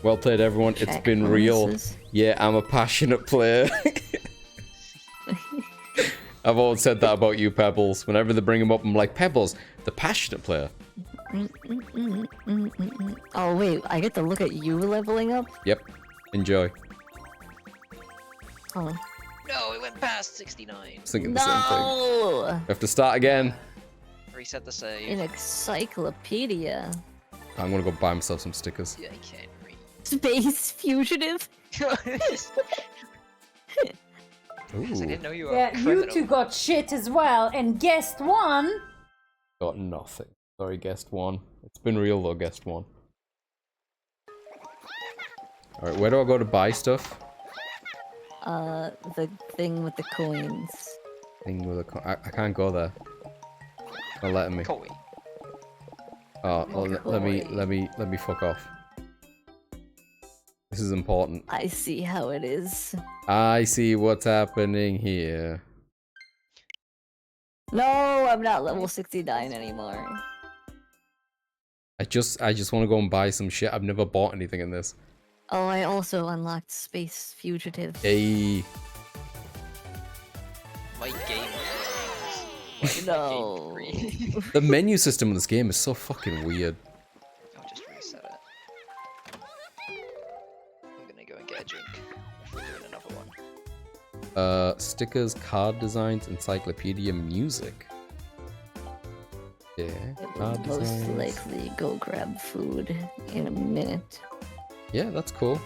Well played, everyone. It's Check been real. bonuses. Yeah, I'm a passionate player. I've always said that about you, Pebbles. Whenever they bring him up, I'm like, Pebbles, the passionate player. Oh wait, I get to look at you leveling up? Yep. Enjoy. Oh. No, it went past 69. I was thinking the same thing. No! We have to start again. Reset the save. An encyclopedia. I'm gonna go buy myself some stickers. Yeah, I can't read. Space fugitive? I Ooh, didn't know you were a Yeah, you criminal. two got shit as well, and guest one. got nothing. Sorry, guest one. It's been real though, guest one. Alright, where do I go to buy stuff? The thing with the coins. Thing with a I can't go there. Not letting me. Coin. Oh, well, let me fuck off. This is important. I see how it is. I see what's happening here. No, I'm not level 69 anymore. I just want to go and buy some shit. I've never bought anything in this. Oh, I also unlocked Space Fugitive. Hey. My game freezes. No. My game freezes. The menu system of this game is so fucking weird. I'll just reset it. I'm gonna go and get a drink if we're doing another one. Stickers, card designs, encyclopedia, music. Yeah, I will card most designs. likely go grab food in a minute. Yeah, that's cool.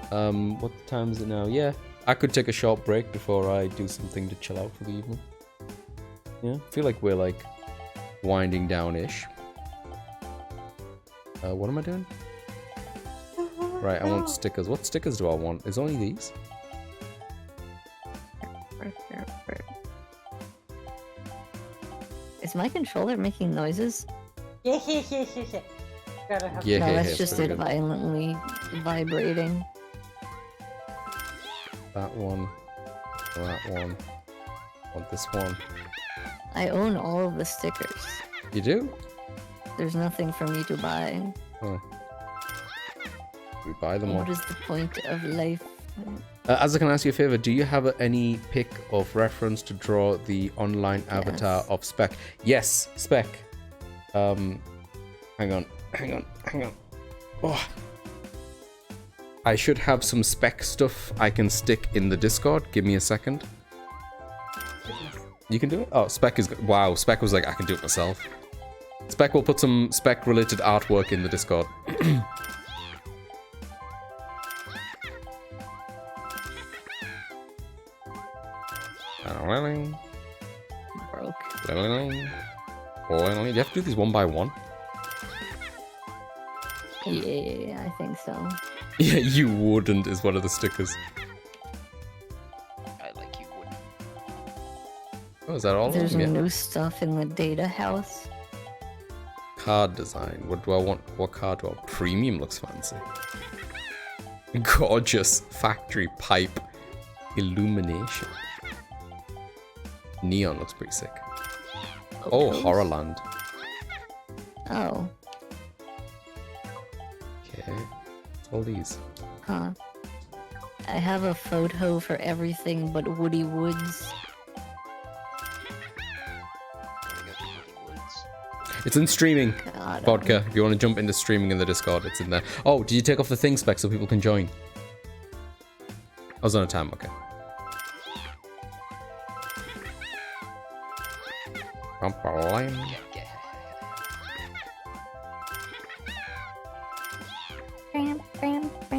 What time is it now? Yeah, I could take a short break before I do something to chill out for the evening. Yeah, I feel like we're like winding down-ish. What am I doing? Right, I want stickers. What stickers do I want? Is only these? Is my controller making noises? Yeah. Gotta have Yeah, No, yeah, that's it's just pretty it good. violently vibrating. That one. That one. Want this one. I own all of the stickers. You do? There's nothing for me to buy. Oh. We buy them all. What is the point of life? As I can ask you a favor, do you have any pick of reference to draw the online avatar Yes. of Spec? Yes, Spec. Hang on. Oh. I should have some Spec stuff I can stick in the Discord. Give me a second. You can do it? Oh, Spec is... Wow, Spec was like, I can do it myself. Spec will put some Spec-related artwork in the Discord. Broke. Do you have to do these one by one? Yeah, I think so. Yeah, you wouldn't is one of the stickers. I like you wouldn't. Oh, is that all of There's them? Yeah. new stuff in the data house. Card design. What do I want? What card do I want? Premium looks fancy. Gorgeous factory pipe illumination. Neon looks pretty sick. Oh, Okay. Horrorland. Oh, Okay. What's all these? huh. I have a photo for everything but Woody Woods. Gotta go to Woody Woods. It's in streaming. God, Vodka. If you want to jump into streaming in the Discord, it's in there. Oh, did you take off the thing spec so people can join? I was on a time, okay. Get.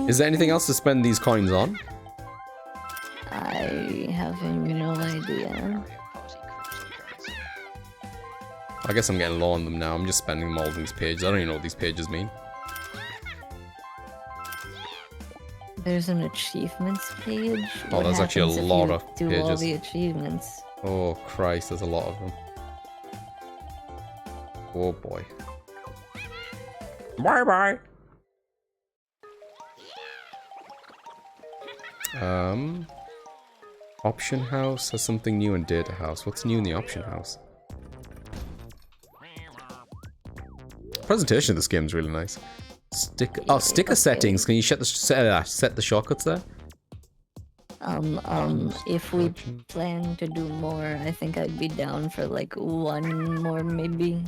Is there anything else to spend these coins on? I have no idea. Mario Party cryptocurrency. I guess I'm getting low on them now. I'm just spending them all on these pages. I don't even know what these pages mean. There's an achievements page. Oh, What there's actually a happens if lot you of do all pages. the achievements. Oh, Christ, there's a lot of them. Oh, boy. Bye-bye. Option House has something new in Data House. What's new in the Option House? Presentation of this game is really nice. Sticker Okay. settings. Can you set the shortcuts there? If we plan to do more, I think I'd be down for like one more maybe.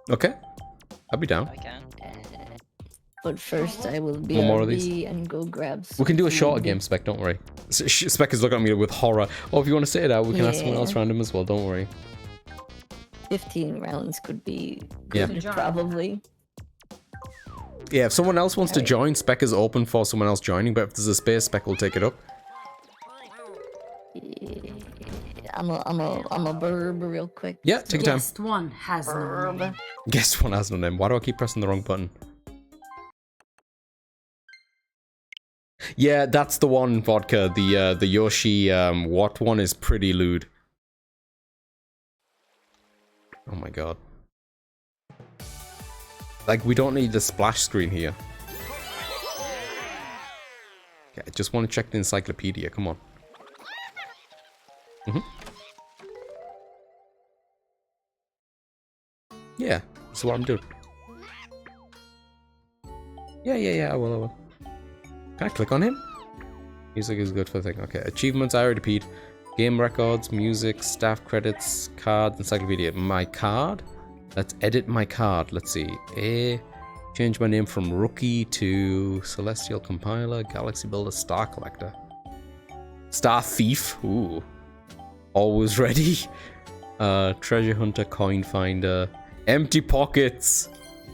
Okay, I'll be down. I can. But first I will One more of these? BRB and go grab some We can do a shorter food. game, Spec. Don't worry. Spec is looking at me with horror. Oh, if you want to sit it out, we can ask someone else Yeah. random as well. Don't worry. 15 rounds could be Yeah. good, probably. Yeah, if someone else wants to Alright. join, Spec is open for someone else joining. But if there's a space, Spec will take it up. Yeah, I'm a burb real quick. Yeah, take your time. Guest one has no name. Guess one has no name. Why do I keep pressing the wrong button? Yeah, that's the one, Vodka. The Yoshi what one is pretty lewd. Oh my god. Like, we don't need the splash screen here. Okay, I just want to check the encyclopedia. Come on. Yeah, that's what I'm doing. Yeah, I will. Can I click on him? Music is good for the thing. Okay, achievements, I already repeat. Game records, music, staff credits, cards, encyclopedia. My card? Let's edit my card. Let's see. Change my name from Rookie to Celestial Compiler, Galaxy Builder, Star Collector. Star Thief. Ooh. Always ready. Treasure Hunter, Coin Finder. Empty Pockets.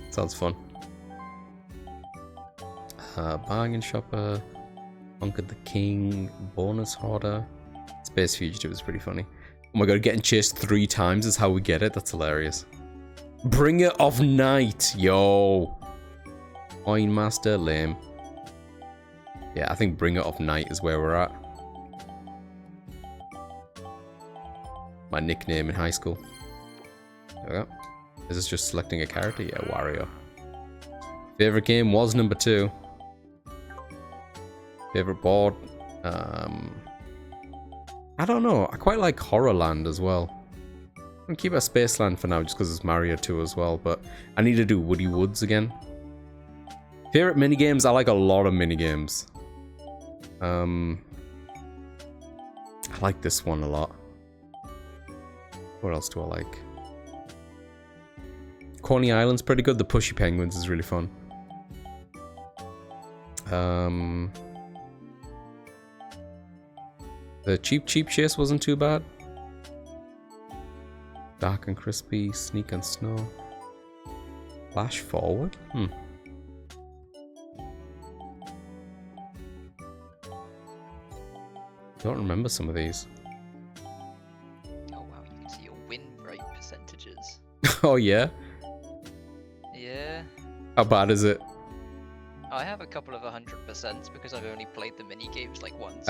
Sounds fun. Bargain Shopper. Conquered the King. Bonus Hoarder. Space Fugitive is pretty funny. Oh my god, getting chased 3 times is how we get it. That's hilarious. Bringer of Night. Yo. Coin Master. Lame. Yeah, I think Bringer of Night is where we're at. My nickname in high school. There we go. Is this just selecting a character? Yeah, Wario. Favorite game was number 2. Favorite board? I don't know. I quite like Horrorland as well. I'm gonna keep it Spaceland for now just because it's Mario 2 as well, but I need to do Woody Woods again. Favorite minigames? I like a lot of minigames. I like this one a lot. What else do I like? Coney Island's pretty good. The Pushy Penguins is really fun. The Cheap Chase wasn't too bad. Dark and Crispy, Sneak and Snow. Flash Forward? Don't remember some of these. Oh wow, you can see your win rate percentages. Oh yeah? Yeah. How bad is it? I have a couple of 100% because I've only played the mini games like once.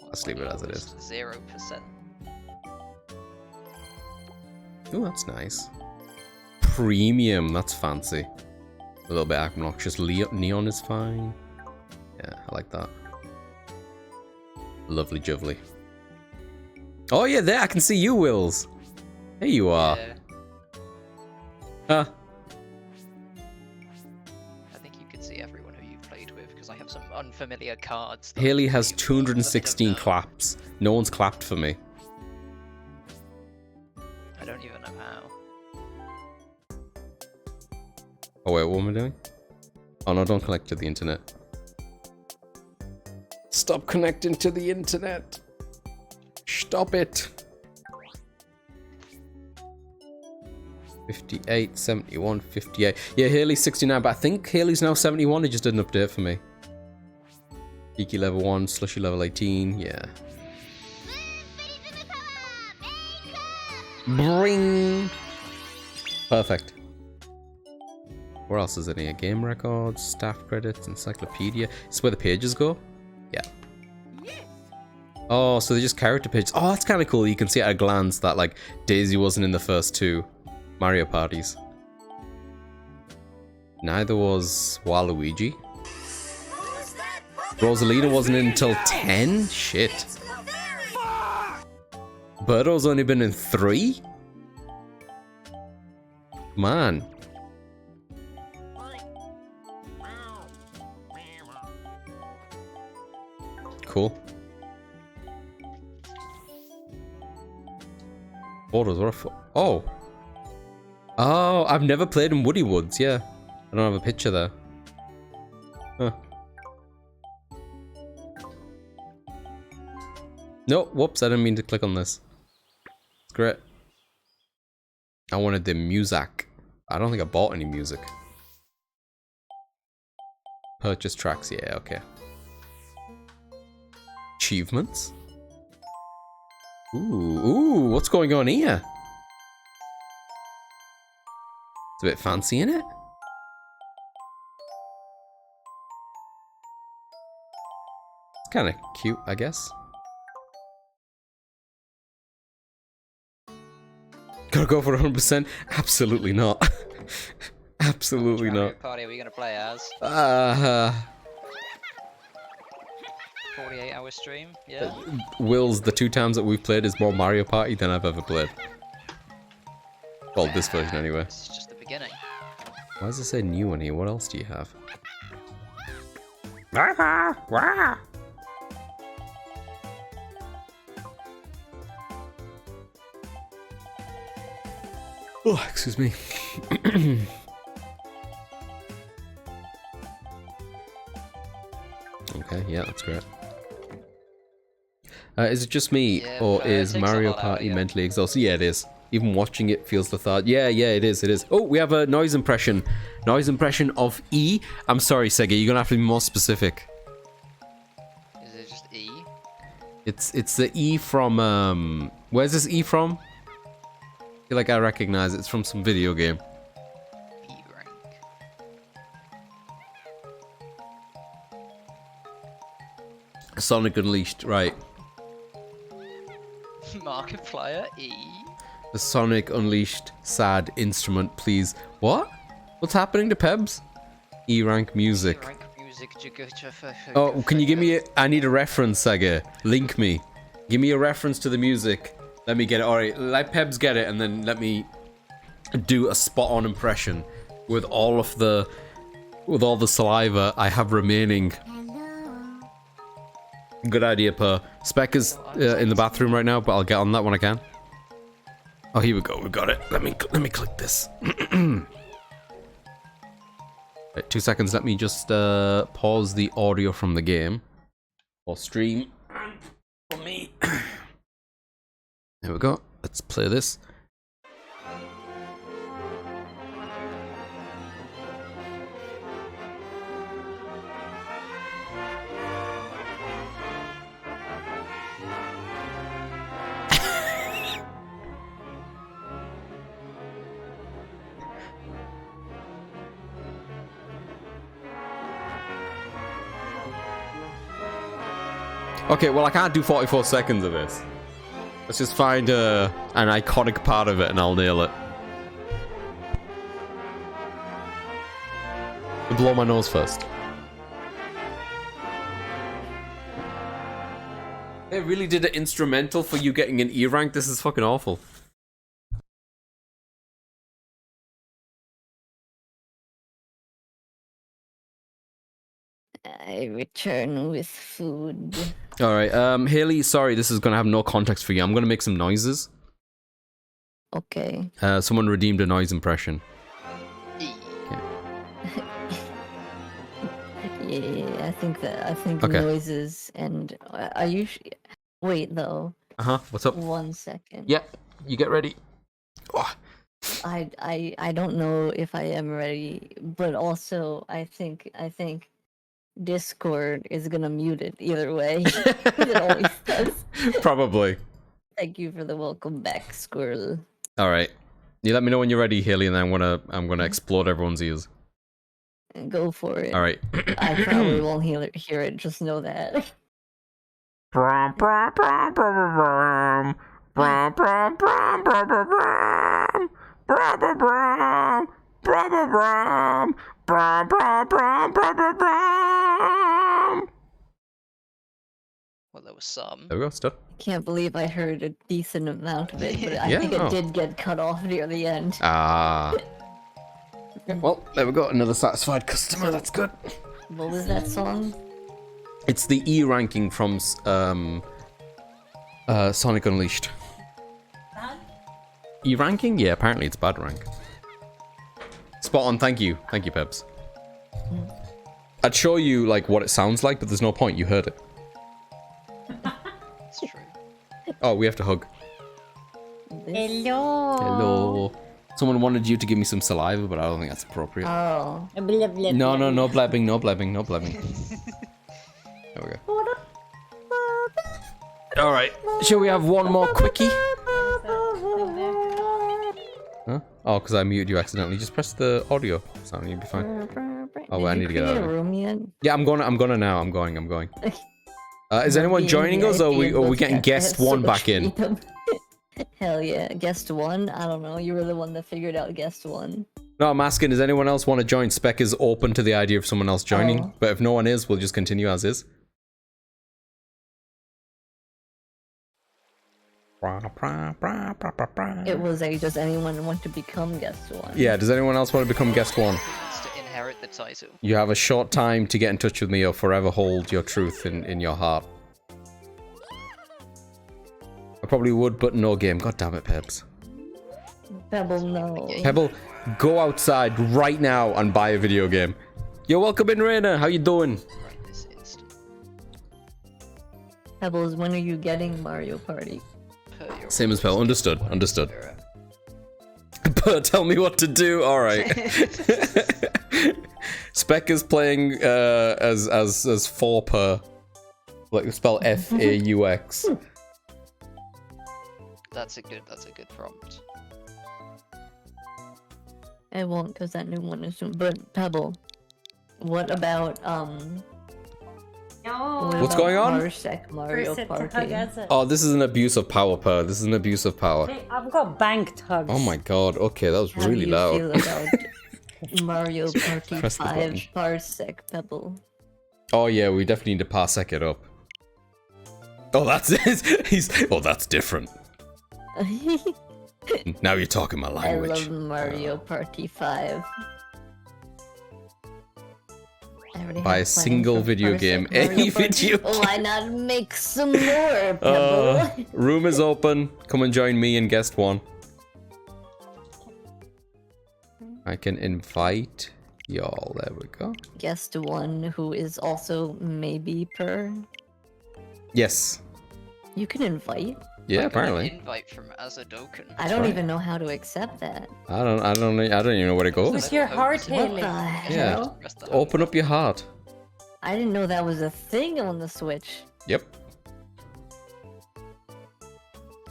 Let's leave it as it is. 0%. Oh, that's nice. Premium, that's fancy. A little bit obnoxious. Neon is fine. Yeah, I like that. Lovely jubbly. Oh yeah, there, I can see you, Wills. There you are. Yeah. Huh. I think you can see everyone who you've played with because I have some unfamiliar cards. Haley has 216 claps. No one's clapped for me. I don't even know how. Oh wait, what am I doing? Oh no, don't connect to the internet. Stop connecting to the internet. Stop it. 58, 71, 58. Yeah, Haley's 69, but I think Haley's now 71. It just did an update for me. Geeky level 1, Slushy level 18. Yeah. Bring. Perfect. Where else is it here? Game records, staff credits, encyclopedia. Is this where the pages go? Yeah. Oh, so they're just character pages. Oh, that's kind of cool. You can see at a glance that like Daisy wasn't in the first 2 Mario parties. Neither was Waluigi. Rosalina wasn't in until 10? Shit. Birdo's only been in 3? Man. Cool. Borders are oh. Oh, I've never played in Woody Woods, yeah. I don't have a picture there. Huh. No, whoops, I didn't mean to click on this. It's great. I wanted the music. I don't think I bought any music. Purchase tracks, yeah, okay. Achievements? Ooh, what's going on here? It's a bit fancy, isn't it? It's kind of cute, I guess. Gotta go for 100%? Absolutely not. Absolutely Which Mario not. Party are we gonna play as? 48-hour stream? Yeah. Will's, the 2 times that we've played is more Mario Party than I've ever played. Well, this version anyway. This is just the beginning. Why does it say new on here? What else do you have? Oh, excuse me. Okay, yeah, that's great. Is it just me, Yeah, or it is takes a Mario lot out of Party you. mentally exhausting? Yeah, it is. Even watching it feels lethargic. Yeah, it is, it is. Oh, we have a noise impression. Noise impression of E. I'm sorry, Sega, you're gonna have to be more specific. Is it just E? It's the E from, where's this E from? I feel like I recognize it. It's from some video game. E rank. Sonic Unleashed, right. Markiplier E. The Sonic Unleashed sad instrument, please. What? What's happening to Pebs? E-rank music. E rank music. Oh, can you give me I need a reference, Sega. Link me. Give me a reference to the music. Let me get it. Alright, let Pebs get it, and then let me do a spot-on impression with all the saliva I have remaining. Good idea, Per. Spec is in the bathroom right now, but I'll get on that when I can. Oh, here we go. We got it. Let me click this. Wait, 2 seconds. Let me just pause the audio from the game or stream for me. There we go. Let's play this. Okay, well I can't do 44 seconds of this. Let's just find an iconic part of it and I'll nail it. Blow my nose first. They really did an instrumental for you getting an E rank? This is fucking awful. I return with food. Alright, Haley, sorry, this is gonna have no context for you. I'm gonna make some noises. Okay. Someone redeemed a noise impression. E. Yeah, I think Okay. noises and are you? Wait though. What's up? 1 second. Yeah, you get ready. Oh. I don't know if I am ready, but also I think Discord is gonna mute it either way. It always does. Probably. Thank you for the welcome back, Squirrel. Alright. You let me know when you're ready, Haley, and then I'm gonna explode everyone's ears. Go for it. Alright. I probably won't hear it, just know that. Well, there was some. There we go, stuff. Can't believe I heard a decent amount of it, but I Yeah, think it oh. did get cut off near the end. Ah. Well, there we go, another satisfied customer, that's good. What was that song? It's the E ranking from Sonic Unleashed. E ranking? Yeah, apparently it's bad rank. Spot on, thank you. Thank you, Peps. I'd show you like what it sounds like, but there's no point, you heard it. It's true. Oh, we have to hug. Hello. Hello. Someone wanted you to give me some saliva, but I don't think that's appropriate. Oh. No blabbing, no blabbing, no blabbing. There we go. Alright, shall we have one more quickie? Huh? Oh, because I muted you accidentally. Just press the audio sound, you'll be fine. Oh, wait, I need to get out of a here. room yet? Yeah, I'm gonna now. I'm going. Is anyone joining us, or are we getting guest one back in? Hell yeah, guest one? I don't know. You were the one that figured out guest one. No, I'm asking, does anyone else want to join? Spec is open to the idea of someone else joining, Oh. but if no one is, we'll just continue as is. It was a does anyone want to become guest one? Yeah, does anyone else want to become guest one? Wants to inherit the title. You have a short time to get in touch with me or forever hold your truth in your heart. I probably would, but no game. God damn it, Pebs. Pebble, no. Pebble, go outside right now and buy a video game. You're welcome in, Raina. How you doing? Right this instant. Pebbles, when are you getting Mario Party? Per your Same as Pell. Understood. Understood. But tell me what to do. All right. Spec is playing as 4 per. Like spell F-A-U-X. That's a good prompt. I won't, because that new one is soon. But Pebble, what about No. What's going on? Parsec Mario First Party. hug as it. Oh, this is an abuse of power, Per. This is an abuse of power. Hey, I've got banked hugs. Oh my god. Okay, that was How really do you loud. feel about Mario Party Press the 5 button. Parsec Pebble? Oh yeah, we definitely need to parsec it up. Oh, that's it. Oh, that's different. Now you're talking my I language. love Mario Party 5. I already Buy have a plans single for video Parsec game. Mario Any Party. video game. Why not make some more, Pebble? Room is open. Come and join me in guest one. I can invite y'all. There we go. Guest one who is also maybe per. Yes. You can invite. Yeah, I got an apparently. invite from Azadoken. I don't right. even know how to accept that. I don't even know where to go. With your heart, What Haley. the Yeah. hell? Press the Open up your heart. I didn't know that was a thing on the Switch. Yep.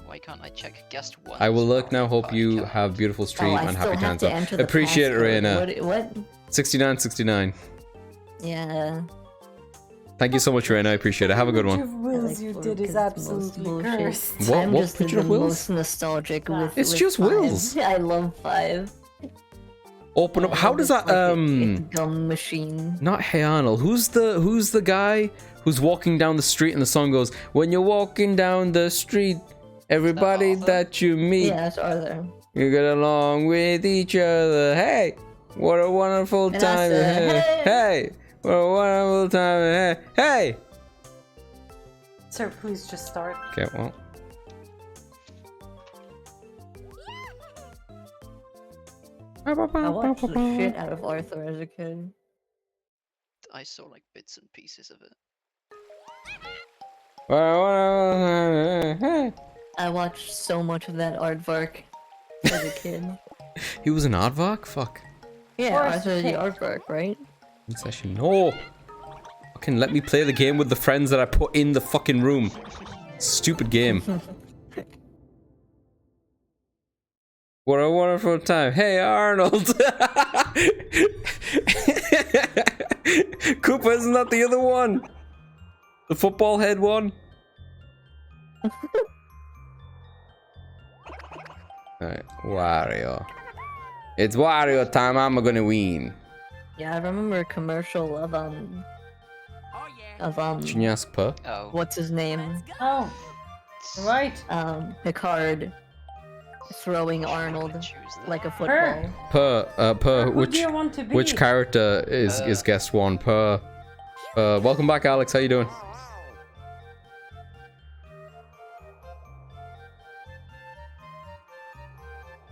Why can't I check guest one? I will look now. Hope you have beautiful stream Oh, I and still happy have times. to enter the Appreciate it, passcode. Raina. What? 6969. Yeah. Thank you so much, Raina. I appreciate it. Have a good Which one. of wills I you like did food is 'cause it's the most absolutely bullshit. cursed. What? I'm What just picture the of Wills? most nostalgic with. It's with just 5. Wills. I love 5. Open up. I How love does it, that it's a gum machine. Not Hey Arnold. Who's the guy who's walking down the street and the song goes, "When you're walking down the street, everybody Arthur? that you meet, Yeah, that's Arthur. you get along with each other. Hey, what a wonderful And I time. said, Hey, hey, what a wonderful time. Hey, hey." Sir, please just start. Okay, well. I watched the shit out of Arthur as a kid. I saw like bits and pieces of it. I watched so much of that aardvark as a kid. He was an aardvark? Fuck. Yeah, course Arthur you the did. aardvark, right? In session. No. Fucking let me play the game with the friends that I put in the fucking room. Stupid game. What a wonderful time. Hey, Arnold. Koopa, isn't that the other one? The football head one? Alright, Wario. It's Wario time, I'm gonna win. Yeah, I remember a commercial of Chinyaspa. Oh, what's his name? Oh, right. Picard throwing Arnold choose that. like a football. Who do you want to be? Which character is guest one? Welcome back, Alex. How you doing?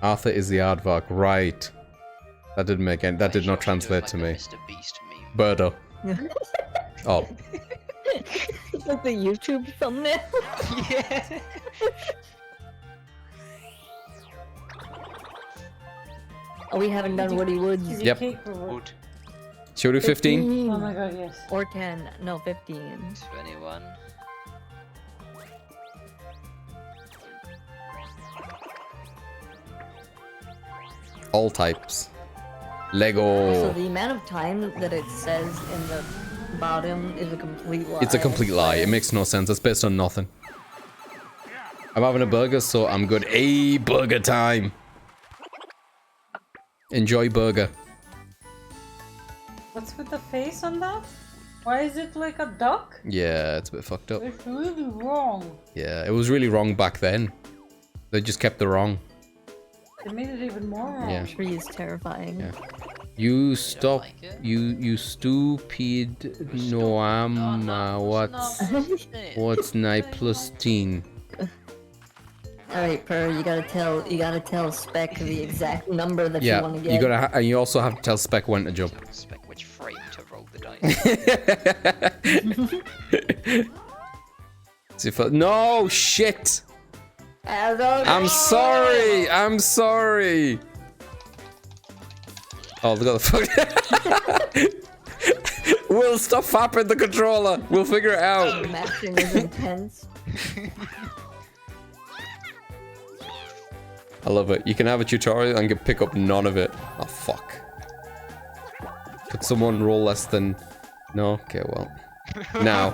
Arthur is the aardvark, right? That didn't make any. That did not translate to me. Mr. Beast meme. Birdo. Oh, It's like the YouTube thumbnail. Yeah. Oh, we haven't done Woody Woods. Is it Yep. cake or what? Wood. should we do 15? Oh my god, yes. Or 10. No, 15. 21. All types. So Lego. the amount of time that it says in the bottom is a complete lie. It's a complete lie. It makes no sense. It's based on nothing. I'm having a burger, so I'm good. A burger time. Enjoy burger. What's with the face on that? Why is it like a duck? Yeah, it's a bit fucked up. It's really wrong. Yeah, it was really wrong back then. They just kept the wrong. They made it even more wrong. Yeah. Tree is terrifying. Yeah. You stop. like it? You stupid Noam. What's 9 plus 10? All right, Per, you gotta tell Spec the exact number that you want to Yeah, get. and you also have to tell Spec when to jump. Spec which frame to roll the dice. See if no shit. I'm sorry. I'm sorry. Oh, look at the fuck. Will, stop fapping the controller. We'll figure it out. Matching is intense. I love it. You can have a tutorial and pick up none of it. Oh, fuck. Could someone roll less than... No? Okay, well. Now.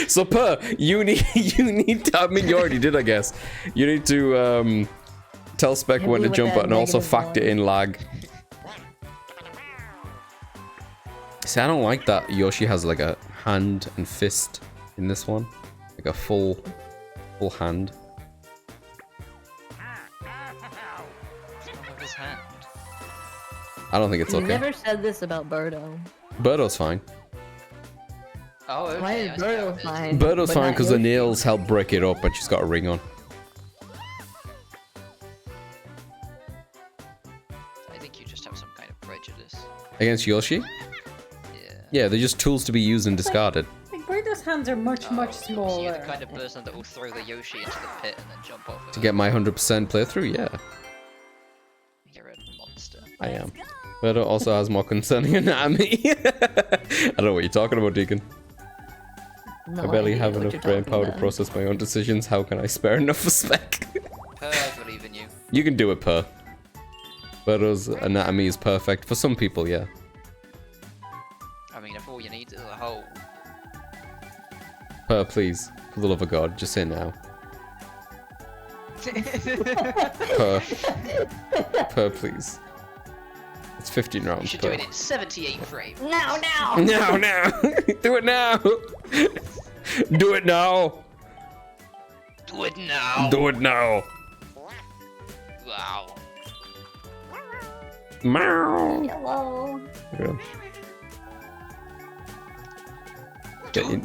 So, Per, you need to... I mean, you already did, I guess. You need to tell Spec Hit when me to with jump that and also negative factor one. in lag. See, I don't like that Yoshi has like a hand and fist in this one. Like a full hand. His hand. I don't think it's You okay. never said this about Birdo. Birdo's fine. Oh, okay. Why is I see how Birdo it is. fine? Birdo's but fine not because the Yoshi? nails help break it up, but she's got a ring on. I think you just have some kind of prejudice. Against Yoshi? Yeah. Yeah, they're just tools to be used and discarded. Like, Birdo's hands are much, much So you're the smaller. kind of person that will throw the Yoshi into the pit and then jump off of To it. get my 100% playthrough, yeah, You're a monster. I am. Birdo also has more concerning anatomy. I don't know what you're talking about, Deacon. No I barely idea have what enough you're brain talking power to about. process my own decisions. How can I spare enough for Spec? I believe in you. You can do it, Per. Birdo's anatomy is perfect. For some people, yeah. I mean, if all you need is a hole. Per, please. For the love of God, just say now. Per. Per, please. It's 15 rounds. You should Per. do it in 78 frames. Now. Now! Do it now! Do it now! Do it now. Do it now! Wow. Meow! Hello. Yeah.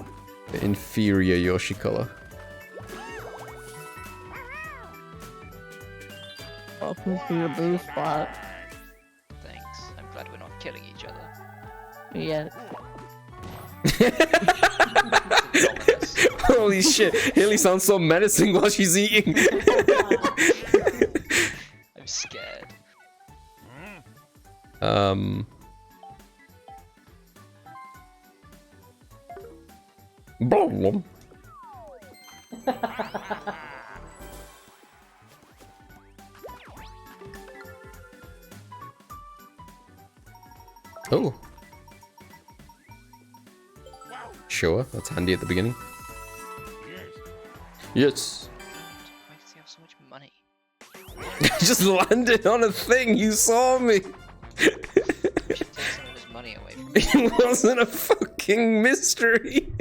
The inferior Yoshi color. Welcome to your blue spot. Thanks. I'm glad we're not killing each other. Yeah. Ominous. Holy shit! Haley sounds so menacing while she's eating. I'm scared. Blum. Oh. Sure, that's handy at the beginning. Yes. Why does he have so much money? I just landed on a thing, you saw me! We should take some of his money away from him. It wasn't a fucking mystery!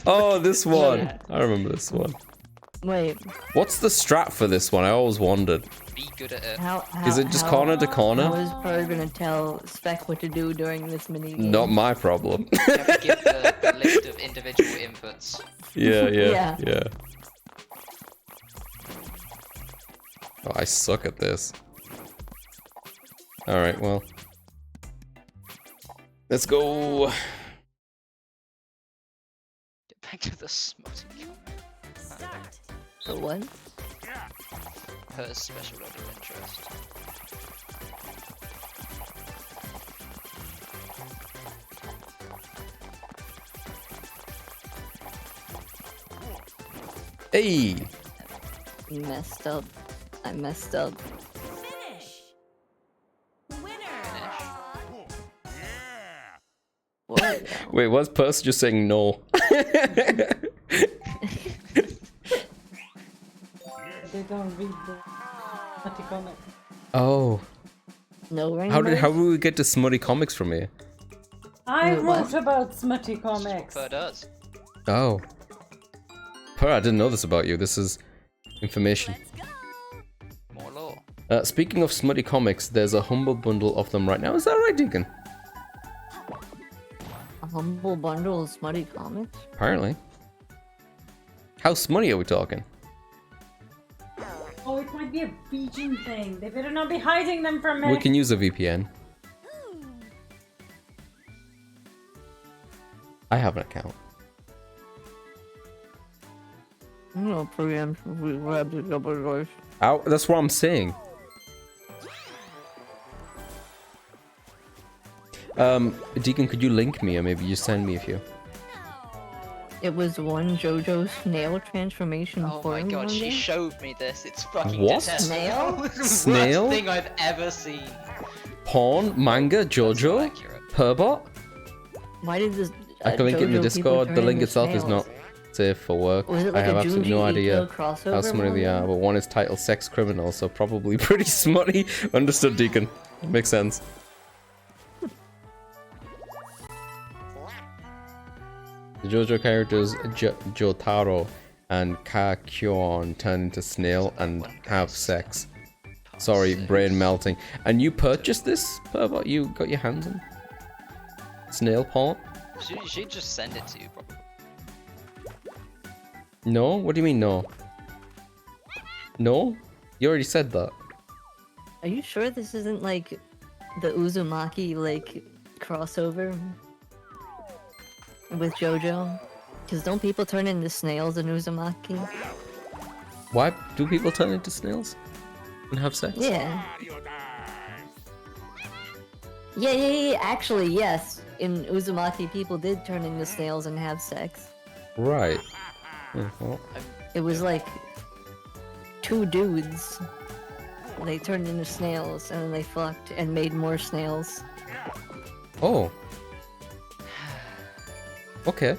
Oh, this one. I remember this one. Wait. What's the strat for this one? I always wondered. Be good at it. How Is it just corner to How corner? is Per gonna tell Spec what to do during this mini game? Not my problem. You have to give the list of individual inputs. Yeah. Yeah. Oh, I suck at this. Alright, well. Let's go. Get back to the smutty. Start. The what? Her special order of interest. Hey! Messed up. I messed up. Finish. Winner. What? Wait, was Percy just saying no? They don't read the... Comics. Oh. No rainbows? How did we get to smutty comics from here? I Wait, what? wrote about smutty That's what comics. Fur does. Oh. Per, I didn't know this about you. This is information. More law. Speaking of smutty comics, there's a humble bundle of them right now. Is that right, Deacon? A humble bundle of smutty comics? Apparently. How smutty are we talking? Oh, it might be a region thing. They better not be hiding them from me. We can use a VPN. I have an account. No programs we grab the double doors. Ow, that's what I'm saying. Deacon, could you link me or maybe you send me a few? It was one JoJo snail transformation Oh my forum god, one she day. showed me this. It's fucking What? detestable. Snail? It's the Snail? worst thing I've ever seen. Porn, manga, So JoJo, accurate. Perbot. Why did this? I can link it in the JoJo people Discord. turn The link into itself is snails? not safe for work. Was it I like have a absolutely Junji no idea Ito crossover how smutty they are, manga? but one is titled Sex Criminal, so probably pretty smutty. Understood, Deacon. Makes sense. The JoJo characters Jotaro and Kakyon turn into snail and have sex. Sorry, brain melting. And you purchased this, Perbot? You got your hands on snail porn? She'd just send it to you, probably. No? What do you mean no? No? You already said that. Are you sure this isn't like the Uzumaki like crossover with JoJo? Because don't people turn into snails in Uzumaki? Why do people turn into snails and have sex? Yeah. Yeah. Actually, yes. In Uzumaki, people did turn into snails and have sex. Right. Well, It was like two dudes. They turned into snails and then they fucked and made more snails. oh. Okay.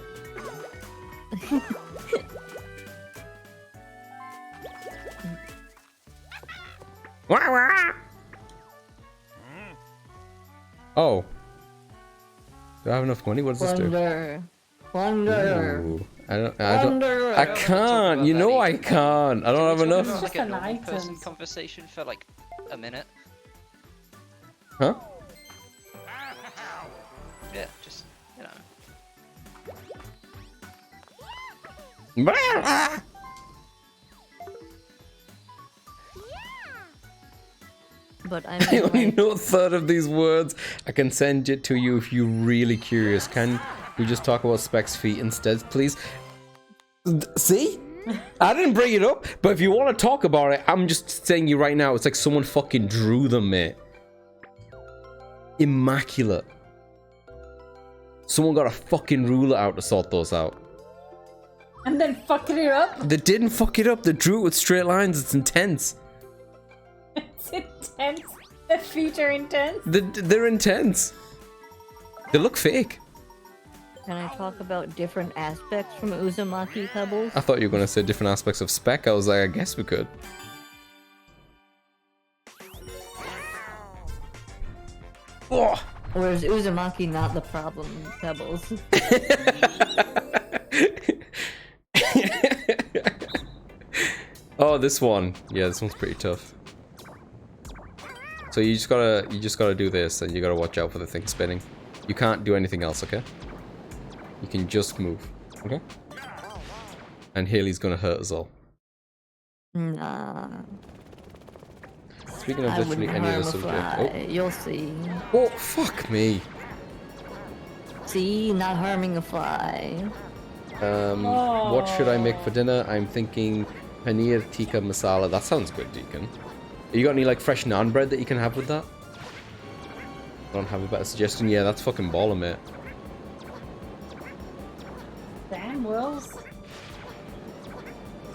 Wah, wah. Oh. Do I have enough money? What does this do? Plunder. Ooh. I Talk can't. about You know that I can't. I don't have Can we talk enough. about, like a Just an normal person items. conversation for like a minute. Huh? Yeah, just you know. But I I mean, only like, know a third of these words. I can send it to you if you're really curious. Can we just talk about Specs feet instead, please? See? I didn't bring it up, but if you want to talk about it, I'm just saying you right now, it's like someone fucking drew them, mate. Immaculate. Someone got a fucking ruler out to sort those out. And then fucking it up. They didn't fuck it up. They drew it with straight lines. It's intense. It's intense. The feet are intense. They're intense. They look fake. can I talk about different aspects from Uzumaki Pebbles? I thought you were going to say different aspects of Spec. I was like, I guess we could. Oh. Or is Uzumaki not the problem, Pebbles? Oh, this one. Yeah, this one's pretty tough. So you just gotta do this, and you gotta watch out for the thing spinning. You can't do anything else, okay? You can just move, okay? And Haley's gonna hurt us all. Nah. Speaking of I literally wouldn't any harm other a subject. fly. You'll see. Oh, fuck me. See, not harming a fly. What should I make for dinner? I'm thinking paneer tikka masala. That sounds good, Deacon. You got any like fresh naan bread that you can have with that? Don't have a better suggestion. Yeah, that's fucking baller, mate. Damn, Wills.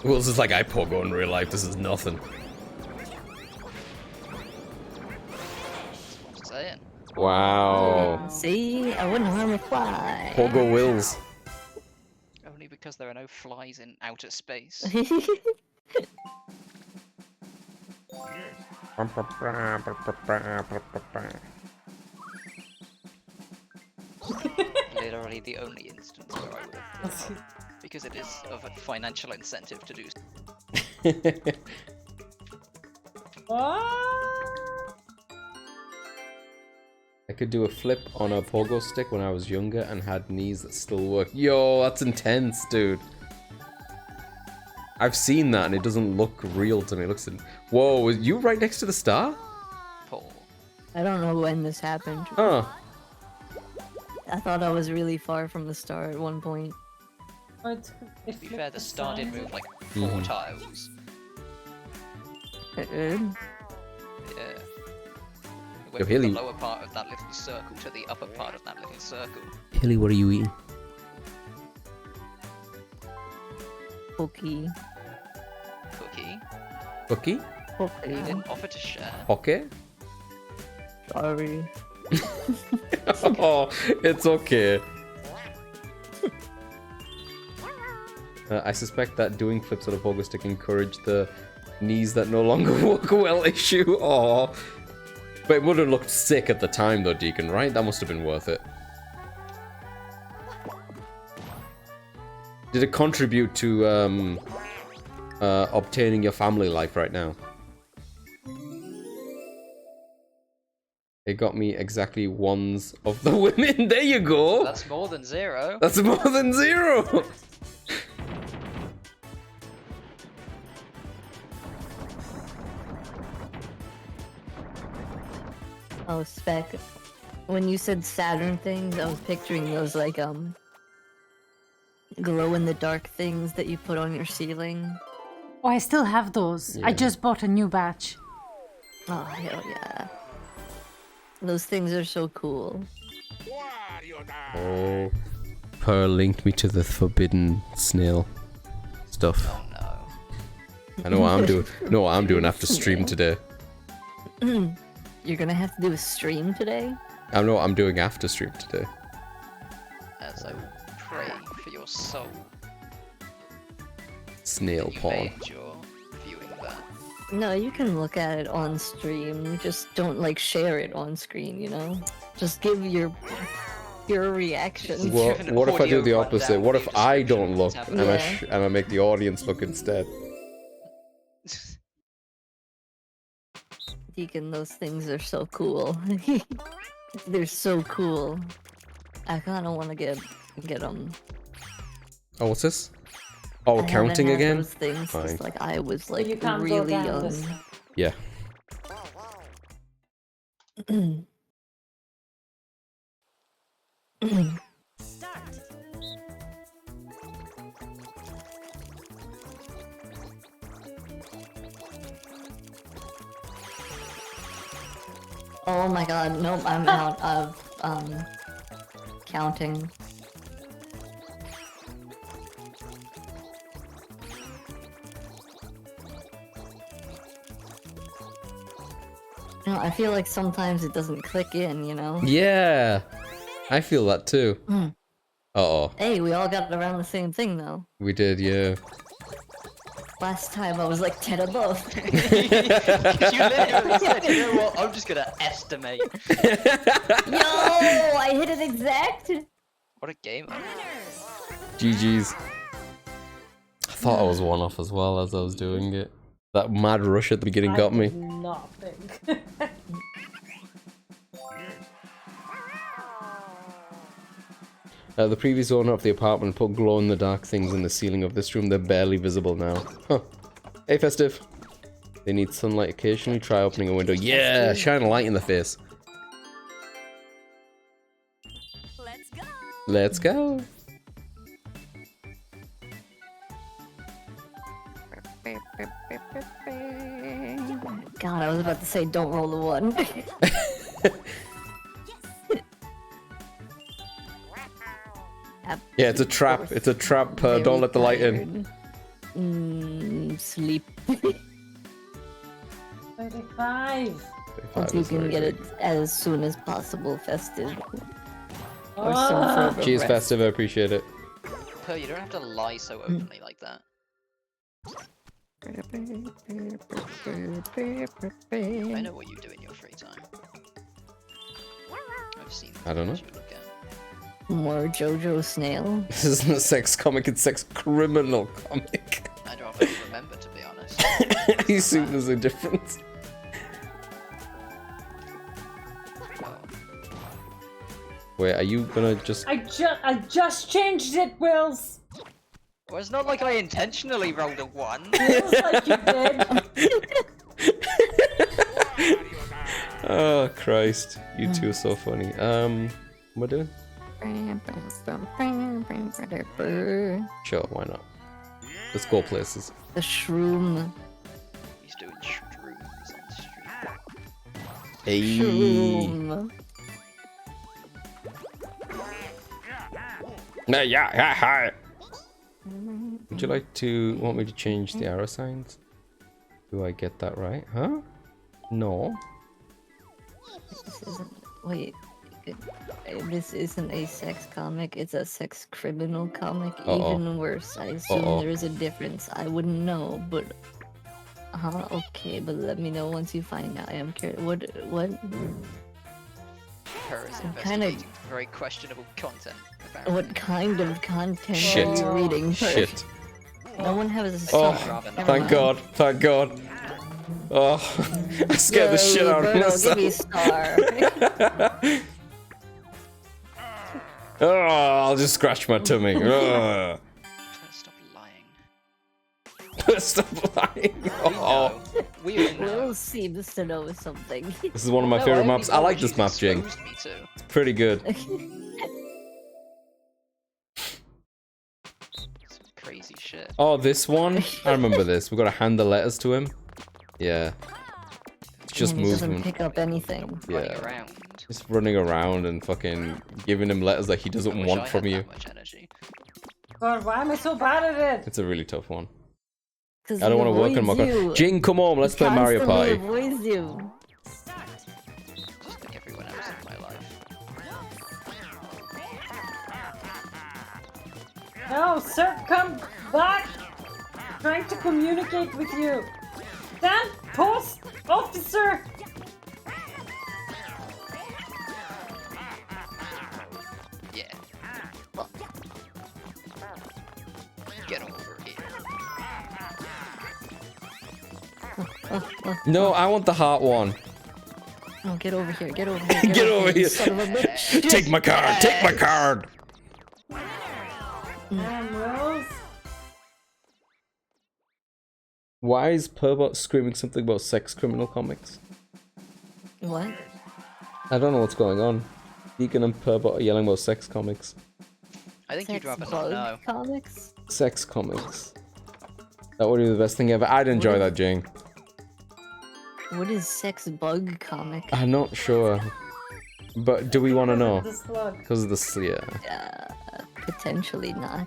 Wills is like, I pogo in real life. This is nothing. Just saying. Wow. See, I wouldn't harm a fly. Pogo Wills. Only because there are no flies in outer space. Literally the only instance where I would have given up, because it is of a financial incentive to do so. I could do a flip on a pogo stick when I was younger and had knees that still work. Yo, that's intense, dude. I've seen that and it doesn't look real to me. It looks Whoa, was you right next to the star? Paul. I don't know when this happened. Huh. I thought I was really far from the star at one point. To be fair, the star did move like 4 tiles. It did? Yeah. It Yo, went from Haley. the lower part of that little circle to the upper part of that little circle. Hilly, what are you eating? Cookie. Cookie. Cookie? You Cookie. didn't offer to share. Okay. Sorry. Oh, it's okay. I suspect that doing flips on a pogo stick encouraged the knees that no longer work well issue. Oh, but it would have looked sick at the time though, Deacon, right? That must have been worth it. Did it contribute to obtaining your family life right now? It got me exactly ones of the women. There you go. That's more than 0. That's more than 0. Oh, Spec. When you said Saturn things, I was picturing those like glow in the dark things that you put on your ceiling. Oh, I still have those. I Yeah. just bought a new batch. Oh hell yeah. Those things are so cool. Oh. Pearl linked me to the forbidden snail stuff. Oh no. I know what I'm doing. Know what I'm doing after stream today. You're gonna have to do a stream today? I know what I'm doing after stream today. As I pray for your soul, Snail you may porn. endure viewing that. No, you can look at it on stream. Just don't like share it on screen, you know? Just give your reaction. What, Give an what if I do audio the opposite? rundown What of if your I description don't of look what's and happening. I make the audience look instead? Deacon, those things are so cool. They're so cool. I kind of want to get them. Oh, what's this? Oh, we're I counting haven't had again? Those things Fine. since, like I was like You can't go really down young. this. Yeah. Start. Oh my god, nope, I'm out of counting. No, I feel like sometimes it doesn't click in, you know? Yeah. I feel that too. Mm. Uh-oh. Hey, we all got around the same thing though. We did, yeah. Last time I was like 10 above. Because you literally said, you know what, I'm just gonna estimate. Yo, I hit it exact. What a game. GG's. I thought I was one off as well as I was doing it. That mad rush at the beginning got me. Not think. The previous owner of the apartment put glow-in-the-dark things in the ceiling of this room. They're barely visible now. Huh. Hey, Festive. They need sunlight occasionally. Try opening a window. Yeah! Shine a light in the face. Let's go. Let's go. God, I was about to say don't roll the one. Yeah, it's a trap. It's a trap. Don't let the light in. Sleep. 35. Hope you is can very get big. it as soon as possible, Festive. Or Ah. some further Cheers, rest. Festive. I appreciate it. Per, you don't have to lie so openly like that. I know what you do in your free time. I've seen. I don't know. You look at. More JoJo Snail. This isn't a sex comic, it's sex criminal comic. I don't even remember, to be honest. You see there's a difference. Oh. Wait, are you gonna just... I just changed it, Wills. Well, it's not like I intentionally rolled a 1. Feels like you did. Oh, Christ. You two are so funny. What am I doing? Sure, why not? Let's go places. The shroom. He's doing shrooms on the street. Hey. Shroom. Yeah. Would you want me to change the arrow signs? Do I get that right? Huh? No. This isn't. Wait. This isn't a sex comic. It's a sex criminal comic. Even worse. I assume there is a difference. I wouldn't know, but. Okay, but let me know once you find out. I am curious. What? Her is kind of- investigating very questionable content. Apparently. What kind of content Shit. are you reading? Shit. No one has a Oh, star. Never thank mind. God. Thank God. Oh, I scared the Yay, shit out of girl, give me myself. star. Oh, I'll just scratch my tummy. Oh. Stop lying. Stop lying. Oh. We all know. Will seems to know something. This is one of my No, favorite only maps. I like because this map, you Jing. exposed me to. It's pretty good. Some crazy shit. Oh, this one? I remember this. We've got to hand the letters to him. Yeah. It's just And he doesn't movement. pick up anything. Running Yeah. around. Just running around and fucking giving him letters that he doesn't Wish I want had from you. that much energy. God, why am I so bad at it? It's a really tough one. 'Cause I don't he want to work on avoids my you. car. Jing, come on, let's play Mario Constantly Party. avoids you. Just like everyone else in my life. No, sir, come back! I'm trying to communicate with you. Stand post officer! Yeah. Get over here. No, I want the heart one. Oh, get over here. Get over here. Get over you here. Son of a bitch. Take my card. Take my card. Damn, Rose. Why is Perbot screaming something about sex criminal comics? What? I don't know what's going on. Deacon and Perbot are yelling about sex comics. I think you'd Sex rather not bug know. comics? Sex comics. That would be the best thing ever. I'd enjoy that, Jing. What is sex bug comic? I'm not sure. But do we want to know? The slug. Because of the... Yeah. Potentially not.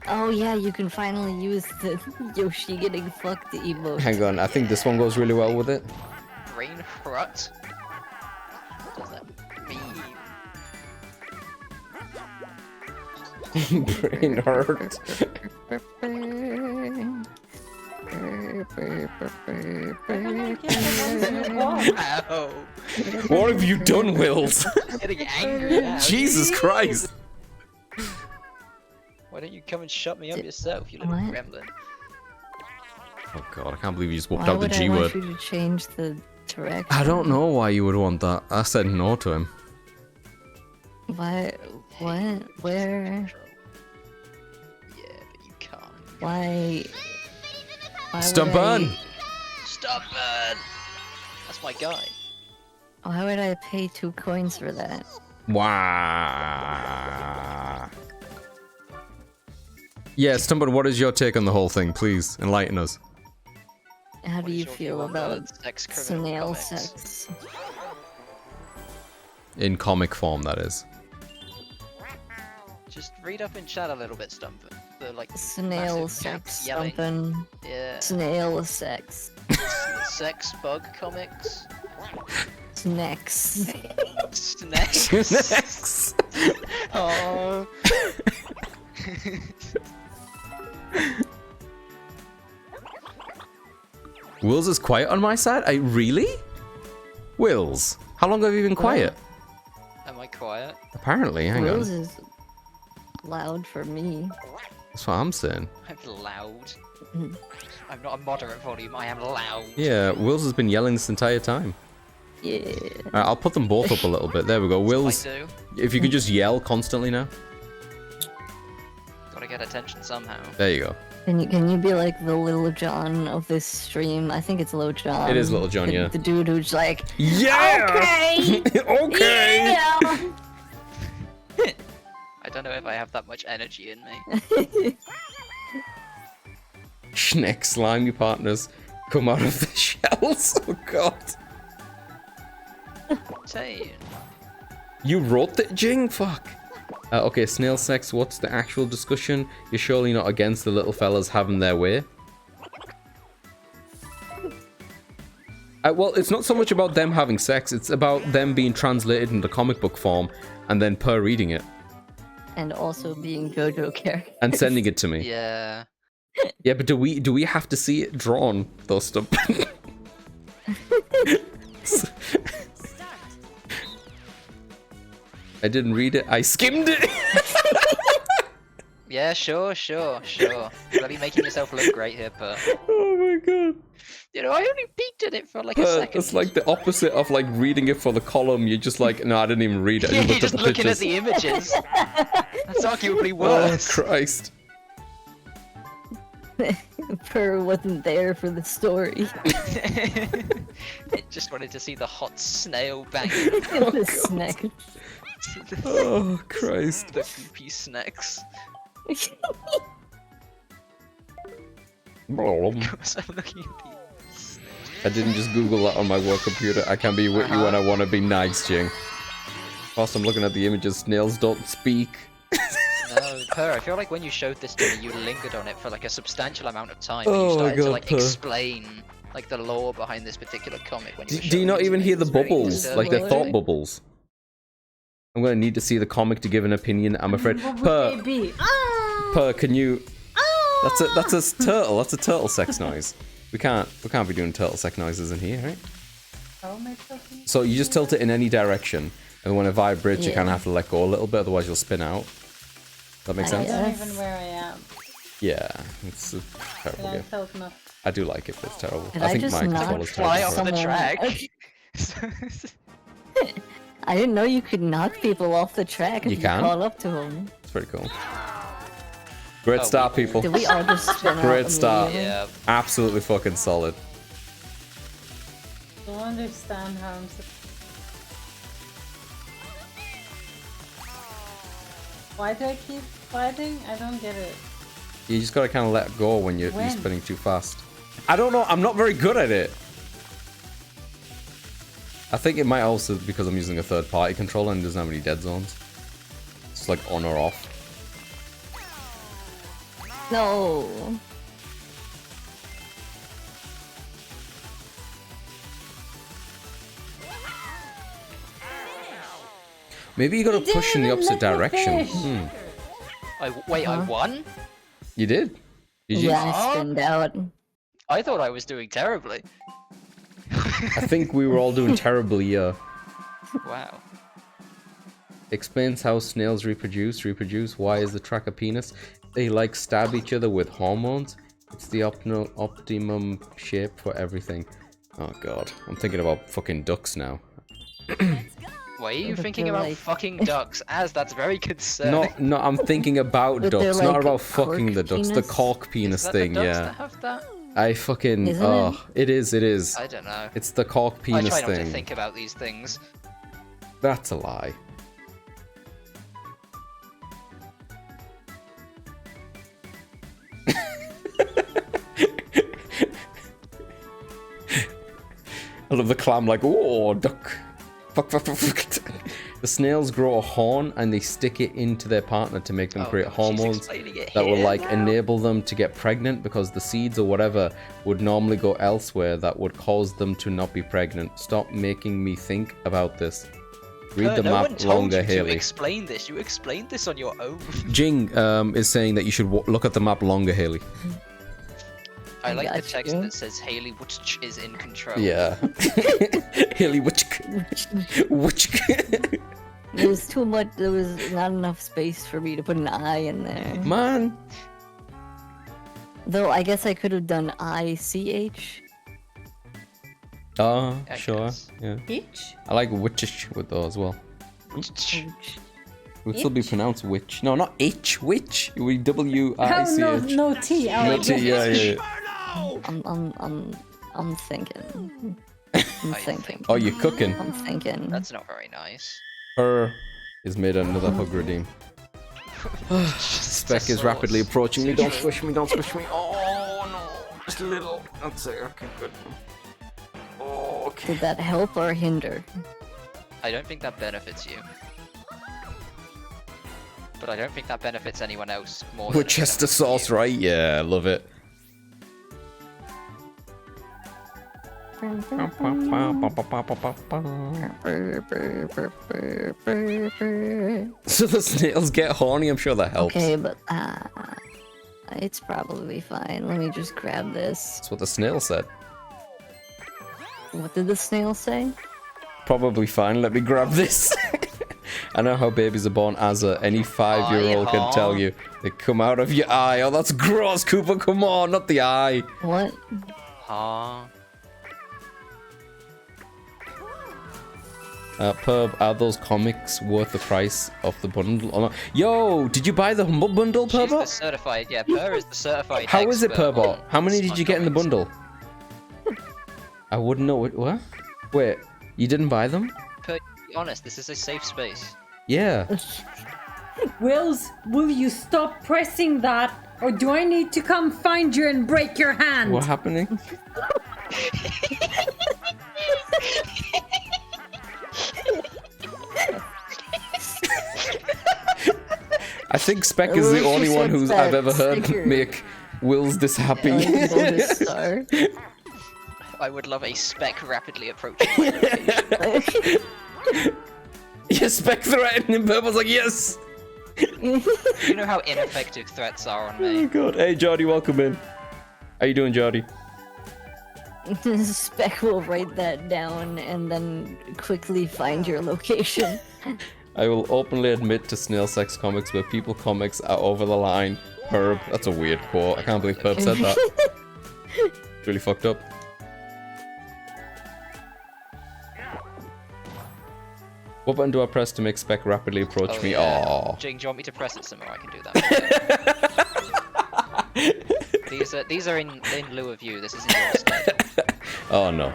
Oh yeah, you can finally use the Yoshi getting fucked emote. Hang on, I think this one goes really well with it. Brain rot? What does that mean? Brain hurt. Ow! What have you done, Wills? Getting angry now. Jesus Christ. Why don't you come and shut me up yourself, you little What? gremlin? Oh god, I can't believe you just walked Why out the would G I word. want you to change the direction? I don't know why you would want that. I said no to him. Why? What? Where? Yeah, but you can't. Why? Why Stop would I- burn! Stop it! That's my guy. Why would I pay 2 coins for that? Wow. Yeah, Stumpin, what is your take on the whole thing? Please enlighten us. How do What is you your feel view on about sex criminal snail comics? sex? In comic form, that is. Just read up in chat a little bit, Stumper. The like Snail massive sex caps yelling. something. Yeah. Snail sex. Sex bug comics. Snacks. Snacks. Next. Oh. Wills is quiet on my side? Really? Wills, how long have you been quiet? Am I quiet? Apparently, hang Wills on. is loud for me. That's what I'm saying. I'm loud. I'm not a moderate volume, I am loud. Yeah, Wills has been yelling this entire time. Yeah. Alright, I'll put them both up a little bit. There we go. Wills, I do. if you could just yell constantly now. Gotta get attention somehow. There you go. Can you be like the Little John of this stream? I think it's Little John. It is Little John, yeah. The dude who's like, Yeah! okay! Okay! Yeah! I don't know if I have that much energy in me. Schneck slimy partners come out of the shells. Oh god. Insane. You wrote that, Jing? Fuck. Okay, snail sex, what's the actual discussion? You're surely not against the little fellas having their way? Well, it's not so much about them having sex, it's about them being translated into comic book form and then per reading it. And also being JoJo characters. And sending it to me. Yeah. Yeah, but do we have to see it drawn, though, stuff? I didn't read it, I skimmed it! Yeah, sure. Really making yourself look great here, but Oh my god. you know, I only peeked at it for like a second. It's like the opposite of like reading it for the column. You're just like, no, I didn't even read it. I Yeah, just you're looked just at the looking pictures. at the images. That's arguably Oh worse. Christ. Per wasn't there for the story. Just wanted to see the hot snail bang. The snack. Oh Christ. The goopy snacks. So I'm looking at the I didn't just Google that on my work computer. I can be with you when I want to be nice, Jing. Whilst I'm looking at the images, snails don't speak. No, Per, I feel like when you showed this to me, you lingered on it for like a substantial amount of time. Oh you my started to God, like Per. explain like the lore behind this particular comic. When you were Do you showing not it to even me. hear the It's very bubbles? disturbing, Like the thought actually. bubbles. I'm gonna need to see the comic to give an opinion, I'm afraid. What would Per, they be? Ah! Per, can you... Ah! That's a turtle. That's a turtle sex noise. We can't be doing turtle sex noises in here, right? Oh, my fucking- So you just tilt it in any direction, and when it vibrates, you Yeah. kind of have to let go a little bit, otherwise you'll spin out. That makes I sense? I don't Yes. even where I am. Yeah, it's a And terrible I game. felt nothing. I do like it, but it's terrible. Did I I think just my not controller's Fly terrible. off for it. the Someone- track. I didn't know you could knock people off the track if You you can? call up to them. It's pretty cool. Great Oh, start, we- people. Did we all just spin out Great start. immediately? Yeah. Absolutely fucking solid. Don't understand how I'm supposed. Why do I keep fighting? I don't get it. You just gotta kind of let go when you're When? spinning too fast. I don't know. I'm not very good at it. I think it might also be because I'm using a third-party controller and it doesn't have any dead zones. It's like on or off. No. Maybe you gotta didn't push in the even opposite let me direction. finish. Wait, I Huh? won? You did? Did you? Yeah, I spinned out. I thought I was doing terribly. I think we were all doing terribly, yeah. Wow. Explains how snails reproduce. Why is the track a penis? They like stab each other with hormones. It's the optimum shape for everything. Oh god, I'm thinking about fucking ducks now. Why are you But thinking they're about like- fucking ducks? As that's very concerning. No, I'm thinking about But they're ducks, not like about fucking the cork ducks. The penis? cork Is penis that thing, the ducks yeah. that have that? I fucking Isn't oh, it is. I don't know. It's the cork I penis try not to thing. think about these things. That's a lie. I love the clam like, oh, duck. Fuck. The snails grow a horn and they stick it into their partner to make them Oh, create no, she's hormones explaining it that will here like now. enable them to get pregnant because the seeds or whatever would normally go elsewhere that would cause them to not be pregnant. Stop making me think about this. Read the no map one told longer, you to Haley. explain this. You explained this on your own. Jing is saying that you should look at the map longer, Haley. I like the got text you. that says Haley Wutch is in control. Yeah. Haley, which? There was too much. There was not enough space for me to put an I in there. Man. Though I guess I could have done ICH. Oh, I sure. guess. Yeah. Each? I like witchish with those as well. It would still be Itch? pronounced witch. No, not itch. Witch. It would be Oh, W-I-C-H. no T. Oh, No T, yeah. I'm thinking. I'm thinking. Oh, you're cooking. I'm thinking. That's not very nice. Her is made another hug redeem. Spec is rapidly approaching me. Don't squish me, don't squish me. Oh no, just a little. That's it. Okay, good. Oh, okay. Did that help or hinder? I don't think that benefits you. But I don't think that benefits anyone else more than it Worcester benefits sauce, you. right? Yeah, love it. So the snails get horny. I'm sure that helps. Okay, but it's probably fine. Let me just grab this. That's what the snail said. What did the snail say? Probably fine. Let me grab this. I know how babies are born, as any 5-year-old can tell you. They come out of your eye. Oh, that's gross, Cooper. Come on, not the eye. What? Huh? Perb, are those comics worth the price of the bundle or not? Yo, did you buy the humble bundle, She's the Perbot? certified, yeah, Per is the certified How is it, expert Perbot? on How many did smart you get in the comics. bundle? I wouldn't know. What? Wait, you didn't buy them? Per, be honest, this is a safe space. Yeah. Wills, will you stop pressing that? Or do I need to come find you and break your hand? What happening? I think Spec is the only one who's I've ever heard make Wills this happy. Bonus star. I would love a spec rapidly approaching my location. Yeah, Spec threatened him. Purple's like, yes. You know how ineffective threats are on Oh me. god. Hey, Jordy, welcome in. How you doing, Jordy? Spec will write that down and then quickly find your location. I will openly admit to snail sex comics where people comics are over the line. Perb. That's a weird quote. I can't believe Perb said that. It's really fucked up. What button do I press to make Spec rapidly approach me? yeah. Oh. Jing, do you want me to press it some more? I can do that. These are in lieu of you. This is in your stead. Oh no.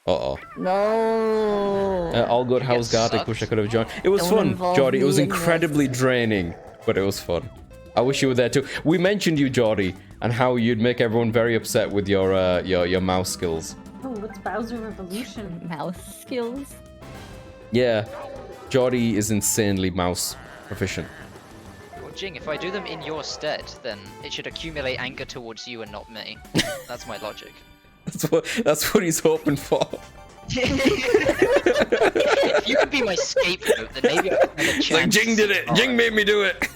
Uh-oh. No. All good. How's Gartic? sucked. Wish I could have joined. It was Don't fun, involve Jordy. It was me in incredibly draining, but it was fun. I wish you were there too. We mentioned you, Jordy, and how you'd make everyone very upset with your mouse skills. Oh, what's Bowser Revolution? Mouse skills. Yeah, Jordy is insanely mouse proficient. Well, Jing, if I do them in your stead, then it should accumulate anger towards you and not me. That's my logic. That's what he's hoping for. If you could be my scapegoat, then maybe I could have a chance. Like Jing did it. Jing made me do it.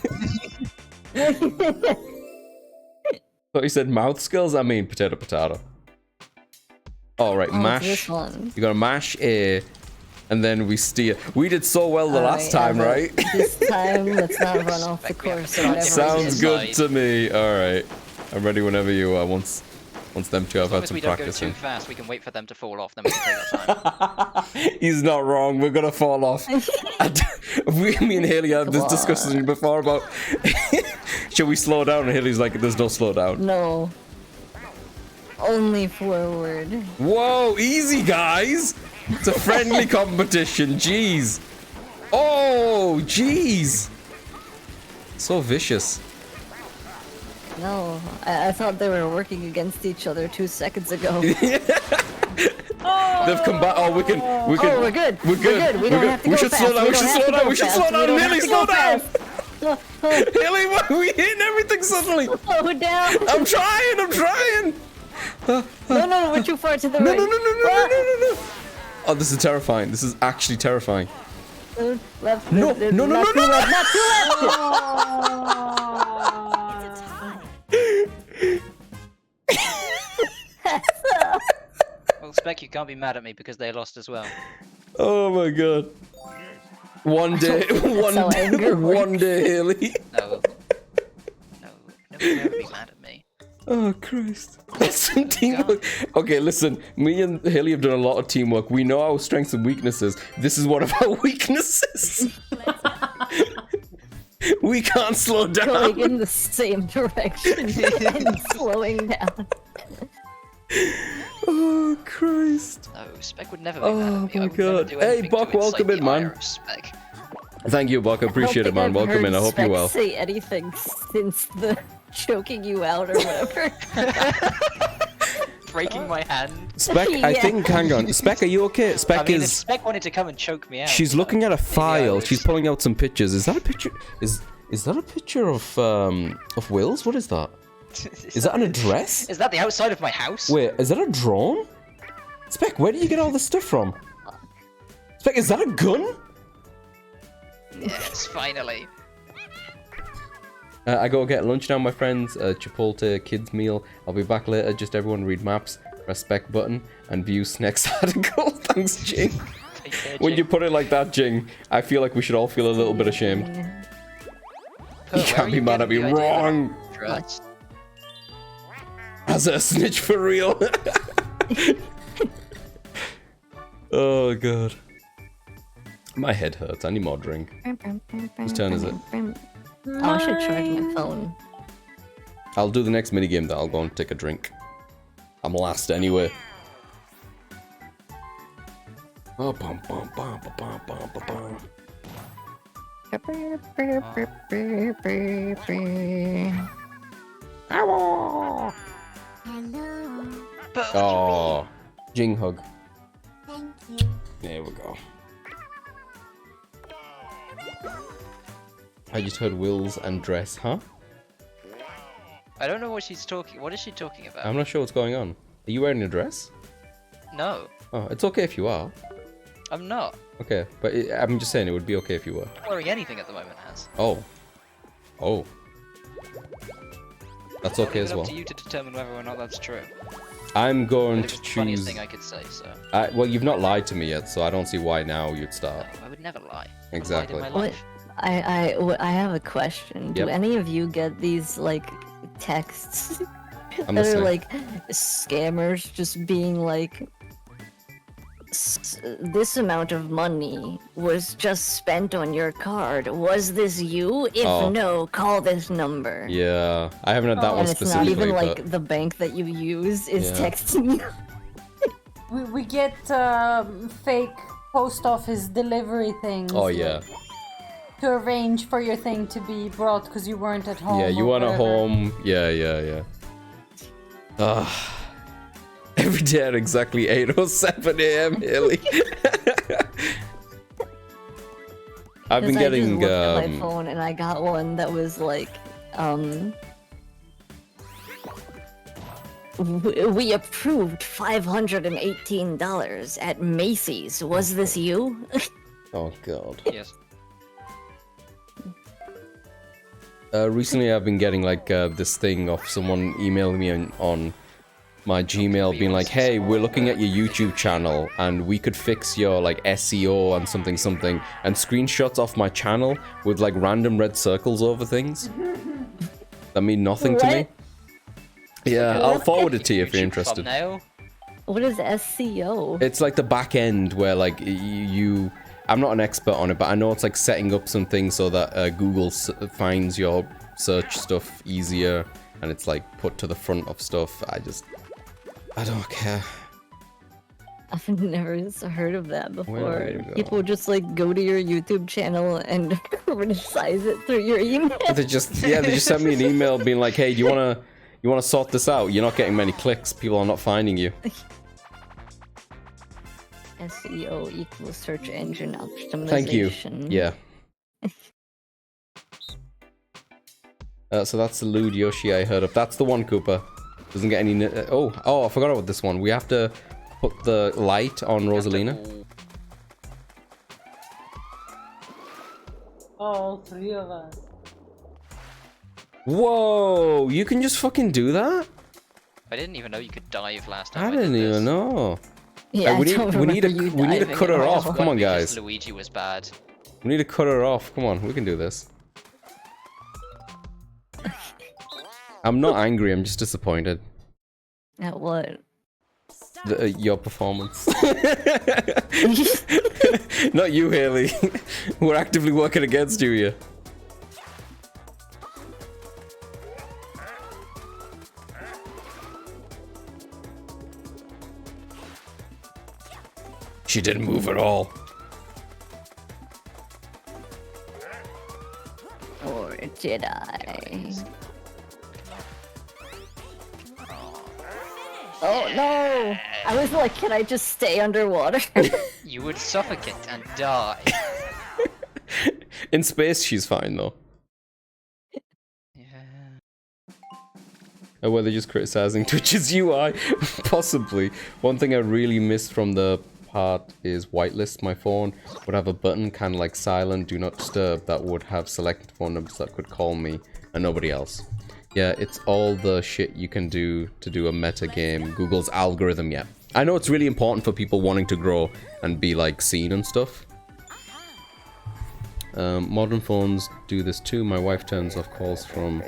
Thought you said mouth skills. I mean potato potato. All right, Oh, mash. this one. You gotta mash A, and then we steer. We did so well the last time, right? This time, let's not run off the course. Or whatever. Sounds good Side. to me. All right, I'm ready whenever you are. Once them two have As long had as some we don't go practicing. too fast, we can wait for them to fall off, then we can take our time. He's not wrong. We're gonna fall off. Me and Haley had this discussion before about should we slow down, and Haley's like, "There's no slow down." No. Only forward. Whoa, easy guys. It's a friendly competition. Jeez. Oh, jeez. So vicious. No, I thought they were working against each other 2 seconds ago. They've come back. Oh, we can. Oh, we're good. We're good. We don't have to We go should fast. slow down. We We should don't have slow to down. go We should fast. slow We down. don't Haley, have to slow go down. fast. Haley, why are we hitting everything suddenly? Slow down. I'm trying. No, we're too far to the No, right. no. Oh, this is terrifying. This is actually terrifying. Left. No, no, no, not no, two no, left, not two left. It's a tie. Well, Spec, you can't be mad at me because they lost as well. Oh my god. One day, how anger one day, Haley. No. No, nobody will ever be mad at me. Oh Christ. Some teamwork. Okay, listen. Me and Haley have done a lot of teamwork. We know our strengths and weaknesses. This is one of our weaknesses. We can't slow down. Going in the same direction and slowing down. Oh Christ. No, Spec would never be mad at me. Oh I my would never god. do Hey, anything Buck, to incite welcome in, the man. ire of Spec. Thank you, Buck. I appreciate it, man. Welcome in. I hope you're well. Say anything since the choking you out or whatever. Breaking my hand. Spec, I Yeah. think, hang on. Spec, are you okay? Spec I mean, if is... Spec wanted to come and choke me out. She's looking at a maybe I file. would. She's pulling out some pictures. Is that a picture? Is that a picture of Will's? What is that? Is that an address? Is that the outside of my house? Wait, is that a drone? Spec, where do you get all this stuff from? Spec, is that a gun? Yes, finally. I go get lunch now, my friends. Chipotle kids meal. I'll be back later. Just everyone read maps, press spec button, and view next article. Thanks, Jing. Take care, When Jing. you put it like that, Jing, I feel like we should all feel a little bit ashamed. Kurt, You where can't are be mad at me. getting the idea of Wrong. drugs? As a snitch for real. Oh god. My head hurts. I need more drink. Whose turn is it? Oh, I should charge my phone. I'll do the next minigame that I'll go and take a drink. I'm last anyway. Oh, bum, bum, bum, bum, bum, bum, bum. But Oh, Jing hug. Thank you. There we go. I just heard Will's and dress, huh? I don't know what she's talking. What is she talking about? I'm not sure what's going on. Are you wearing a dress? No, Oh, it's okay if you are. I'm not. Okay, but I'm just saying it would be okay if you were. I'm not wearing anything at the moment, Has. Oh. Oh. That's okay as It's well. up to you to determine whether or not that's true. I'm going It's to the funniest choose... thing I could say, so. Well, you've not lied to me yet, so I don't see why now you'd start. No, I would never lie. Exactly. I've lied in my What? life. I have a question. Do Yep. any of you get these like texts I'm that are listening. like scammers just being like, this amount of money was just spent on your card. Was this you? If Oh. no, call this number. Yeah, I haven't had that one And it's not specifically, even but... like the bank that you use is Yeah. texting you. We get fake post office delivery things. Oh, yeah. To arrange for your thing to be brought because you weren't at home. Yeah, you or weren't at whatever. home. Yeah. Every day at exactly 8:07 a.m. Haley. I've been 'Cause getting I just looked at my phone and I got one that was like, we approved $518 at Macy's. Was this you? Oh god. Yes. Recently I've been getting like this thing of someone emailing me on my Gmail being like, hey, we're looking at your YouTube channel and we could fix your like SEO and something, and screenshots off my channel with like random red circles over things that mean nothing to me. What? Yeah, I'll forward it to you if you're YouTube interested. thumbnail. What is SEO? It's like the back end where like you I'm not an expert on it, but I know it's like setting up some things so that Google finds your search stuff easier, and it's like put to the front of stuff. I don't care. I've never heard of that Where before. do you go? People just like go to your YouTube channel and criticize it through your email. They just sent me an email being like, hey, do you wanna sort this out? You're not getting many clicks. People are not finding you. SEO equals search engine optimization. Thank you. Yeah. So that's the Lude Yoshi I heard of. That's the one, Cooper. Doesn't get any... Oh, I forgot about this one. We have to put the light on Rosalina. All three of us. Whoa! You can just fucking do that? I didn't even know you could dive last time. I didn't did even this. know. Yeah, Like, we I don't need remember you to diving cut at her all. off. Come on, Well, because guys. Luigi was bad. We need to cut her off. Come on, we can do this. I'm not angry. I'm just disappointed. At what? Your performance. Not you, Haley. We're actively working against you here. She didn't move at all. Or did I? Oh no! I was like, can I just stay underwater? You would suffocate and die. In space, she's fine though. Yeah. Or were they just criticizing Twitch's UI? Possibly. One thing I really missed from the part is whitelist. My phone would have a button kind of like silent, do not disturb, that would have selected phone numbers that could call me and nobody else. Yeah, it's all the shit you can do to do a meta game. Google's algorithm, yeah. I know it's really important for people wanting to grow and be like seen and stuff. Modern phones do this too. My wife turns off calls from,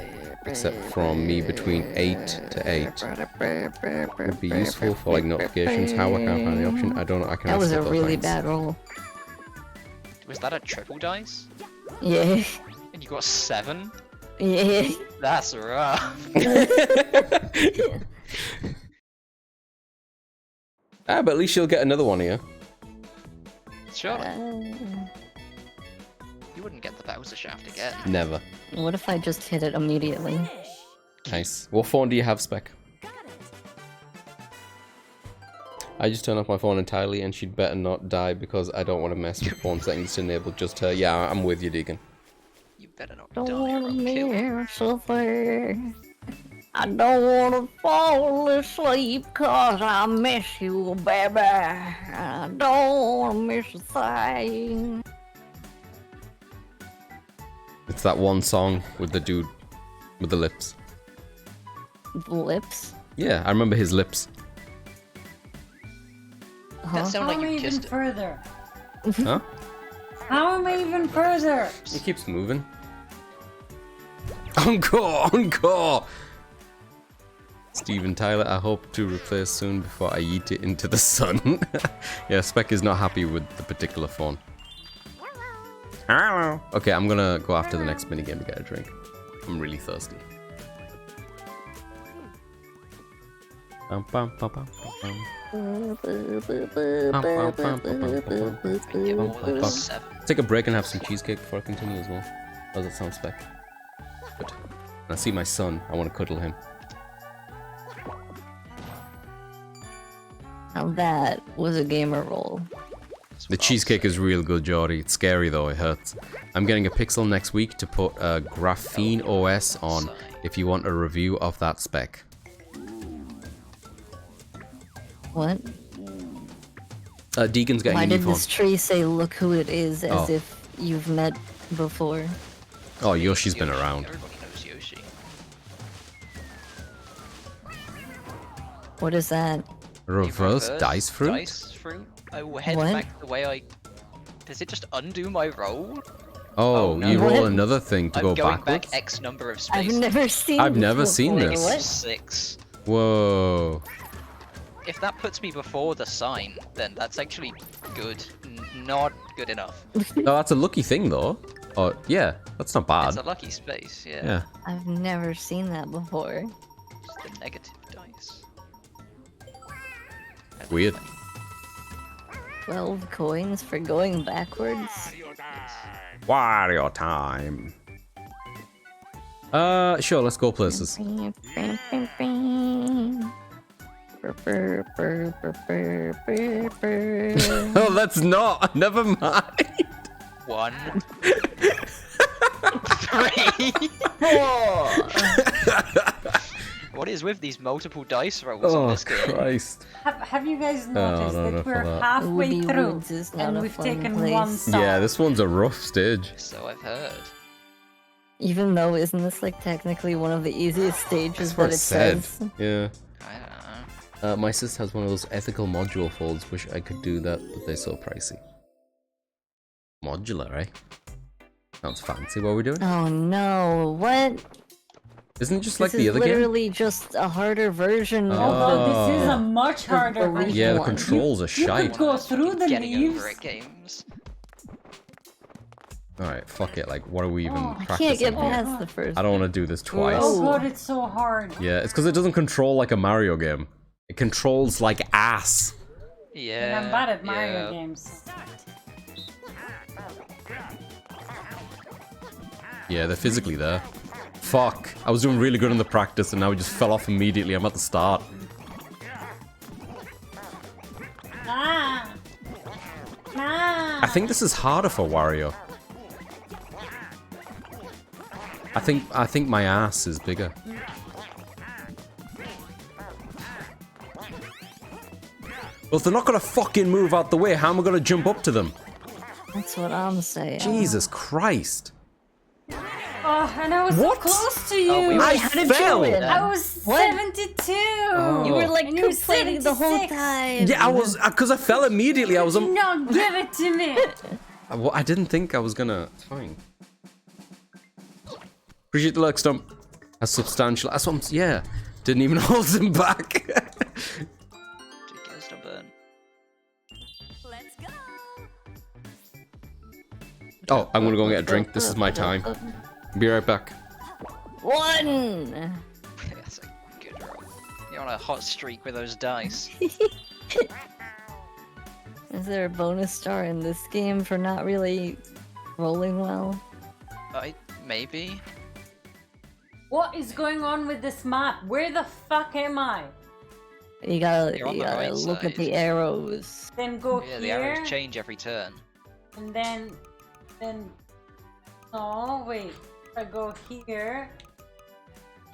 except from me, between 8 to 8. Would be useful for like notifications. How I can't find the option. I don't know. I can. That was a ask really thanks. bad roll. Was that a triple dice? Yeah. And you got 7? Yeah. That's rough. Ah, but at least she'll get another one here. Sure. You wouldn't get the Bowser shaft again. Never. What if I just hit it immediately? Nice. What phone do you have, Spec? I just turned off my phone entirely and she'd better not die because I don't want to mess with phone settings to enable just her. Yeah, I'm with you, Deacon. You better not Don't die or wanna I'll kill you. miss a thing. I don't wanna fall asleep cause I miss you, baby. I don't wanna miss a thing. It's that one song with the dude with the lips. Lips? Yeah, I remember his lips. Huh? That sounded How like am I you even kissed it. further? Huh? How am I even further? He keeps moving. Encore! Encore! Steven Tyler, I hope to replace soon before I eat it into the sun. Yeah, Spec is not happy with the particular phone. Okay, I'm gonna go after the next minigame to get a drink. I'm really thirsty. Bum, bum, bum, bum, bum, bum. 7. Take a break and have some cheesecake before I continue as well. How does that sound, Spec? Good. When I see my son, I want to cuddle him. Now that was a gamer roll. The cheesecake is real good, Jordy. It's scary though, it hurts. I'm getting a Pixel next week to put a Graphene OS on if you want a review of that spec. What? Deacon's getting Why a new did phone. this tree say look who it is as Oh. if you've met before? Oh, Yoshi's been around. Everybody knows Yoshi. What is that? Reverse dice fruit? Dice fruit? I will head What? back the way I... Does it just undo my roll? Oh, no. you roll What? another thing to I'm go going backwards? back X number of I've spaces. never seen. I've this never seen before. this. What? 6. Whoa. If that puts me before the sign, then that's actually good. Not good enough. Oh, that's a lucky thing though. Oh, yeah, that's not bad. It's a lucky space, yeah. Yeah. I've never seen that before. Just the negative dice. Weird. 12 coins for going backwards? Wario time. Sure, let's go places. Oh, that's not. Never mind. 1. 3. What What is with these multiple dice rolls on Oh this game? Christ! Have you guys noticed no, that for we're that. halfway Woody through Woods is not and a we've fun taken place. one star? Yeah, this one's a rough stage. So I've heard. Even though, isn't this like technically one of the easiest stages That's what that it it said. says? Yeah. I don't know. My sister has one of those ethical module folds. Wish I could do that, but they're so pricey. Modular, eh? Sounds fancy. What are we doing? Oh no, what? Isn't it just This like the is other game? literally just a harder version Although this is Oh. a much harder the version. Yeah, the one. controls are You shite. could go through the Getting leaves. over it games. Alright, fuck it. Like, what are we even Oh, I I practicing can't get here? past the first. I don't want to do this twice. Oh Oh. god, it's so hard. Yeah, it's because it doesn't control like a Mario game. It controls like ass. Yeah. And I'm bad at Mario yeah. games. Yeah, they're physically there. Fuck. I was doing really good in the practice and now we just fell off immediately. I'm at the start. Ah! Ah! I think this is harder for Wario. I think my ass is bigger. Well, if they're not gonna fucking move out the way, how am I gonna jump up to them? That's what I'm saying. Jesus Christ. Oh, and I was What? so close to you! Oh, we were- I How did fell! you win? I was What? 72! You were like And you were complaining the whole 76. time. Yeah, I was, because I fell immediately. I was, No, give it to me! I didn't think I was gonna. It's fine. Appreciate the luck stump. That's substantial. That's what I'm. Yeah. Didn't even hold him back. Ridiculous, don't burn. Let's go. Oh, I'm gonna go and get a drink. This is my time. Be right back. One. That's a good roll. You're on a hot streak with those dice. Is there a bonus star in this game for not really rolling well? Maybe. What is going on with this map? Where the fuck am I? You gotta, You're on you the gotta right look at side. the arrows. Then go Yeah, the here, arrows change every turn. and then... Oh, wait. If I go here...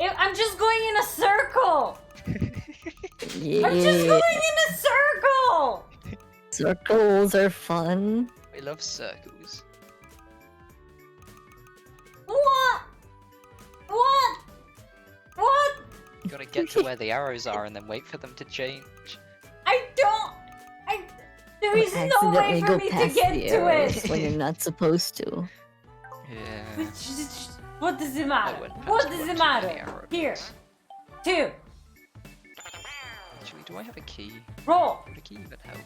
I'm just going in a circle! Yeah. I'm just going in a circle! Circles are fun. We love circles. What? What? What? You gotta get to where the arrows are and then wait for them to change. There is no way Accidentally for go me to past get the to arrows it! when you're not supposed to. Yeah. What does it I matter? went past What one does too it many matter? arrows. Here. 2. Actually, do I have a key? Roll. Would a key even help?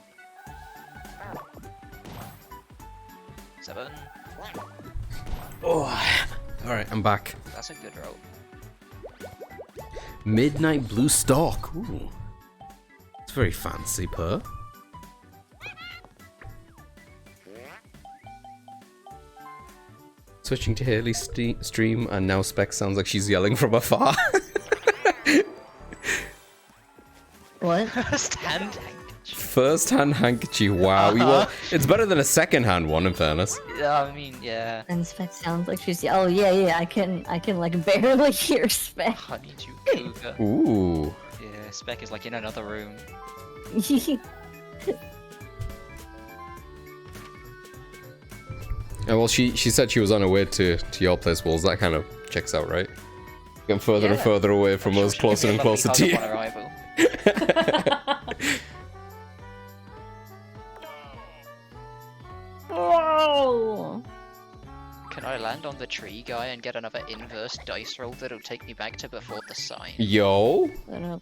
7. Oh. Alright, I'm back. That's a good roll. Midnight Blue Stalk. Ooh. It's very fancy, per. Switching to Haley's stream, and now Spec sounds like she's yelling from afar. What? First hand handkerchief. First hand handkerchief, wow. Well, it's better than a second hand one, in fairness. Yeah, I mean, yeah. And Spec sounds like she's. Oh yeah. I can like barely hear Spec. Honeydew cougar. Ooh. Yeah, Spec is like in another room. Well, she said she was on her way to your place, Walls. That kind of checks out, right? Getting further and Yeah. further away from I'm us, sure she'll closer get and a lovely closer hug to you. upon arrival. Whoa! Can I land on the tree guy and get another inverse dice roll that'll take me back to before the sign? Yo,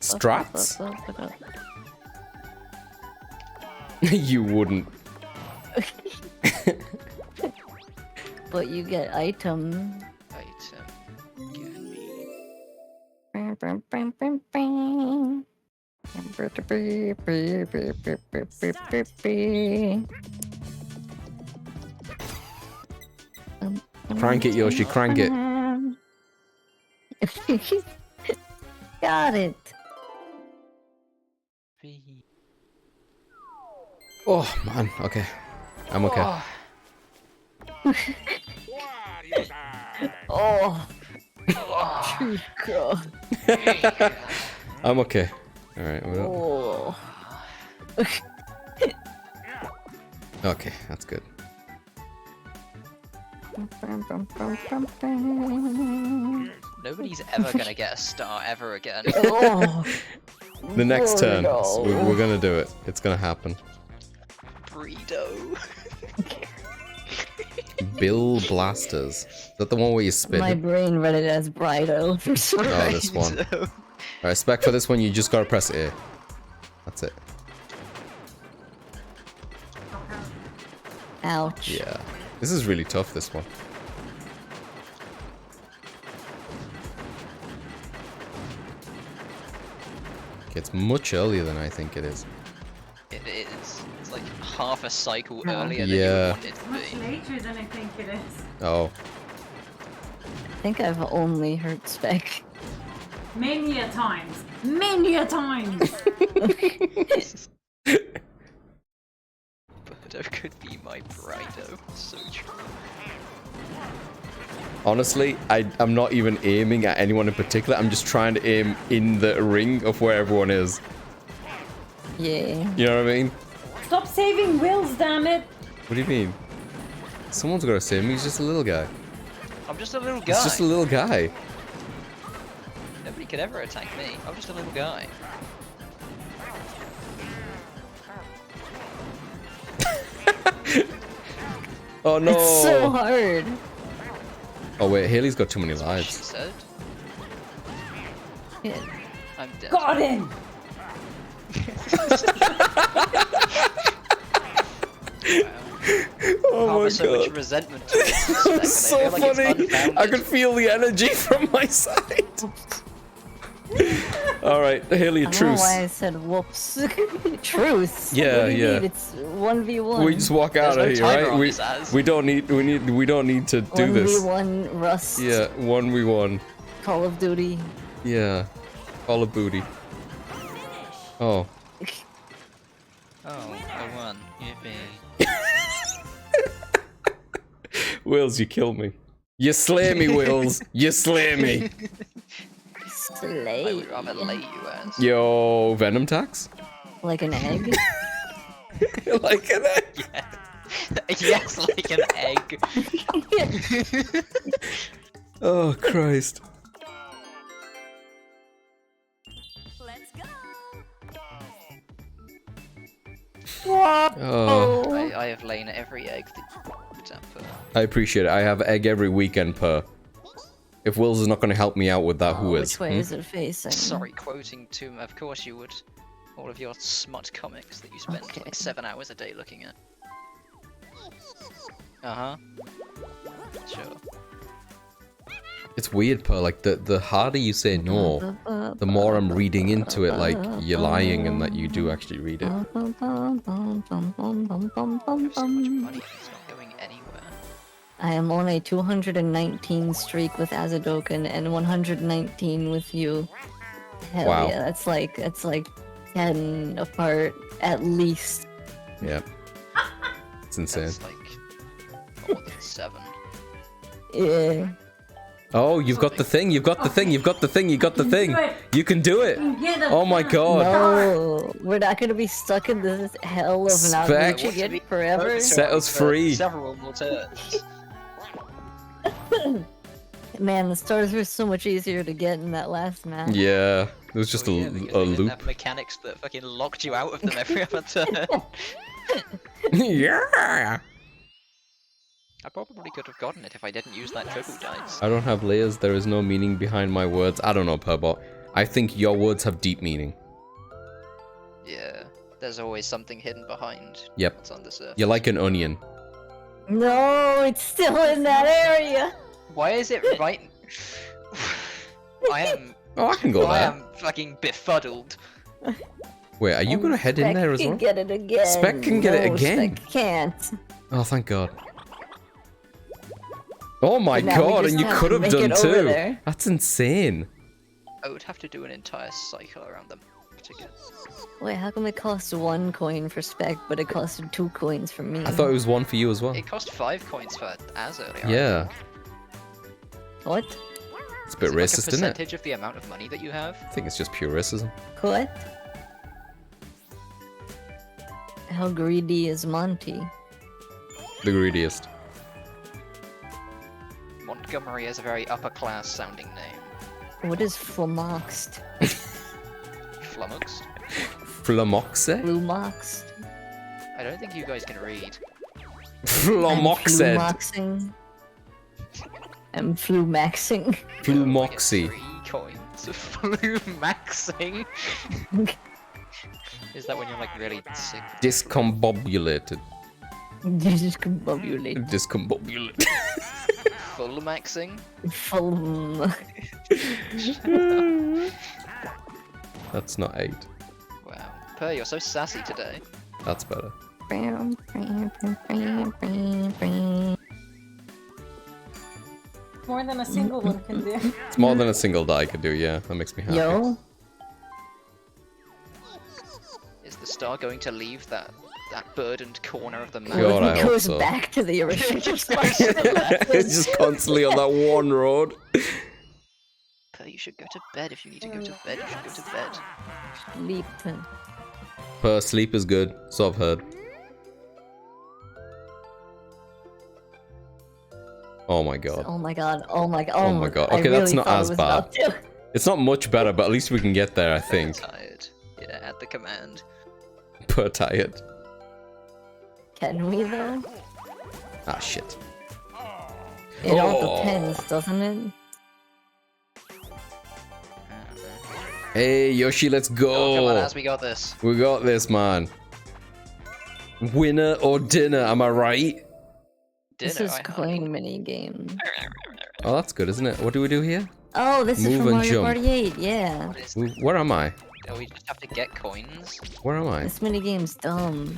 Strats? you wouldn't. But you get item. Item. Give me. Crank it, Yoshi, crank it. Got it. Oh, man, okay. I'm okay. Oh, Oh, Girl. I'm okay. Alright, Oh. okay, that's good. Nobody's ever gonna get a star ever again. Oh. The next turn, no. we're gonna do it. It's gonna happen. Burrito. Bill Blasters. Is that the one where you spin? My brain read it as Brido. Oh, this one. Alright, spec for this one, you just gotta press A. That's it. Ouch. Yeah. This is really tough, this one. It's much earlier than I think it is. It is. It's like half a cycle Oh. earlier than Yeah. you want it to Much be. later than I think it is. Oh. I think I've only heard Spec. Many a times. Many a times. Birdo could be my Brido. So true. Honestly, I'm not even aiming at anyone in particular. I'm just trying to aim in the ring of where everyone is. Yeah. You know what I mean? Stop saving Wills, damn it. What do you mean? Someone's got to save me. He's just a little guy. I'm just a little guy. He's just a little guy. Nobody could ever attack me. I'm just a little guy. Oh no! It's so hard. Oh wait, Haley's got too many She lives. said. Yeah. I'm dead. Got him. Oh my so much god. resentment to it. It's so funny. I could feel the energy from my side. Alright, Haley, I don't know truce. why I said whoops. Truth. Yeah, What do you yeah. need? It's 1v1. We just walk out There's of no here, timer right? on We this as. we don't need to do this. 1v1 Rust. Yeah, 1v1. Call of Duty. Yeah. Call of booty. Oh. Oh, I won. Yippee. Wills, you kill me. You slay me, Wills. You slay me. Slay. I would rather lay you as. Yo, Venom tax? Like an egg. Like an egg. Yes, like an egg. Oh, Christ. Let's go. Oh, I have lain every egg that I appreciate it. I have egg every weekend per. If Wills is not going to help me out with that, who is? Which way is it facing? Sorry, quoting to of course you would. All of your smut comics that you spend Okay. like 7 hours a day looking at. Uh-huh. Sure. It's weird, per. Like, the harder you say no, the more I'm reading into it like you're lying and that you do actually read it. I have so much money, it's not going anywhere. I am on a 219 streak with Azadokan and 119 with you. Hell Wow. yeah, that's like 10 apart at least. Yeah. It's insane. That's like more than 7. Yeah. Oh, you've got the thing, you've got the thing, you've got the thing, you got the thing. Do it. You can do it. Get a Oh my god. No, we're not gonna be stuck in this hell of not Spec. reaching it forever. Set us free. Several more turns. Man, the stars were so much easier to get in that last map. Yeah. It was just Well, a yeah, because they didn't loop. have mechanics that fucking locked you out of them every other turn. Yeah. I probably could have gotten it if I didn't use that triple dice. I don't have layers, there is no meaning behind my words. I don't know, Purbot. I think your words have deep meaning. Yeah, there's always something hidden behind Yep. what's on the surface. You're like an onion. No, it's still in that area. Why is it right? I am. Oh, I can go I there. am fucking befuddled. Wait, are you gonna head in there as well? Spec can get it again. Spec can get it No, again? Spec can't. Oh, thank god. Oh my But now we god, just and you have could to have make done it over too. there. That's insane. I would have to do an entire cycle around them to get. Wait, how come it costs 1 coin for Spec, but it costed 2 coins for me? I thought it was one for you as well. It cost 5 coins for Az earlier. I Yeah. think. What? It's a bit Is it like racist, a isn't it? percentage of the amount of money that you have? I think it's just pure racism. What? How greedy is Monty? The greediest. Montgomery has a very upper class sounding name. What is flummoxed? Flummoxed? Flamoxe? Flumoxed? I don't think you guys can read. Flamoxed. Flumoxing. I'm flumaxing. Flumoxy. 3 coins. Flumaxing. Is that when you're like really sick? Discombobulated. Discombobulate. Discombobulated. Full maxing? Fulm. That's not 8. Wow. Per, you're so sassy today. That's better. More than a single one can do. It's more than a single die could do, yeah. That makes me happy. Yo. Is the star going to leave that burdened corner of the map? God, I it hope goes so. back to the original spot. It's just constantly on that one road. Per, you should go to bed. If you need to go to bed, you should go to bed. Sleep. Per sleep is good, so I've heard. Oh my god. Oh my god. Oh my god. Oh my god. I Okay, that's really not thought it as was bad. about to. It's not much better, but at least we can get there, I think. Tired. Yeah, at the command. Per tired. Can we though? Ah, shit. It all Oh. depends, doesn't it? Hey, Yoshi, let's Oh, come on, go. as we got this. We got this, man. Winner or dinner, am I right? This Dinner, is I hope. coin mini game. Oh, that's good, isn't it? What do we do here? Oh, this is Move from and Mario jump. Party 8, yeah. What is Where am I? Oh, we just have to get coins. Where am I? This mini game's dumb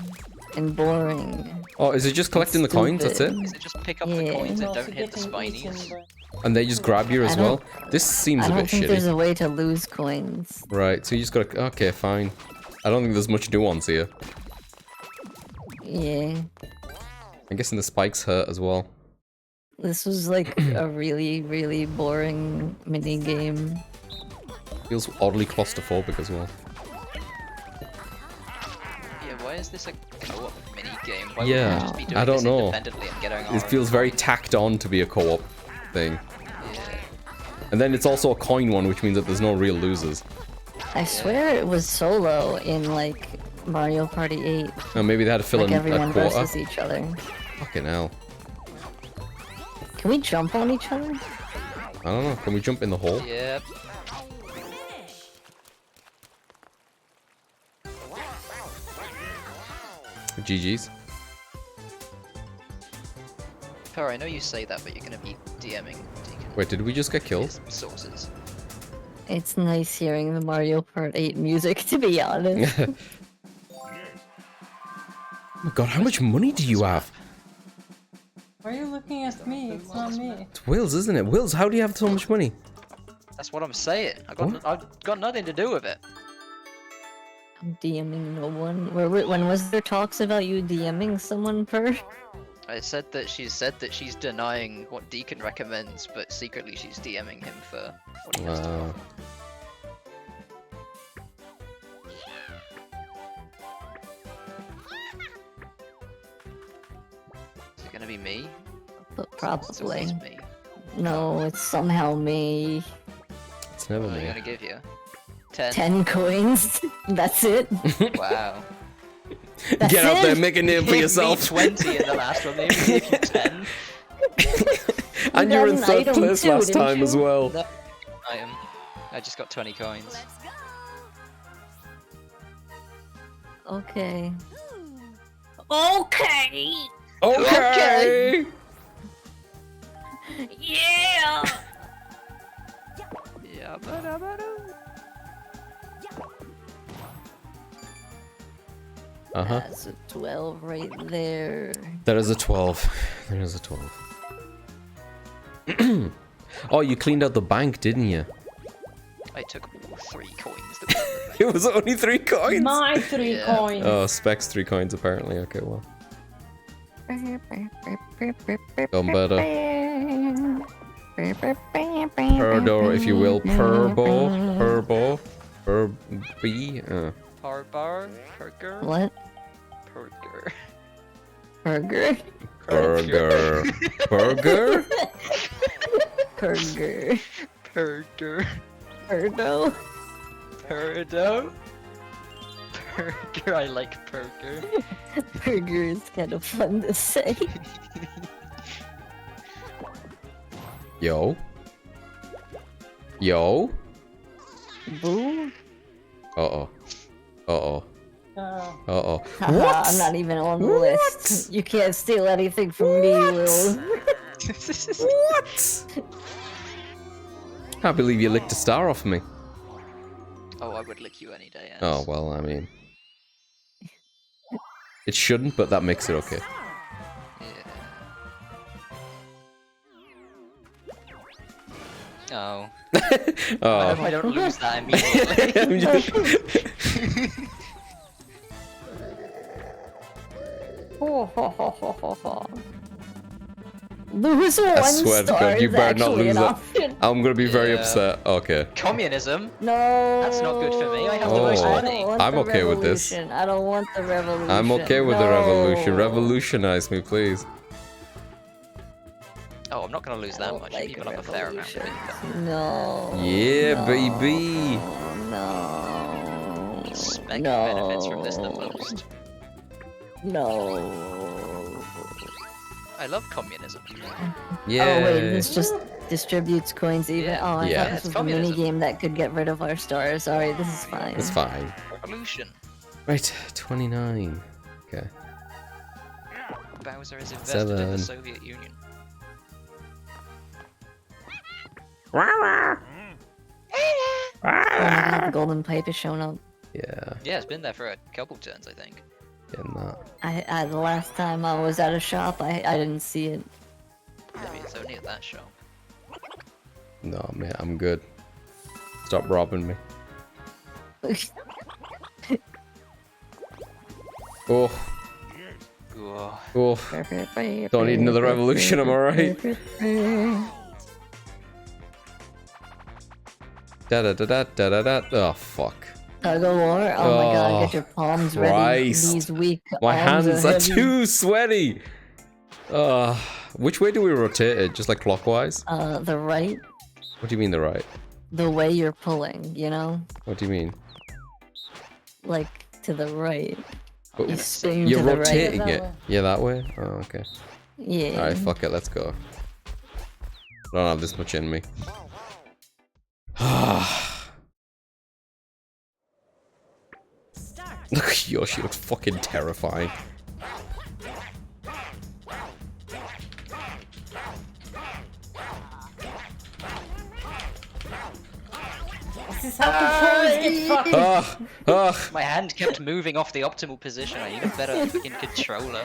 and boring. Oh, is it just collecting the coins? That's it? Stupid. Is it just pick up the Yeah. coins and Also don't hit the getting eaten spinies? by- And they just grab you as I well? don't- This seems I a don't bit think there's shitty. a way to lose coins. Right, so you just gotta... Okay, fine. I don't think there's much nuance here. Yeah. I'm guessing the spikes hurt as well. This was like a really, really boring mini game. Feels oddly claustrophobic as well. Yeah, why is this a co-op mini game? Why Yeah, wouldn't we just be doing I don't this know. independently and getting our It own feels very coins? tacked on to be a co-op thing. Yeah. And then it's also a coin one, which means that there's no real losers. I swear it was solo in like Mario Party 8. Or maybe they had to fill Like in a everyone quarter. versus each other. Fucking hell. Can we jump on each other? I don't know. Can we jump in the hole? Yep. GG's. Per, I know you say that, but you're gonna be DMing Deacon. Wait, did we just get killed? His sources. It's nice hearing the Mario Part 8 music, to be honest. Oh my god, how much money do you have? Why are you looking at me? It's not me. It's Will's, isn't it? Will's, how do you have so much money? That's what I'm saying. I've What? got nothing to do with it. I'm DMing no one. When was there talks about you DMing someone, Per? I said that she's denying what Deacon recommends, but secretly she's DMing him for what he has to Wow. offer. Is it gonna be me? But It's probably. always me. No, it's somehow me. It's never What am I me. gonna give you? 10? 10 coins. That's it. Wow. That's Get out there, it. make a name for Gave yourself. me 20 in the last one, maybe gave you 10. And you're got in an third item place too, last didn't time as you? well. No, I just got 20 coins. Let's go. Okay. Okay. Okay. Yeah. Yeah, but Uh-huh. That's a 12 right there. There is a 12. There is a 12. Oh, you cleaned out the bank, didn't you? I took all 3 coins that were in the bank. It was only 3 coins. My 3 Yeah. coins. Oh, Specs 3 coins apparently. Okay, well. Done better. Purdor, if you will. Purbo. Purby. Parbar? Perger? What? Perger. Burger? Burger. Burger? Burger. Perger. Perdo? Perdo? Perger, I like Perger. Burger is kind of fun to say. Yo. Yo. Boo? Uh-oh. Uh-oh. Uh-oh. Haha, What? I'm not even on the list. You can't steal anything from me, Will. What? Can't believe you licked a star off me. Oh, I would lick you any day, Ants. Oh, well, I mean... It shouldn't, but that makes it okay. Yeah. Oh. Oh. I hope I don't lose that immediately. I'm just- Lose one I swear to star God, you is better not actually lose an that. option. I'm gonna be very Yeah. upset. Okay. Communism? No. That's not good for me. I have the Oh. most I money. don't want I'm the okay with this. revolution. I don't want the revolution. I'm okay with the No. revolution. Revolutionize me, please. Oh, I'm not gonna lose I that don't much. like People have a fair amount of revolution. income. No. Yeah, no, baby. No. Spec No. benefits from this the most. No. I love communism. Yeah. Oh wait, this just distributes coins even. Yeah. Oh, I Yeah. thought It's this was a mini communism. game that could get rid of our stars. Alright, this is fine. It's fine. Revolution. Right, 29. Okay. Bowser is invested in the 7. Soviet Union. Oh my god, the golden pipe is showing up. Yeah, Yeah, it's been there for a couple turns, I think. getting that. The last time I was at a shop, I didn't see it. Maybe it's only at that shop. No, man, I'm good. Stop robbing me. Oh, Whoa. oh. Don't need another revolution, am I right? Da da da da da da da. Oh, fuck. Tug of war? Oh my god, get your palms ready. Christ. These weak My arms hands are heavy. too sweaty. Which way do we rotate it? Just like clockwise? The right, What do you mean the right? the way you're pulling, you know? What do you mean? Like, to the right. But You swing you're to the rotating right. it. Yeah, that way? Oh, okay. Yeah. Alright, fuck it, let's go. I don't have this much in me. Look at Yoshi, looks fucking terrifying. This is how controllers get fucked. My hand kept moving off the optimal position. I need a better fucking controller.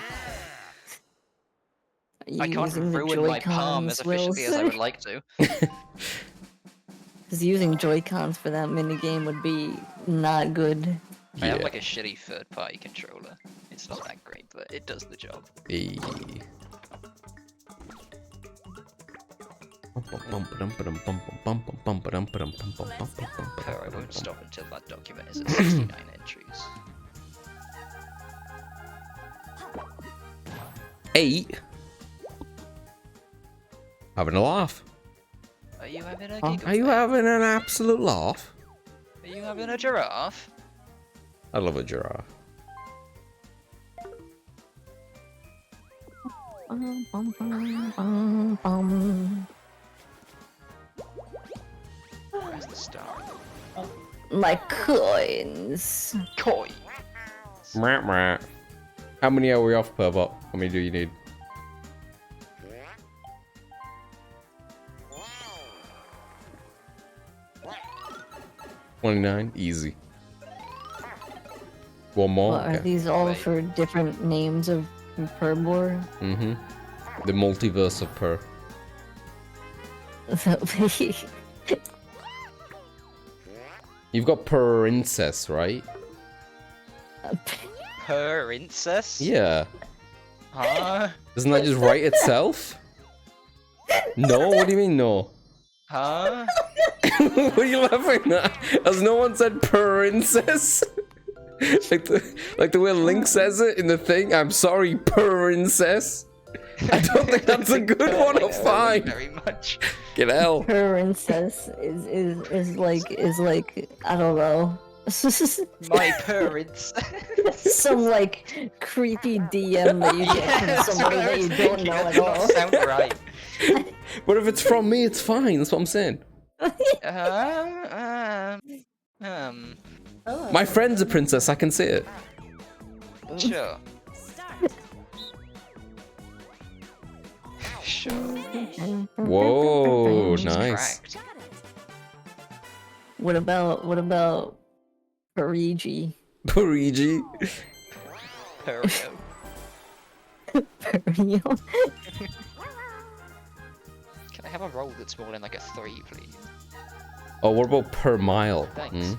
I can't Using the ruin my palm as Joy-Cons, efficiently as I would like to. Because using Joy-Cons for that minigame would be not good. I have Yeah. like a shitty third-party controller. It's not that great, but it does the job. Hey. Oh, I won't stop until that document is at 69 entries. 8. Having a laugh. Are you having a giggle? Are you fit? having an absolute laugh? Are you having a giraffe? I love a giraffe. Where's the star? My coins. Koi. Meh, meh. How many are we off per bot? How many do you need? $29, easy. One more. What, are Okay. these all Wait. for different names of Perbor? Mm-hmm. The multiverse of Per. You've got Princess, right? Princess? Yeah. Huh? Doesn't that just write itself? No, what do you mean no? Huh? What are you laughing at? Has no one said princess? like the way Link says it in the thing. I'm sorry, princess. I don't think that's a good one. Or fine. Very much. Get hell. Princess is like I don't know. My parents. Some like creepy DM that you get That's from somebody what I that was you don't thinking. know That at did all. not sound right. But if it's from me, it's fine. That's what I'm saying. My friend's a princess. I can say it. Sure. Sure. Whoa, She's nice. cracked. What about Parigi? Parigi. Perio. Perio? Can I have a roll that's more than like a 3, please? Oh, what about per mile? Thanks.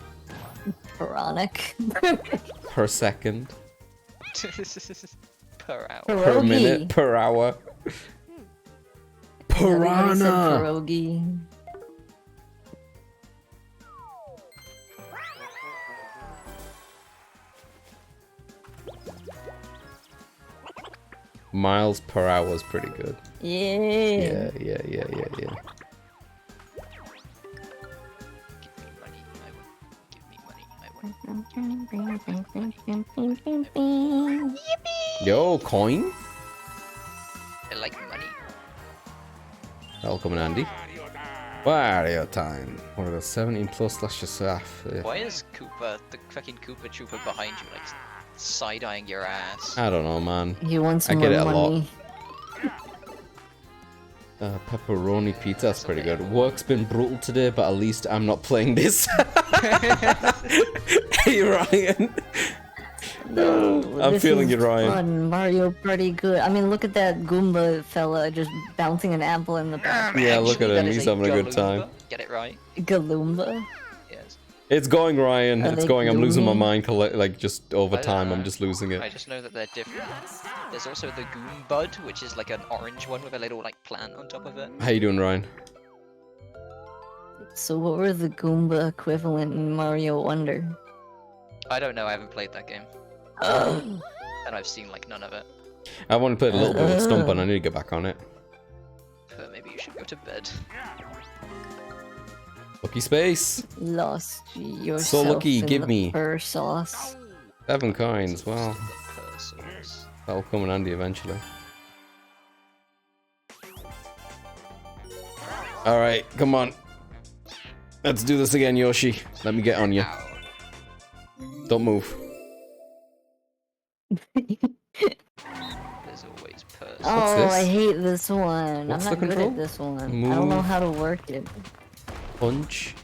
Pironic. Per second? Per hour. Per Pierogi. minute? Per hour? Everybody said Piranha! pierogi. Miles per hour is pretty good. Yeah. Yeah. Give me money. I want. Give me money. I want. Yo, coin? I like money. That'll come in handy. Wario time. What about 17 plus? That's just Why is Koopa, the fucking Koopa Trooper behind you, like side-eyeing your ass? I don't know, man. He wants I more get it a lot. money. Pepperoni pizza, that's pretty good. Work's been brutal today, but at least I'm not playing this. Hey, Ryan. No, I'm this feeling is you, Ryan. Fun. Mario pretty good. I mean, look at that Goomba fella just bouncing an apple in the back. Yeah, look at Actually, him. that is He's a having a good Galumba. time. Get it right? Galoomba. Yes. It's going, Ryan. Are It's they going. I'm losing my gloomy? mind. Like just over I don't time, I'm know. just losing I it. just know that they're different. There's also the Goom Bud, which is like an orange one with a little like plant on top of it. How you doing, Ryan? So what were the Goomba equivalent in Mario Wonder? I don't know. I haven't played that game, Oh. and I've seen like none of it. I've only played a little bit with Stump, and I need to get back on it. But maybe you should go to bed. Lucky space. Lost yourself lucky, in give the me. fur sauce. 7 coins. Well, Curses. that'll come in handy eventually. All right, come on. Let's do this again, Yoshi. Let me get on you. Ow. Don't move. There's always purse. Oh, this? I hate this one. What's I'm the not good control? at this one. I don't know Move. how to work it. Punch.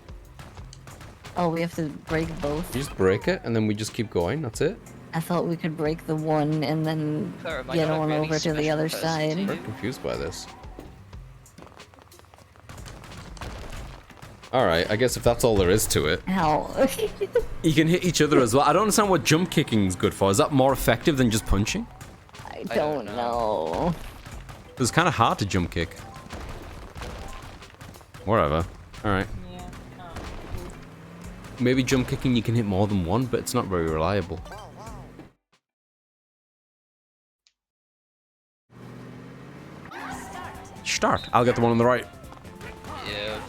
Oh, we have to break both. You just break it, and then we just keep going. That's it. I thought we could break the one and then Her, am I get not a on really over to the special other person side. to you? I'm confused by this. Alright, I guess if that's all there is to it. Ow. You can hit each other as well. I don't understand what jump kicking is good for. Is that more effective than just punching? I don't don't know. It's kind of hard to jump kick. Whatever. Alright. Maybe jump kicking you can hit more than one, but it's not very reliable. Start. I'll get the one on the right. Yeah.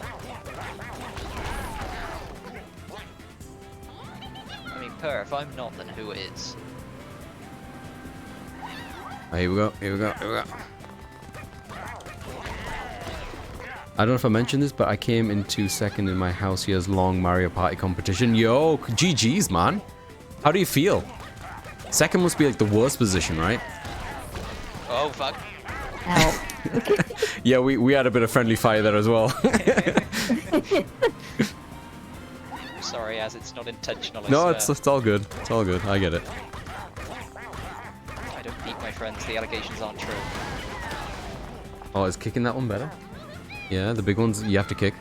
I mean, if I'm not, then who is? Oh, here we go. Here we go. Here we go. I don't know if I mentioned this, but I came into second in my house year's long Mario Party competition. Yo, GG's, man. How do you feel? Second must be like the worst position, right? Oh fuck. Ow. Yeah, we had a bit of friendly fire there as well. Sorry, as it's not intentional. I No, swear. it's all good. It's all good. I get it. I don't beat my friends. The allegations aren't true. Oh, is kicking that one better? Yeah, the big ones you have to kick.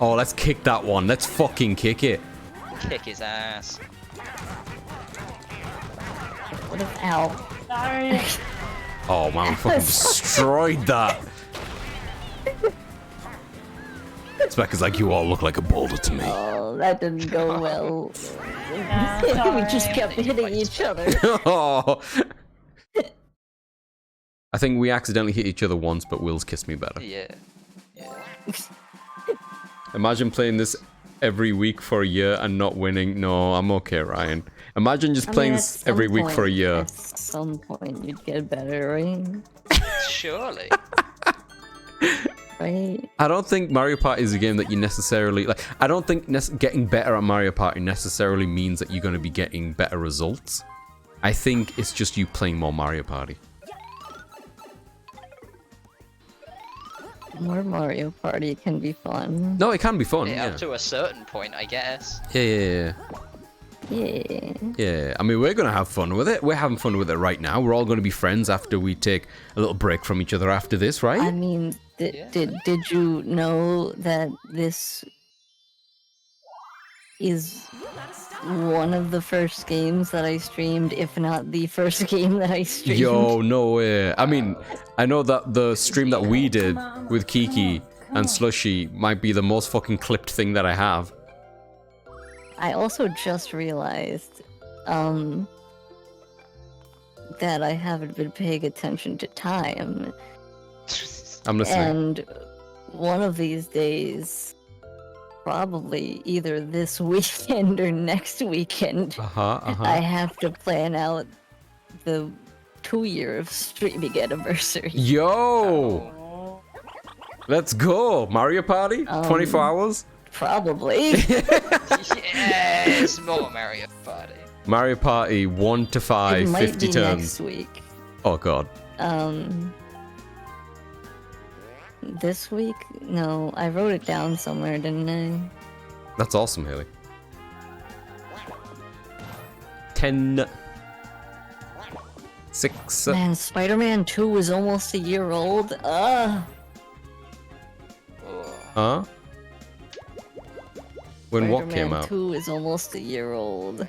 Oh, let's kick that one. Let's fucking kick it. Kick his ass. What if ow? Sorry. Oh man, we fucking destroyed that. Spec is like, you all look like a boulder to me. Oh, that didn't go well. Nah, it's We just alright. kept hitting each other. Oh. I think we accidentally hit each other once, but Will's kissed me better. Yeah. Imagine playing this every week for a year and not winning. No, I'm okay, Ryan. Imagine just playing this every week for a year. At some point, you'd get better, right? Surely. Right? I don't think Mario Party is a game that you necessarily like. I don't think getting better at Mario Party necessarily means that you're going to be getting better results. I think it's just you playing more Mario Party. More Mario Party can be fun. No, it can be fun. Yeah, Yeah. up to a certain point, I guess. Yeah. I mean, we're gonna have fun with it. We're having fun with it right now. We're all gonna be friends after we take a little break from each other after this, right? I mean, did you know that this is one of the first games that I streamed, if not the first game that I streamed? Yo, no way. I mean, I know that the stream that we did with Kiki and Slushy might be the most fucking clipped thing that I have. I also just realized that I haven't been paying attention to time. I'm listening. And one of these days, probably either this weekend or next weekend, I have to plan out the 2-year of streaming anniversary. Yo! Let's go! Mario Party? 24 hours? Probably. Yes, more Mario Party. Mario Party 1 to 5, It might 50 be turns. next week. Oh god. This week? No, I wrote it down somewhere, didn't I? That's awesome, Haley. 10. 6. Man, Spider-Man 2 is almost a year old. Huh? When what came Spider-Man out? 2 is almost a year old. Spider-Man.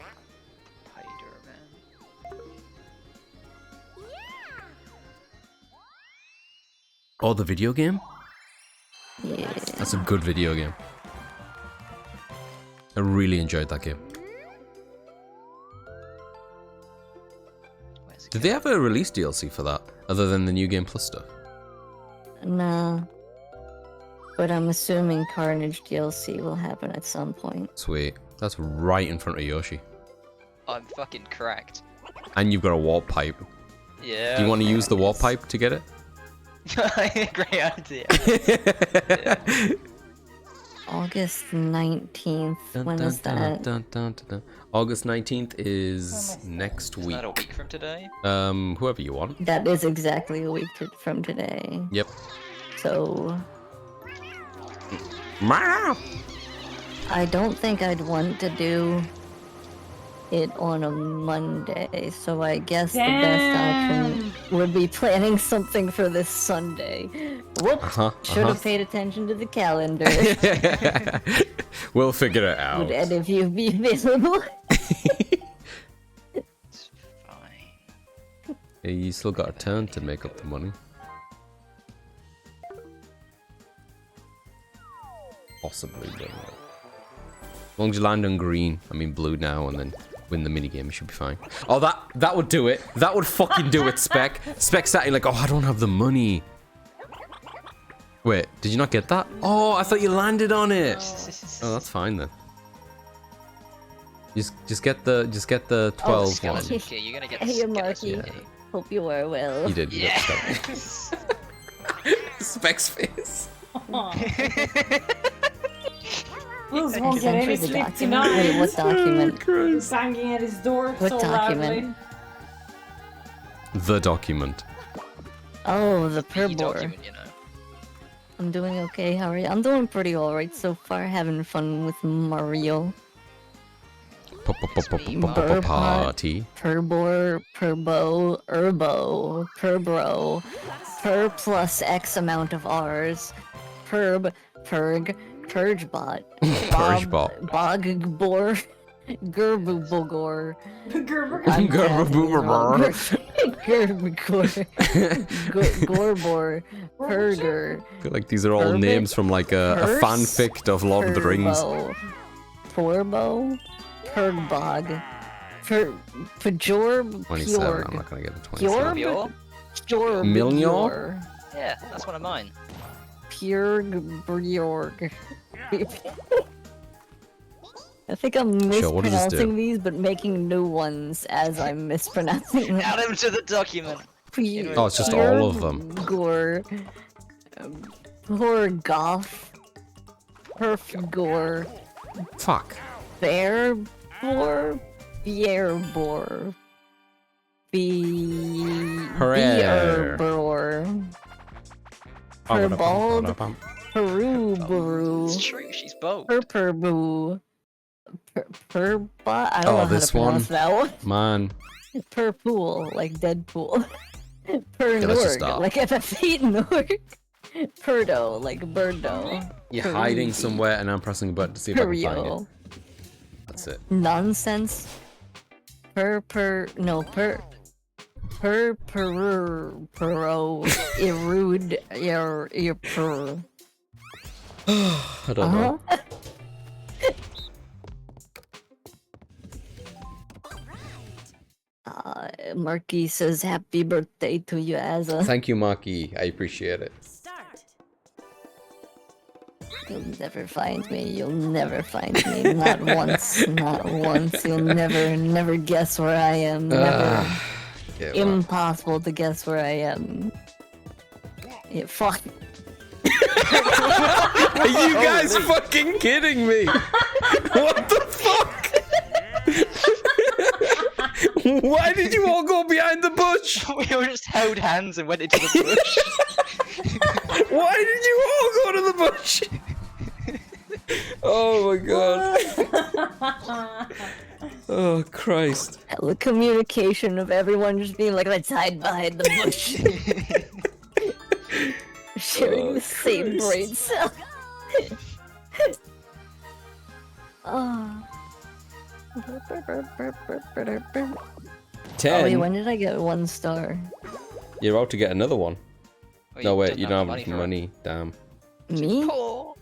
Oh, the video game? Yeah. That's a good video game. I really enjoyed that game. Did they have a release DLC for that, other than the New Game Plus stuff? Nah. But I'm assuming Carnage DLC will happen at some point. Sweet. That's right in front of Yoshi. I'm fucking cracked. And you've got a warp pipe. Yeah. Do you want to use the warp pipe to get it? Great idea. August 19th. When is that? August 19th is next Is week. that a week from today? Whoever you want. That is exactly a week from today. Yep. So, I don't think I'd want to do it on a Monday, so I guess the best option would be planning something for this Sunday. Whoops! Should have paid attention to the calendar. We'll figure it out. Would any of you be available? It's fine. Yeah, you still got a turn to make up the money. Possibly, but as long as you land on green, I mean blue now, and then win the minigame, you should be fine. Oh, that would do it. That would fucking do it, Spec. Spec sat here like, oh, I don't have the money. Wait, did you not get that? Oh, I thought you landed on it. Oh, that's fine then. Just get the 12 one. Skeleton key. You're gonna get the Hey, skeleton Marky. key. Hope you are well. You did. You got the Yes. Spec's face. Will's won't get any Enter the sleep document. tonight. Wait, what document? He's banging at his door What so document? loudly. The document. Oh, the The Perbor. document, you know. I'm doing okay. How are you? I'm doing pretty alright so far. Having fun with Mario. Party. Perbor, Perbo, Urbo, Perbro, Per plus X amount of R's, Perb, Perg, Purgebot, Purgebot. Bogbor, Gerbubogor, Gerber. I'm Gerbubogor. passing Gorbor, Perger, I feel like these are all Herbert, names from like a Hearse, fanfic of Lord of the Rings. Torbo, Pergbog, Pajorb, 27. I'm Pjorg, not gonna get the 27. Pure? Pjorb, Milnor? Yeah, that's one of mine. Pjorg, Bjorg. I think I'm Sure, what does this do? mispronouncing these, but making new ones as I'm mispronouncing them. Add him to the document. Oh, it's just all of them. Gore, Poor Goth, Perf Gore, Fuck. Bear Bor, Bierbor, Beerbor, Perbald, Peruburu, It's true, she's both. Perperboo, Perba. I don't know how this to pronounce one. that one. Man. Perpool, like Deadpool. let's just Pernorg, stop. like FFE Norg. Perdo, like Birdo. You're hiding somewhere and I'm pressing a button to see if I can find Perio. it. That's it. Nonsense. Pero, Erude, per. I don't know. Marky says happy birthday to you, Azza. Thank you, Marky. I appreciate it. You'll never find me. You'll never find me. Not once. Not once. You'll never guess where I am. Never. Yeah, well. Impossible to guess where I am. Yeah, fuck. Are you guys fucking kidding me? What the fuck? Why did you all go behind the bush? We all just held hands and went into the bush. Why did you all go to the bush? Oh my god. Oh Christ. The communication of everyone just being like, let's hide behind the bush. Sharing the same brain cell. Oh. 10. Oh, wait, when did I get 1 star? You're about to get another one. Well, No, wait, don't you have don't the have for it. money. Damn. Me? Poor.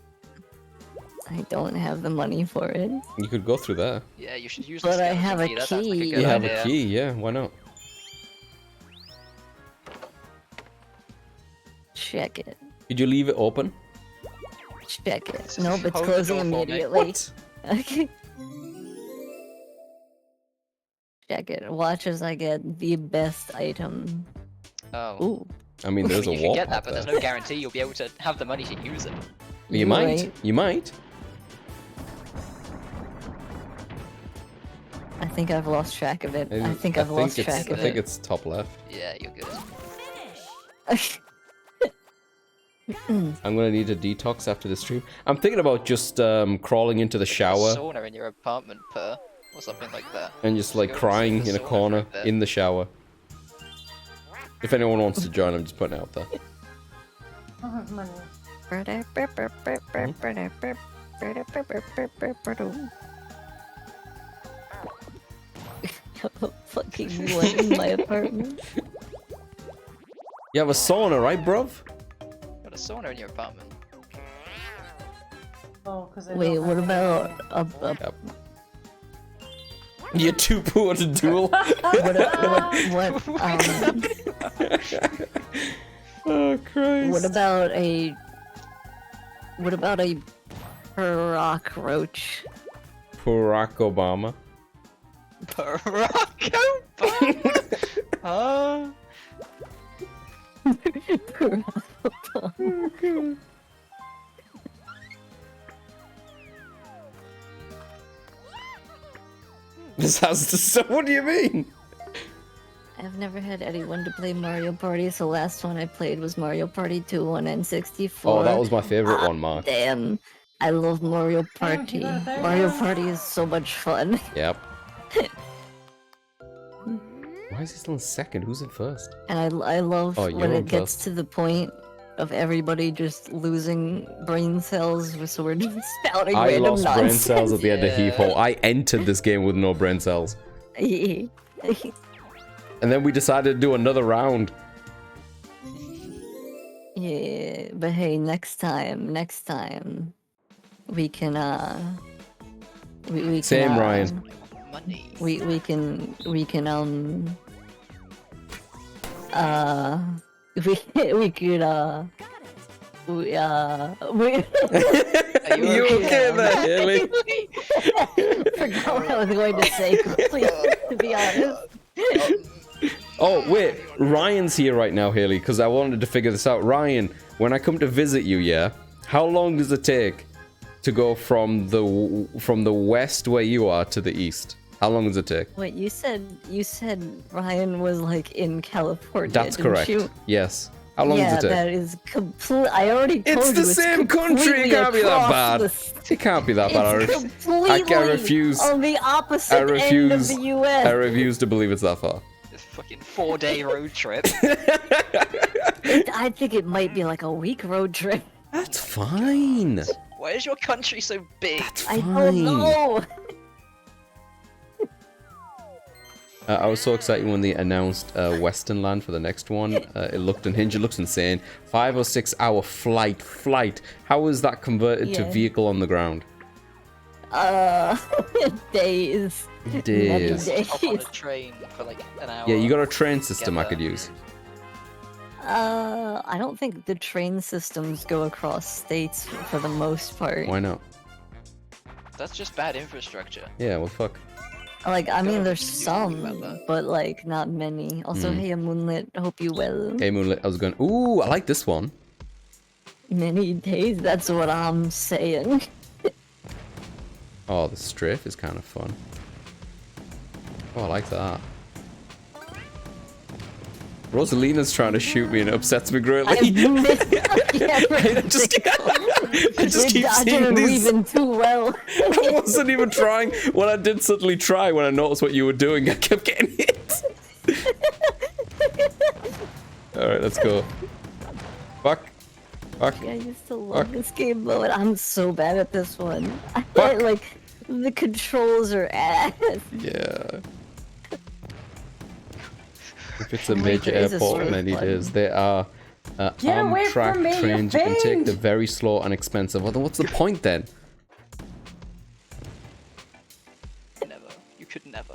I don't have the money for it. You could go through there. Yeah, you should use But the I skeleton have a key. That sounds like a key. good You have idea. a key, yeah, why not? Check it. Did you leave it open? Check it. Nope, it's Hold the closing door for me. immediately. Okay. Check it. Watch as I get the best item. Oh. Ooh. I mean, there's a You wall. can get that, but there's no guarantee you'll be able to have the money to use it. You might. Right. You might. I think I've lost track of it. I think I've lost it's, track I of think it. it's top left. Yeah, you're good. I'm gonna need a detox after the stream. I'm thinking about just crawling into the shower Sauna in your apartment, Per, or something like that. and just like Go crying to the in a sauna corner for a bit. in the shower. If anyone wants to join, I'm just putting it out there. I don't have money. Fucking one in my apartment. You have a sauna, right, bruv? Got a sauna in your apartment. Oh, because I Wait, don't what have about a Yep. You're too poor to duel. Oh Christ. what about a rock roach? Barack Obama. Barack Obama. This has to stop. What do you mean? I've never had anyone to play Mario Party, so last one I played was Mario Party 2 on N64. Oh, that was my favorite one, Mark. Damn, I love Mario you Party. got it there, Mario yeah. Party is so much fun. Yep. Why is he still in second? Who's in first? And I love Oh, when you're it in gets first. to the point of everybody just losing brain cells, so we're just spouting I random lost nonsense. brain cells at the end of Yeah. Heave Hole. I entered this game with no brain cells. And then we decided to do another round. Yeah, but hey, next time, we can we can Same, Ryan. Money. we can we could we Are You okay there, Haley? forgot what I was going to say completely, to be honest. Oh, wait. Ryan's here right now, Haley, because I wanted to figure this out. Ryan, when I come to visit you, yeah, how long does it take to go from the west where you are to the east? How long does it take? Wait, you said Ryan was like in California. That's didn't correct. You? Yes. How long Yeah, does it take? that is complete. I already told It's you the same country. It can't be that bad. It can't be that bad. It's completely I refuse. on the opposite I refuse. end of the U.S. I refuse to believe it's that far. This fucking 4-day road trip. I think it might be like a week road trip. That's fine. Why is your country so big? That's I fine. don't know. I was so excited when they announced Western Land for the next one. It looked unhinged. It looks insane. 5 or 6 hour flight. How is that converted to Yeah. vehicle on the ground? Days. Days. Many Hop on a days. train for like an hour. Yeah, you got a train system I Get could there. use. I don't think the train systems go across states for the most part. Why not? That's just bad infrastructure. Yeah, well, fuck. Like, I mean, there's do some, remember. but like not many. Also, Mm. hey, Moonlit, hope you well. Hey, Moonlit, I was going, ooh, I like this one. Many days. That's what I'm saying. Oh, the strafe is kind of fun. Oh, I like that. Rosalina's trying to shoot me and it upsets me I greatly. missed. Yeah, I just You're keep dodging seeing and these. weaving too well. I wasn't even trying. When I did suddenly try, when I noticed what you were doing, I kept getting hit. Alright, let's go. Fuck. Fuck. Yeah, I used to love Fuck. this game mode. I'm so bad at this one. Fuck. Like, the controls are ass. Yeah. If it's a Wait, major there is a airport, sort of many button. days. There are Get away Amtrak from me, you trains you can take. fiend! They're very slow and expensive. Well, then what's the point then? Never. You could never.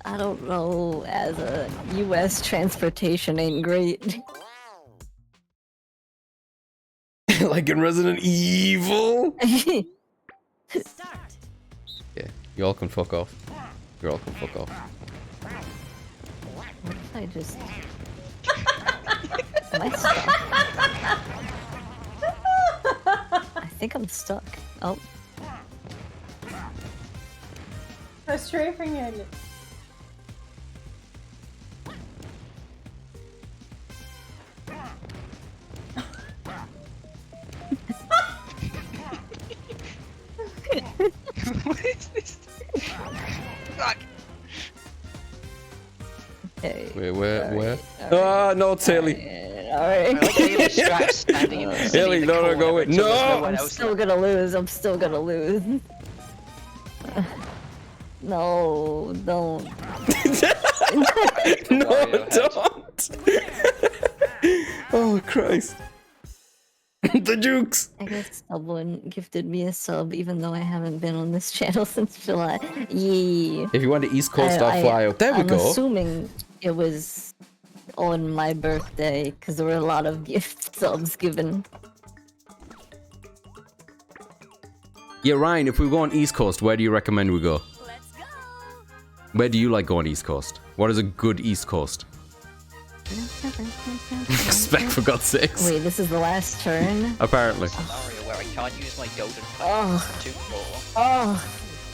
I don't know, as a US transportation ain't great. Like in Resident Evil? What Yeah, you all can fuck off. You all can fuck off. if I just... Am I stuck? I think I'm stuck. Oh. Frustrating it. What is this? Fuck. Okay. Wait, where? Alright, Ah, no, it's Haley. I Alright. like Haley Straps standing in the Haley, in the no, corner go away. until there's No! no one I'm else still left. gonna lose. I'm still gonna lose. No, don't. No, Mario head. don't! Oh, Christ. The jukes! I guess someone gifted me a sub, even though I haven't been on this channel since July. Yeah. If you want to East Coast, I'll fly out. There we I'm go. assuming it was on my birthday, because there were a lot of gift subs given. Yeah, Ryan, if we go on East Coast, where do you recommend we go? Where do you like going East Coast? What is a good East Coast? Spec, for God's sakes. Wait, this is the last turn? Apparently. Scenario where I can't use my golden Oh. pipe too more. Oh,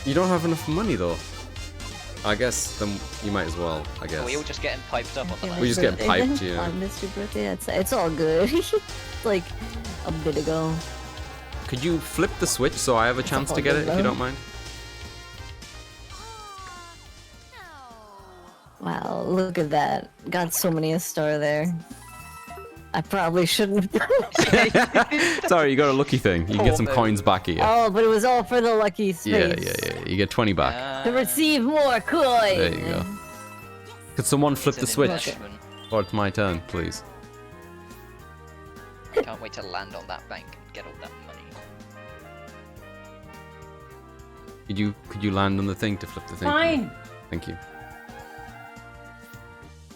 You don't have enough money, though. I guess then you might as well, I guess. Are we all just getting piped up on the okay, left? We just get birthday piped, then? yeah. I missed your birthday. It's all good. It's like a bit ago. Could you flip the switch so I have a chance to get it, if you don't mind? Wow, look at that. Got so many a star there. I probably shouldn't have done it. Sorry, you got a lucky thing. You can get some coins back here. Oh, but it was all for the lucky space. Yeah. You get 20 back. To receive more coins. There you go. Could someone flip the It's an switch? investment. Or it's my turn, please. Can't wait to land on that bank and get all that money. Could you land on the thing to flip the thing? Fine. Thank you.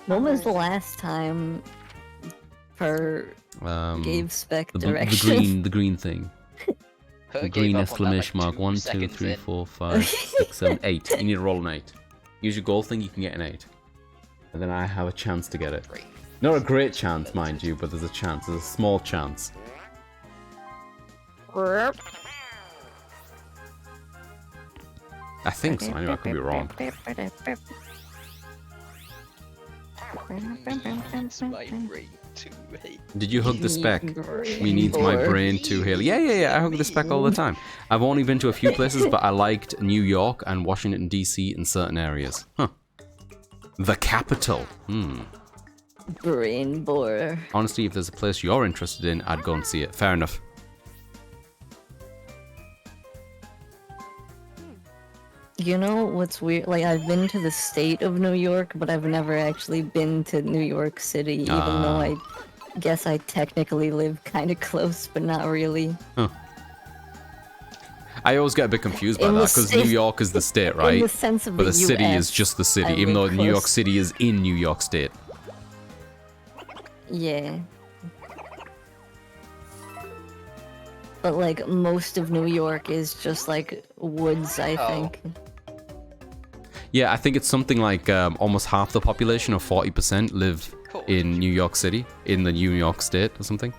When was the last time per gave spec direction? The green thing. Her The gave green up on that, exclamation like, mark. 2 1, 2, seconds 3, in. 4, 5, 6, 7, 8. You need to roll an 8. Use your gold thing, you can get an 8. And then I have a chance to get it. Great. Not a great chance, mind you, but there's a chance. There's a small chance. I think so. Anyway, I could be wrong. It's my brain to hate. Did you hug the spec? Me needs my brain to heal. Yeah. I hug the spec all the time. I've only been to a few places, but I liked New York and Washington, D.C. in certain areas. Huh. The capital. Brain bore. Honestly, if there's a place you're interested in, I'd go and see it. Fair enough. You know what's weird? Like, I've been to the state of New York, but I've never actually been to New York City, even though I guess I technically live kind of close, but not really. Huh. I always get a bit confused by In that, the because state- New York is the state, right? In the sense of But the the city US, is just the city, I even though live New York close. City is in New York State. Yeah. But, like, most of New York is just, like, woods, I Oh. think. Yeah, I think it's something like almost half the population, or 40%, live Cool. in New York City, in the New York State or something.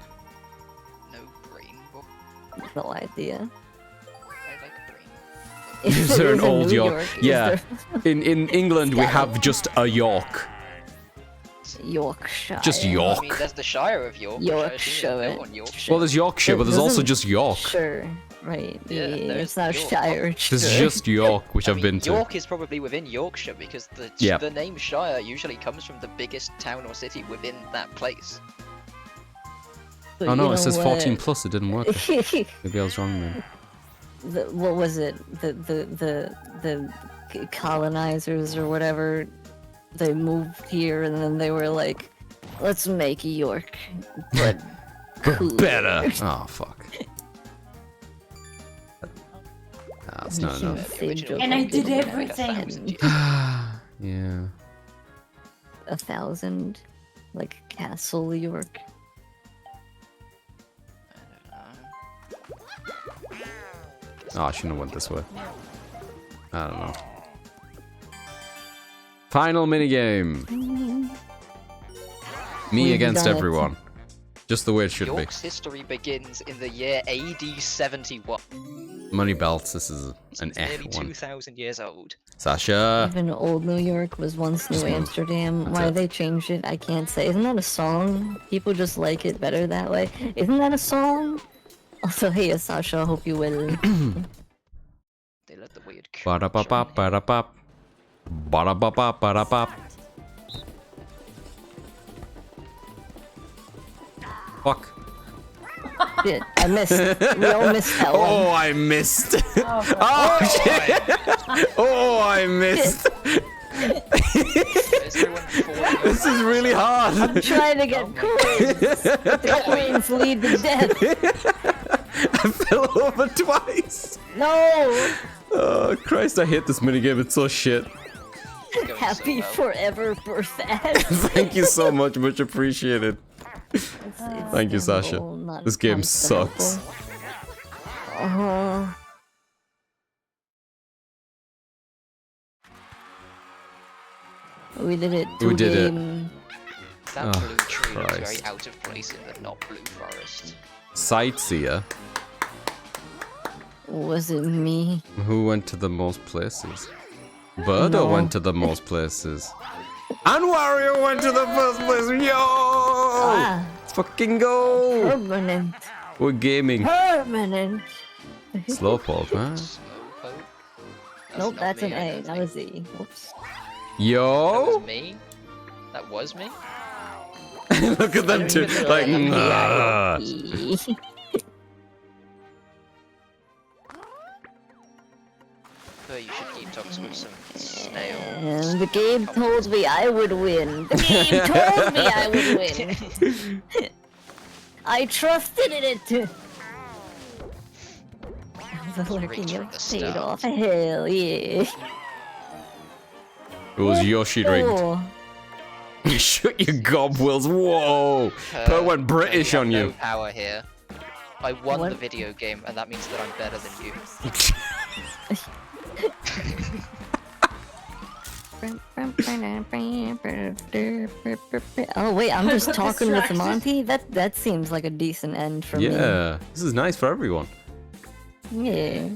No brain. No idea. I like brain. Is there an a old New York? is Yeah. there In England, we have just a York. Yorkshire. Just I mean, York. there's the Shire of York. which I assume is Yorkshire. built on Yorkshire. Well, there's Yorkshire, but there's also Doesn't- just York. Sure. Right. Yeah, Yeah, there's it's not York. Shire. It's There's sure. just York, which I I've mean, been to. York is probably within Yorkshire because Yeah. the name Shire usually comes from the biggest town or city within that place. But Oh no, you it says know 14 what? plus. It didn't work. Maybe I was wrong then. What was it? The colonizers or whatever. They moved here and then they were like, let's make York, but cool. Better. Oh fuck. That's not enough. And I did everything. Yeah. 1,000, like Castle York. Oh, I shouldn't have went this way. I don't know. Final minigame. Me We've against done it. everyone. Just the way it should be. York's history begins in the year AD 71. Money belts. This is an It's F nearly one. 2,000 years old. Sasha. Even old New York was once New Just move. Amsterdam. That's Why it. they changed it, I can't say. Isn't that a song? People just like it better that way. Isn't that a song? Also, hey, Sasha, I hope you will. They let the weird Ba-da-ba-bop, ba-da-bop. Ba-da-ba-bop, ba-da-bop. Fuck. Shit, I missed. We all missed that one. Oh, I missed. Oh, shit. Oh, I missed. This is really hard. I'm trying to get coins. The coins lead to death. I fell over twice. No! Oh, Christ, I hate this minigame. It's so shit. Happy forever birthday. Thank you so much. Much appreciated. Thank you, Sasha. This game sucks. We did it. We did it. game. That Oh, blue tree looks very Christ. out of place in the not blue forest. Sightseer. Was it me? Who went to the most places? Birdo No. went to the most places. And Wario went to the first place. Yo! Ah, Let's fucking go! permanent. We're gaming. Permanent. Slowpoke, huh? Slowpoke? Nope, not that's me, an I A, don't not think. a Z. Whoops. That Yo! was me? That was me? Look at them two. Like, nah. But you should detox with some snake fail. And the game told me I would win. The game told me I would win. I trusted in it. The lurking Reach from of the paid start. off. Hell yeah. It was Yoshi rigged. Oh. Shut your gob, Wills. Whoa. Per went British have on no you. power here. I won What? the video game, and that means that I'm better than you. Oh wait, I'm just got talking with distracted. Monty? That seems like a decent end for me. Yeah. This is nice for everyone. Yeah.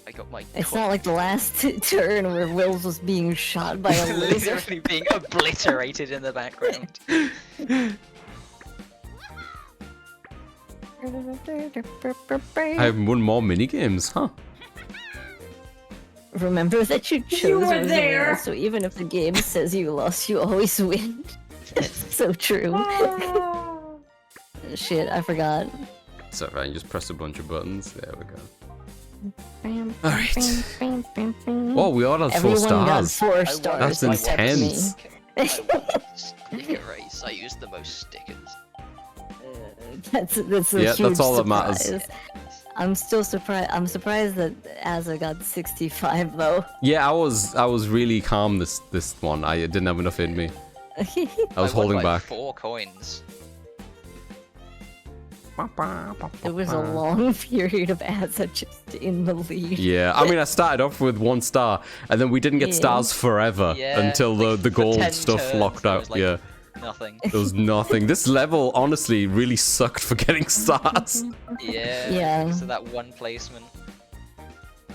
I got my. It's not like the last turn where Wills was being shot by a laser. literally being obliterated in the background. I have won more minigames, huh? Remember that you chose You were Rosalina, there. so even if the game says you lost, you always win. That's so true. Oh. Shit, I forgot. So if I can just press a bunch of buttons, there we go. Alright. Oh, we all had 4 Everyone got stars. 4 I stars. That's except me. intense. Sticker race. I used the most stickers. That's a Yeah, huge that's all that matters. surprise. I'm still surprised. I'm surprised that Asa got 65 though. Yeah, I was really calm this one. I didn't have enough in me. I was I won holding by back. 4 coins. It was a long period of Asa just in the lead. Yeah, I mean, I started off with 1 star, and then we didn't get Yeah. stars forever Yeah, until like, the for gold 10 stuff turns, locked there out. was, like, Yeah, Nothing. there was nothing. This level, honestly, really sucked for getting stars. Yeah. Yeah. Because of that one placement.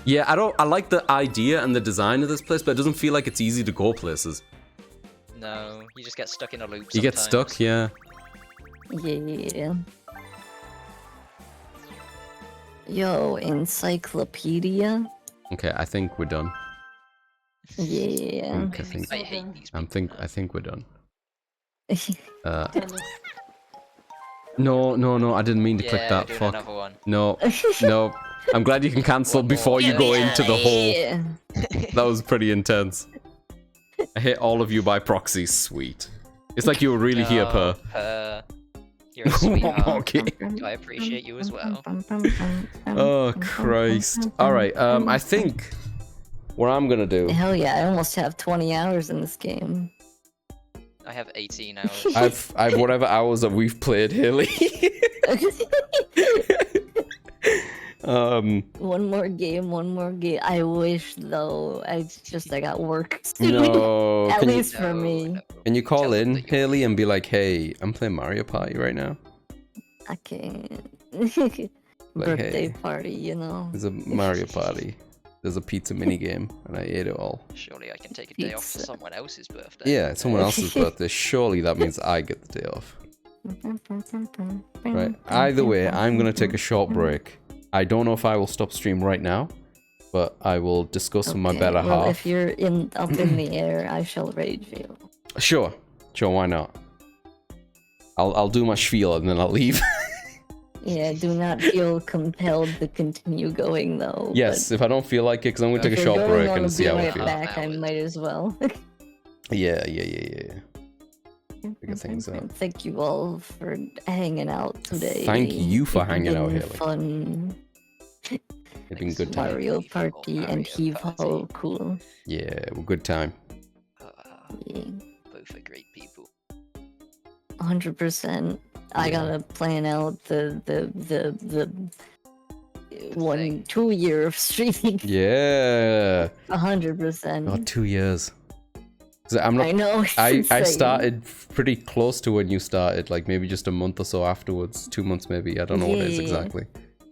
Yeah, I like the idea and the design of this place, but it doesn't feel like it's easy to go places. No, you just get stuck in a loop. You get sometimes. stuck, yeah. Yeah. Yo, encyclopedia. Okay, I think we're done. Yeah. Okay, I hate these. I think we're done. Uh, Dennis. no, I didn't mean to click Yeah, that. doing Fuck. another one. No, no. I'm glad you can cancel One more. before you go into the hole. Yeah. That was pretty intense. I hit all of you by proxy. Sweet. It's like you were really here, Per. Per. You're a sweetheart. Okay. I appreciate you as well. Oh Christ. Alright, I think what I'm gonna do. Hell yeah, I almost have 20 hours in this game. I have 18 hours. I've whatever hours that we've played, Haley. One more game. I wish though, I got work soon. No. At Can you, least for me. can you call Tell them in, that you're- Haley, and be like, hey, I'm playing Mario Party right now. I can't. Like, Birthday hey. party, you know. There's a Mario Party. There's a pizza minigame, and I ate it all. Surely I can take a day off for Pizza. someone else's birthday. Yeah, it's someone else's birthday. Surely that means I get the day off. Right. Either way, I'm gonna take a short break. I don't know if I will stop stream right now, but I will discuss with my Okay, better well, half. if you're up in the air, I shall rage you. Sure, why not? I'll do my spiel and then I'll leave. Yeah, do not feel compelled to continue going though. Yes, if I don't feel like it, because I'm gonna but take a if you're short going break on and to see be how I right feel. back, I might as well. Yeah. Figure things out. Thank you all for hanging out today. Thank you for It's hanging out, been Haley. Fun. It's been good time. Mario Heave-ho, Party and Mario Heave Ho, Party. cool. Yeah, well, good time. Yeah, Both are great people. 100%. I Yeah. gotta plan out the thing. 2 year of streaming. Yeah. 100%. Oh, 2 years. 'Cause I'm I not. know. It's I insane. started pretty close to when you started, like maybe just a month or so afterwards. 2 months maybe. I don't know what it is Yeah. exactly.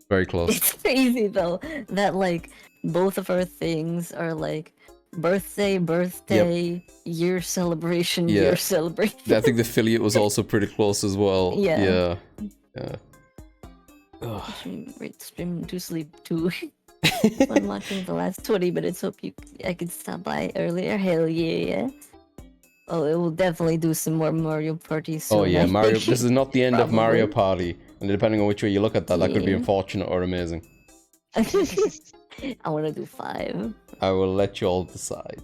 Very close. It's crazy though that like both of our things are like birthday, year celebration, Yeah. year celebration. I think the affiliate was also pretty close as well. Yeah. Yeah. Ugh. Stream to sleep too. I'm watching the last 20 minutes. Hope I could stop by earlier. Hell yeah. Oh, it will definitely do some more Mario Party soon. Oh yeah, I Mario. think. This is not the end of Mario Probably. Party, and depending on which way you look at that, that could be Yeah. unfortunate or amazing. I want to do 5. I will let you all decide.